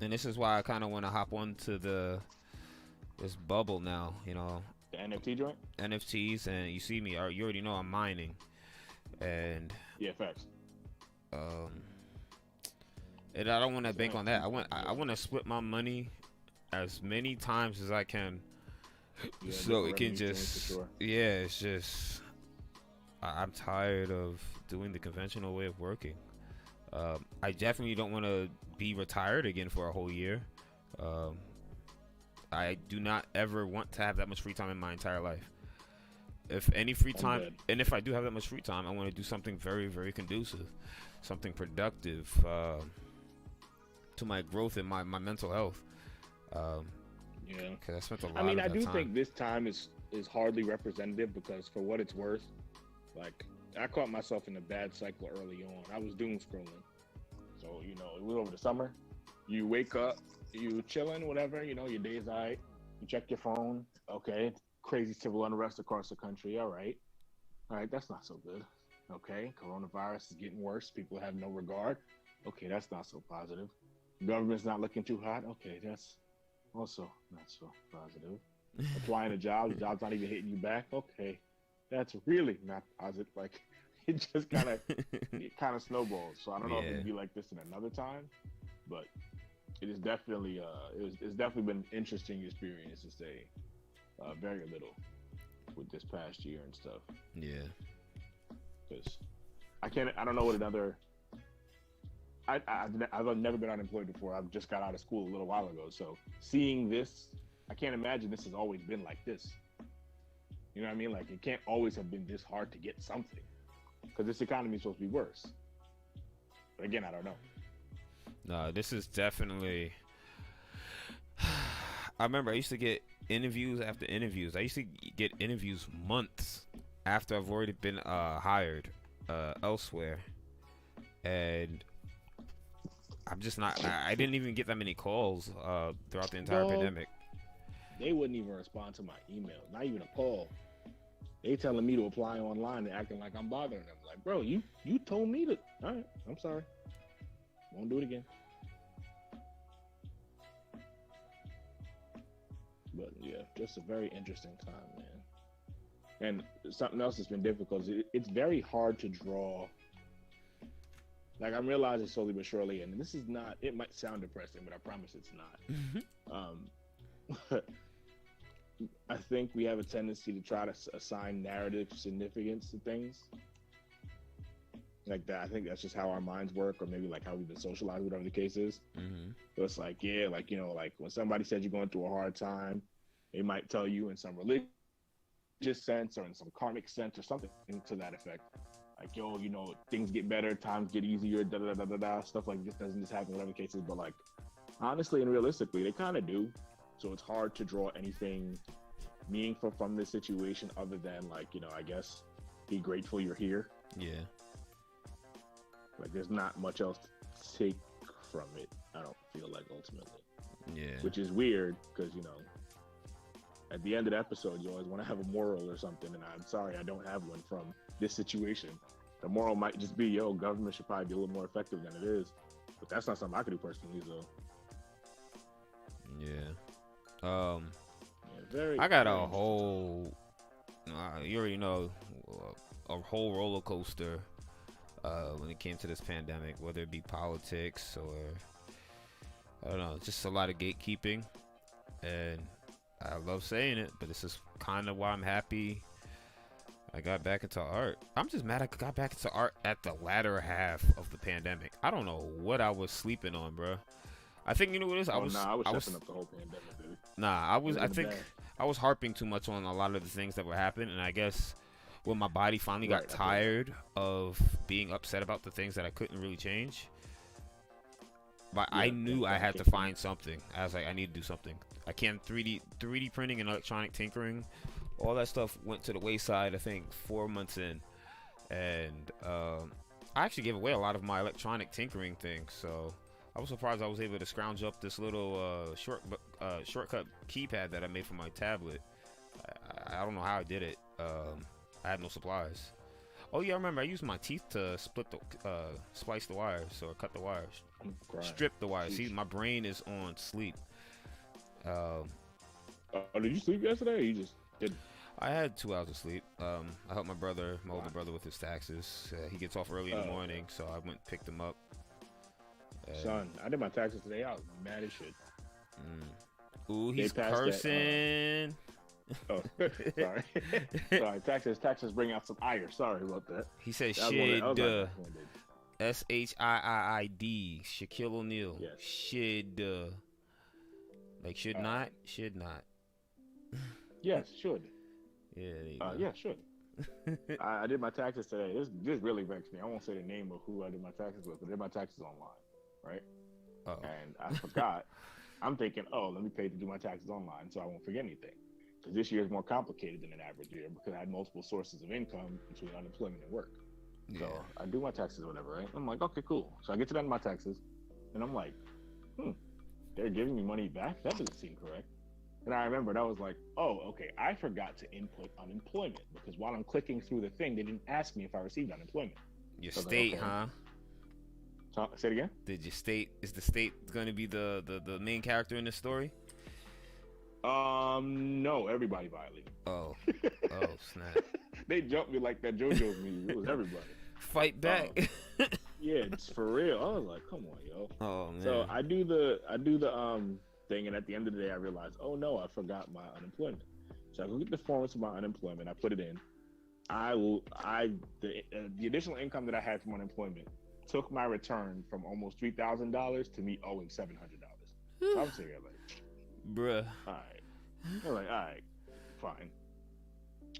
And this is why I kind of want to hop onto this bubble now, The NFT joint? NFTs, and you see me, you already know I'm mining, and Yeah, facts. and I don't want to bank on that. I want to split my money as many times as I can, Yeah, so it can revenue streams just for sure. yeah. It's just I'm tired of doing the conventional way of working. I definitely don't want to be retired again for a whole year. I do not ever want to have that much free time in my entire life. If any free time, good. and if I do have that much free time, I want to do something very, very conducive, something productive to my growth and my mental health. Yeah. Because I spent a lot I mean, of I that do time. think this time is hardly representative because, for what it's worth, like, I caught myself in a bad cycle early on. I was doom scrolling. So, it was over the summer. You wake up, you chilling, whatever, your day's all right. You check your phone. Okay. Crazy civil unrest across the country. All right. That's not so good. Okay. Coronavirus is getting worse. People have no regard. Okay. That's not so positive. Government's not looking too hot. Okay. That's also not so positive. Applying to jobs, jobs not even hitting you back. Okay. That's really not positive. Like, it just kind of snowballs. So I don't know if it'd be like this in another time, but it is definitely it's definitely been an interesting experience to say very little with this past year and stuff. Yeah. Because I don't know what another. I've never been unemployed before. I've just got out of school a little while ago. So seeing this, I can't imagine this has always been like this. You know what I mean? Like, it can't always have been this hard to get something, because this economy is supposed to be worse. But again, I don't know. No, this is definitely I remember I used to get interviews after interviews. I used to get interviews months after I've already been hired elsewhere, and I'm just not. I didn't even get that many calls throughout the entire No. pandemic. They wouldn't even respond to my email, not even a call. They telling me to apply online and acting like I'm bothering them. Like, bro, you told me to. All right, I'm sorry. Won't do it again. But yeah, just a very interesting time, man. And something else that's been difficult is it's very hard to draw. Like, I'm realizing slowly but surely, and this is not. It might sound depressing, but I promise it's not. I think we have a tendency to try to assign narrative significance to things like that. I think that's just how our minds work, or maybe like how we've been socialized, whatever the case is. So it's like, yeah, like, you know, like when somebody says you're going through a hard time, they might tell you in some religious sense or in some karmic sense or something to that effect. Like, yo, you know, things get better, times get easier, da da da da da. Stuff like this doesn't just happen, whatever the case is. But like, honestly and realistically, they kind of do. So it's hard to draw anything meaningful from this situation other than, like, you know, I guess be grateful you're here. Yeah. Like, there's not much else to take from it, I don't feel like, ultimately. Yeah. Which is weird because, you know, at the end of the episode, you always want to have a moral or something, and I'm sorry I don't have one from this situation. The moral might just be, yo, government should probably be a little more effective than it is. But that's not something I could do personally, so. Yeah. I got a whole, you already know, a whole roller coaster when it came to this pandemic, whether it be politics or, I don't know, just a lot of gatekeeping. And I love saying it, but this is kind of why I'm happy I got back into art. I'm just mad I got back into art at the latter half of the pandemic. I don't know what I was sleeping on, bro. I think, you know what it is? I was stepping up the whole pandemic, dude. I think I was harping too much on a lot of the things that were happening, and I guess when my body finally got tired of being upset about the things that I couldn't really change, but I knew I had to find something. I was like, I need to do something. I can't 3D printing and electronic tinkering. All that stuff went to the wayside, I think, 4 months in. And I actually gave away a lot of my electronic tinkering things, so I was surprised I was able to scrounge up this little shortcut keypad that I made for my tablet. I don't know how I did it. I had no supplies. Oh yeah, I remember I used my teeth to splice the wires or cut the wires, strip the wires. See, my brain is on sleep. Did you sleep yesterday, or you just didn't? I had 2 hours of sleep. I helped my older brother, with his taxes. He gets off early in the morning, so I went and picked him up. Son, I did my taxes today. I was mad as shit. Ooh, he's cursing. Oh, sorry. Sorry, taxes bring out some ire. Sorry about that. He said shit. SHIIID. Shaquille O'Neal. Yes. Should. Like should not. Yes, should. Yeah. Yeah, should. I did my taxes today. This really vexed me. I won't say the name of who I did my taxes with, but I did my taxes online, right? Oh. And I forgot. I'm thinking, let me pay to do my taxes online so I won't forget anything. Because this year is more complicated than an average year because I had multiple sources of income between unemployment and work. Yeah. So I do my taxes or whatever, right? I'm like, okay, cool. So I get to the end of my taxes, and I'm like, they're giving me money back? That doesn't seem correct. And I remembered, I was like, oh, okay, I forgot to input unemployment because while I'm clicking through the thing, they didn't ask me if I received unemployment. Your state, like, okay. Huh? So, say it again? Is the state going to be the main character in this story? No, everybody violated. Oh snap! They jumped me like that JoJo's meme. It was everybody. Fight back. Yeah, it's for real. I was like, come on, yo. Oh man. So I do the thing, and at the end of the day, I realized, oh no, I forgot my unemployment. So I go get the forms for my unemployment. I put it in. The additional income that I had from unemployment took my return from almost $3,000 to me owing $700. So I'm sitting here like, bruh. All right. I'm like, all right, fine.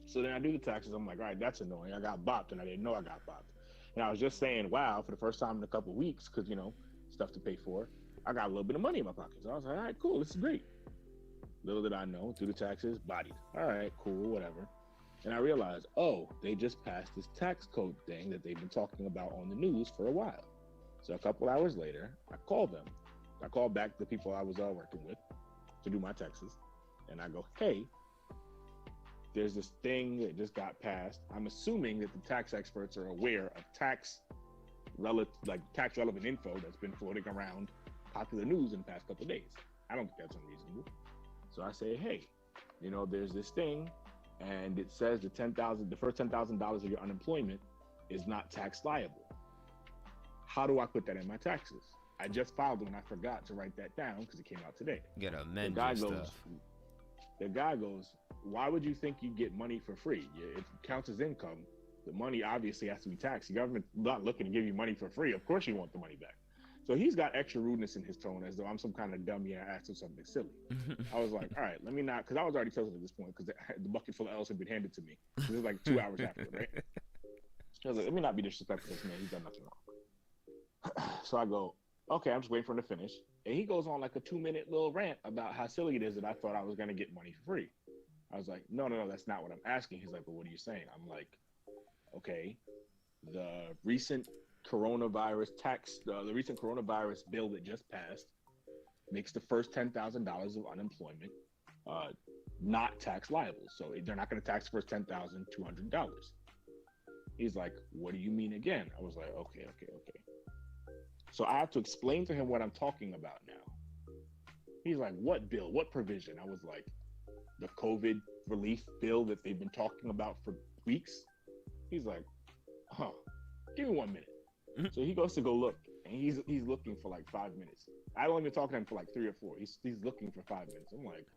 So then I do the taxes. I'm like, all right, that's annoying. I got bopped, and I didn't know I got bopped. And I was just saying, wow, for the first time in a couple of weeks, because, you know, stuff to pay for, I got a little bit of money in my pocket. So I was like, all right, cool, this is great. Little did I know, do the taxes, bodied. All right, cool, whatever. And I realized, oh, they just passed this tax code thing that they've been talking about on the news for a while. So a couple hours later, I called them. I called back the people I was working with to do my taxes. And I go, hey, there's this thing that just got passed. I'm assuming that the tax experts are aware of tax relevant info that's been floating around popular news in the past couple of days. I don't think that's unreasonable. So I say, hey, there's this thing, and it says the first $10,000 of your unemployment is not tax liable. How do I put that in my taxes? I just filed it and I forgot to write that down because it came out today. You gotta amend your stuff. The guy goes, why would you think you get money for free? If it counts as income, the money obviously has to be taxed. The government's not looking to give you money for free. Of course you want the money back. So he's got extra rudeness in his tone, as though I'm some kind of dummy and I asked him something silly. I was like, all right, let me not, because I was already tilted at this point, because the bucket full of L's had been handed to me. It was like 2 hours after, right? I was like, let me not be disrespectful to this man. He's done nothing wrong. So I go, okay, I'm just waiting for him to finish. And he goes on like a 2-minute little rant about how silly it is that I thought I was going to get money for free. I was like, no, that's not what I'm asking. He's like, well, what are you saying? I'm like, okay, the recent coronavirus bill that just passed makes the first $10,000 of unemployment not tax liable. So they're not going to tax the first $10,200. He's like, what do you mean again? I was like, okay. So I have to explain to him what I'm talking about now. He's like, what bill? What provision? I was like, the COVID relief bill that they've been talking about for weeks. He's like, give me 1 minute. So he goes to go look, and he's looking for like 5 minutes. I only been talking to him for like 3 or 4. He's looking for 5 minutes. I'm like,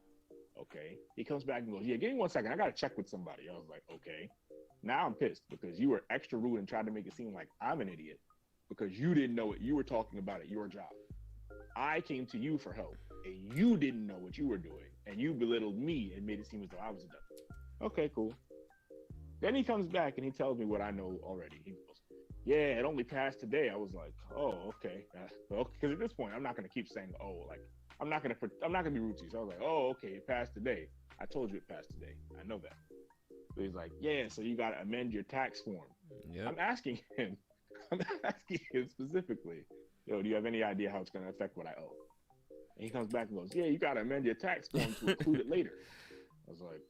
okay. He comes back and goes, yeah, give me 1 second. I got to check with somebody. I was like, okay. Now I'm pissed because you were extra rude and tried to make it seem like I'm an idiot because you didn't know what you were talking about at your job. I came to you for help, and you didn't know what you were doing, and you belittled me and made it seem as though I was a dummy. Okay, cool. Then he comes back and he tells me what I know already. He goes, yeah, it only passed today. I was like, oh, okay. Because at this point, I'm not going to keep saying, oh, like, I'm not going to be rude to you. So I was like, oh, okay, it passed today. I told you it passed today. I know that. So he's like, yeah, so you got to amend your tax form. Yep. I'm asking him specifically, do you have any idea how it's going to affect what I owe? And he comes back and goes, yeah, you got to amend your tax form to include it later. I was like,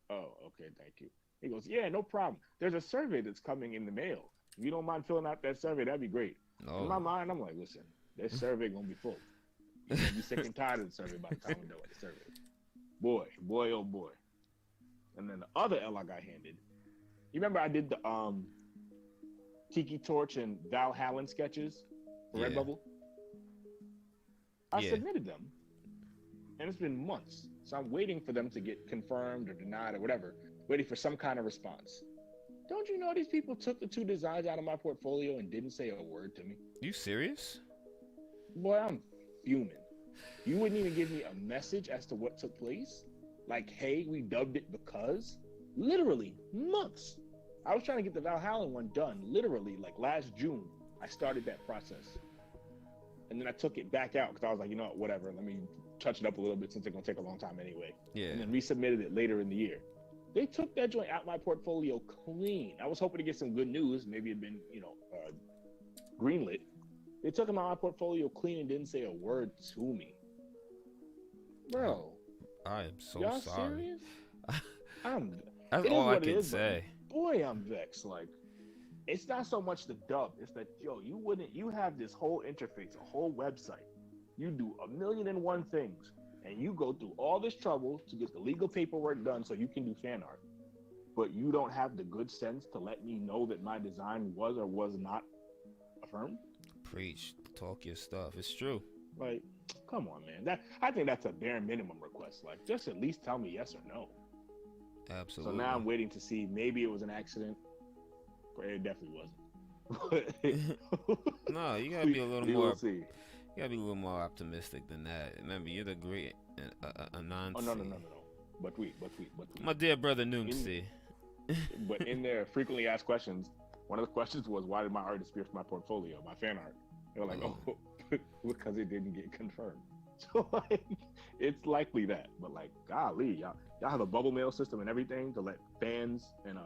oh, okay, thank you. He goes, yeah, no problem. There's a survey that's coming in the mail. If you don't mind filling out that survey, that'd be great. Oh. In my mind, I'm like, listen, this survey going to be full. You're going to be sick and tired of the survey by the time we're done with the survey. Boy, oh boy. And then the other L I got handed. You remember I did the Tiki Torch and Val Hallen sketches for Redbubble? I submitted them, and it's been months. So I'm waiting for them to get confirmed or denied or whatever, waiting for some kind of response. Don't you know these people took the 2 designs out of my portfolio and didn't say a word to me? You serious? Boy, I'm fuming. You wouldn't even give me a message as to what took place? Like, hey, we dubbed it because? Literally, months. I was trying to get the Val Hallen one done, literally, like last June. I started that process. And then I took it back out because I was like, you know what, whatever. Let me touch it up a little bit since it's going to take a long time anyway. Yeah. And then resubmitted it later in the year. They took that joint out my portfolio clean. I was hoping to get some good news. Maybe it'd been, greenlit. They took them out my portfolio clean and didn't say a word to me. Bro. I am so y'all sorry. Serious? That's all I can say. Boy, I'm vexed. Like, it's not so much the dub. It's that, you have this whole interface, a whole website. You do 1,000,001 things, and you go through all this trouble to get the legal paperwork done so you can do fan art. But you don't have the good sense to let me know that my design was or was not affirmed? Preach. Talk your stuff. It's true. Like, come on, man. I think that's a bare minimum request. Like, just at least tell me yes or no. Absolutely. So now I'm waiting to see. Maybe it was an accident. It definitely wasn't. No, you gotta be a little more. You gotta be a little more optimistic than that. Remember, you're the great Anansi. Oh no. But we. My dear brother Noomsi. But in their frequently asked questions, one of the questions was, "Why did my art disappear from my portfolio, my fan art?" They were like, "Oh, because it didn't get confirmed." So like, It's likely that, but like, golly, y'all have a bubble mail system and everything to let fans and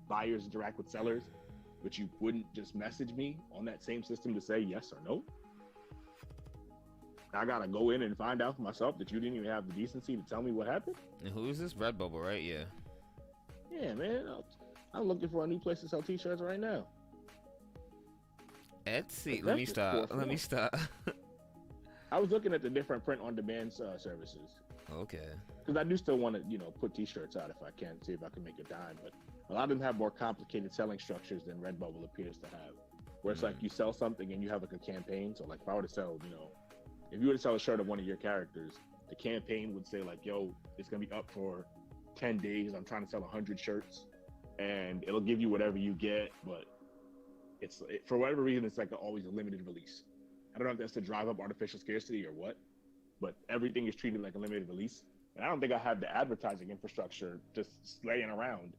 buyers interact with sellers, but you wouldn't just message me on that same system to say yes or no. I gotta go in and find out for myself that you didn't even have the decency to tell me what happened. And who is this? Redbubble, right? Yeah. Yeah, man. I'm looking for a new place to sell T-shirts right now. Etsy. Let me stop. I was looking at the different print-on-demand services. Okay. Because I do still want to, put T-shirts out if I can, see if I can make a dime. But a lot of them have more complicated selling structures than Redbubble appears to have. Where it's like you sell something and you have like a campaign. So like if I were to sell, if you were to sell a shirt of one of your characters, the campaign would say like, yo, it's going to be up for 10 days. I'm trying to sell 100 shirts. And it'll give you whatever you get. But for whatever reason, it's like always a limited release. I don't know if that's to drive up artificial scarcity or what, but everything is treated like a limited release. And I don't think I have the advertising infrastructure just laying around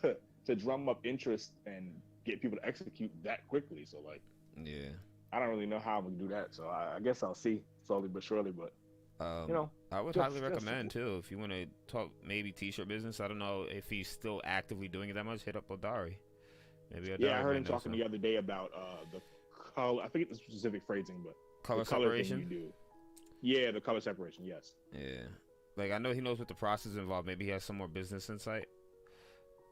to drum up interest and get people to execute that quickly. So like, yeah, I don't really know how I'm gonna do that. So I guess I'll see slowly but surely. But I would highly recommend too if you want to talk maybe T-shirt business. I don't know if he's still actively doing it that much. Hit up Odari. Maybe Odari. Yeah, I heard him talking the other day about the color. I forget the specific phrasing, but color the color separation. Thing you do. Yeah, the color separation. Yes. Yeah, like I know he knows what the process involved. Maybe he has some more business insight.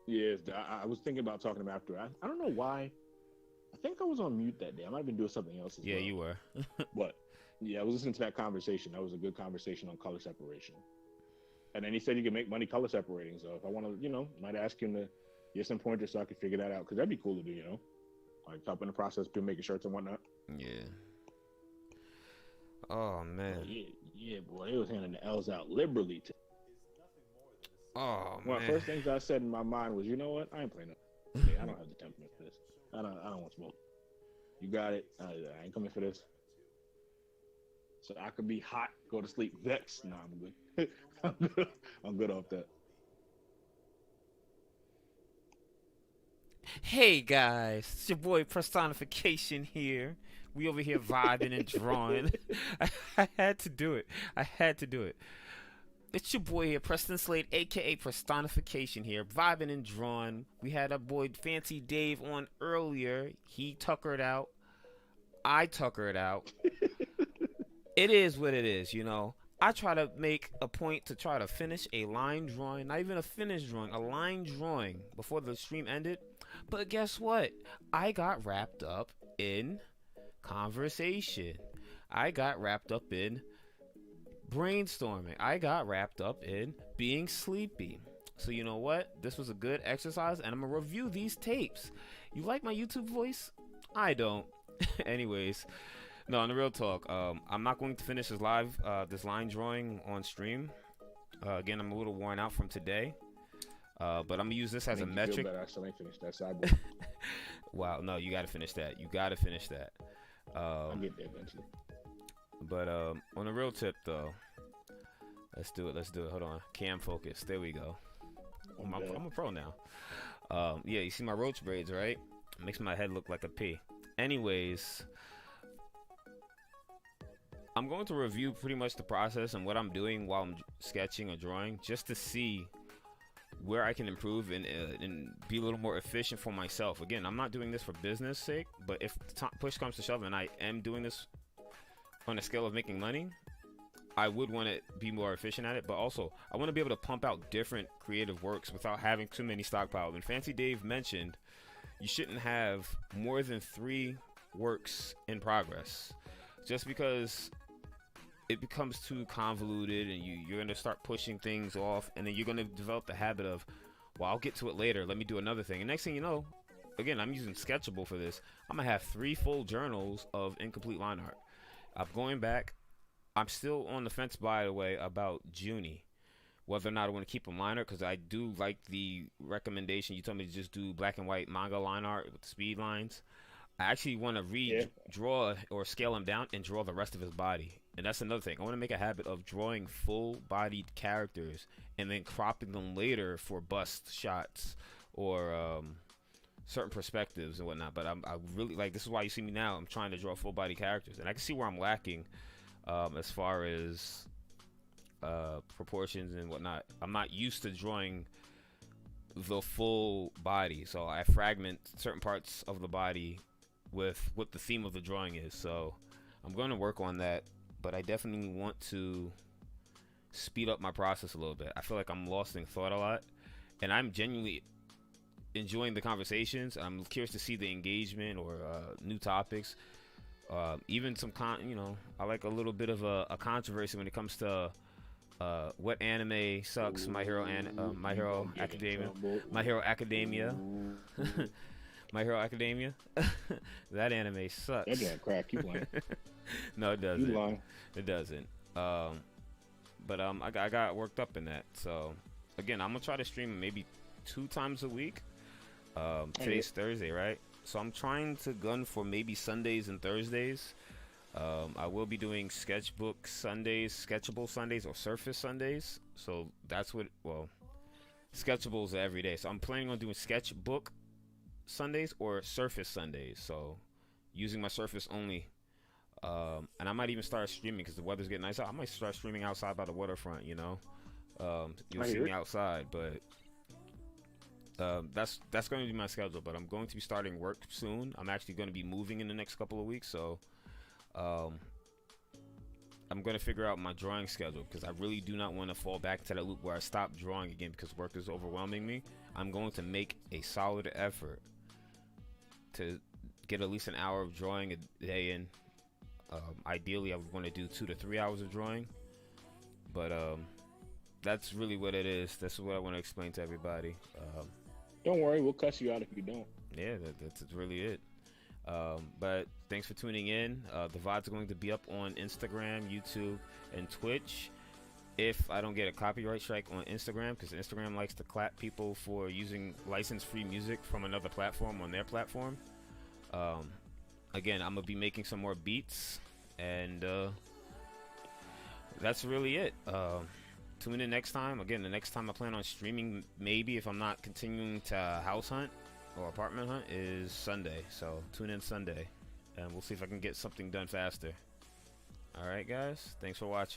Yes, I was thinking about talking to him after. I don't know why. I think I was on mute that day. I might have been doing something else as well. Yeah, you were. But yeah, I was listening to that conversation. That was a good conversation on color separation. And then he said you can make money color separating. So if I want to, might ask him to get some pointers so I could figure that out, because that'd be cool to do, like helping the process, people making shirts and whatnot. Yeah. Oh man. Yeah, boy, they was handing the L's out liberally. Oh man. One of the first things I said in my mind was, you know what? I ain't playing no. I don't have the temperament for this. I don't want smoke. You got it. I ain't coming for this. So I could be hot, go to sleep, vexed. Nah, I'm good. I'm good off that. Hey guys, it's your boy Prestonification here. We over here vibing and drawing. I had to do it. It's your boy here, Preston Slade, aka Prestonification here, vibing and drawing. We had our boy Fancy Dave on earlier. He tuckered out. I tuckered out. It is what it is, I try to make a point to try to finish a line drawing, not even a finished drawing, a line drawing before the stream ended. But guess what? I got wrapped up in conversation. I got wrapped up in brainstorming. I got wrapped up in being sleepy. So you know what? This was a good exercise, and I'm going to review these tapes. You like my YouTube voice? I don't. Anyways, no, on the real talk, I'm not going to finish this line drawing on stream. Again, I'm a little worn out from today. But I'm gonna use this as a metric. I still ain't finished that sideboard. Wow, no, you gotta finish that. I'll get there eventually. But on a real tip though, let's do it. Hold on, cam focus. There we go. I'm a pro now. Yeah, you see my roach braids, right? Makes my head look like a P. Anyways, I'm going to review pretty much the process and what I'm doing while I'm sketching or drawing, just to see where I can improve and be a little more efficient for myself. Again, I'm not doing this for business sake, but if push comes to shove and I am doing this on a scale of making money, I would want to be more efficient at it. But also, I want to be able to pump out different creative works without having too many stockpiled. And Fancy Dave mentioned you shouldn't have more than 3 works in progress, just because it becomes too convoluted and you're going to start pushing things off, and then you're going to develop the habit of, well, I'll get to it later, let me do another thing. And next thing you know, again, I'm using Sketchable for this, I'm going to have 3 full journals of incomplete line art. I'm going back. I'm still on the fence, by the way, about Junie, whether or not I want to keep them line art, because I do like the recommendation. You told me to just do black and white manga line art with speed lines. I actually want to redraw or scale him down and draw the rest of his body. And that's another thing. I want to make a habit of drawing full-bodied characters and then cropping them later for bust shots or certain perspectives and whatnot. But I really like, this is why you see me now. I'm trying to draw full-body characters, and I can see where I'm lacking as far as proportions and whatnot. I'm not used to drawing the full body, so I fragment certain parts of the body with what the theme of the drawing is. So I'm going to work on that, but I definitely want to speed up my process a little bit. I feel like I'm lost in thought a lot, and I'm genuinely enjoying the conversations. I'm curious to see the engagement or new topics. Even some I like a little bit of a controversy when it comes to what anime sucks. My Hero Academia. My Hero Academia. My Hero Academia. That anime sucks. That damn crack. You lying? No, it doesn't. You lying? It doesn't. But I got worked up in that. So again, I'm gonna try to stream maybe 2 times a week. Today's Thursday, right? So I'm trying to gun for maybe Sundays and Thursdays. I will be doing sketchbook Sundays, sketchable Sundays, or surface Sundays. So that's what, sketchables are every day. So I'm planning on doing sketchbook Sundays or surface Sundays. So using my surface only. And I might even start streaming because the weather's getting nice out. I might start streaming outside by the waterfront, You'll see me outside, but that's going to be my schedule. But I'm going to be starting work soon. I'm actually going to be moving in the next couple of weeks, so I'm going to figure out my drawing schedule because I really do not want to fall back to that loop where I stop drawing again because work is overwhelming me. I'm going to make a solid effort to get at least an hour of drawing a day in. Ideally, I would want to do 2 to 3 hours of drawing, but that's really what it is. That's what I want to explain to everybody. Don't worry, we'll cuss you out if you don't. Yeah, that's really it. But thanks for tuning in. The VOD's going to be up on Instagram, YouTube, and Twitch. If I don't get a copyright strike on Instagram, because Instagram likes to clap people for using license-free music from another platform on their platform. Again, I'm gonna be making some more beats, and that's really it. Tune in next time. Again, the next time I plan on streaming, maybe if I'm not continuing to house hunt or apartment hunt, is Sunday. So tune in Sunday, and we'll see if I can get something done faster. All right, guys. Thanks for watching.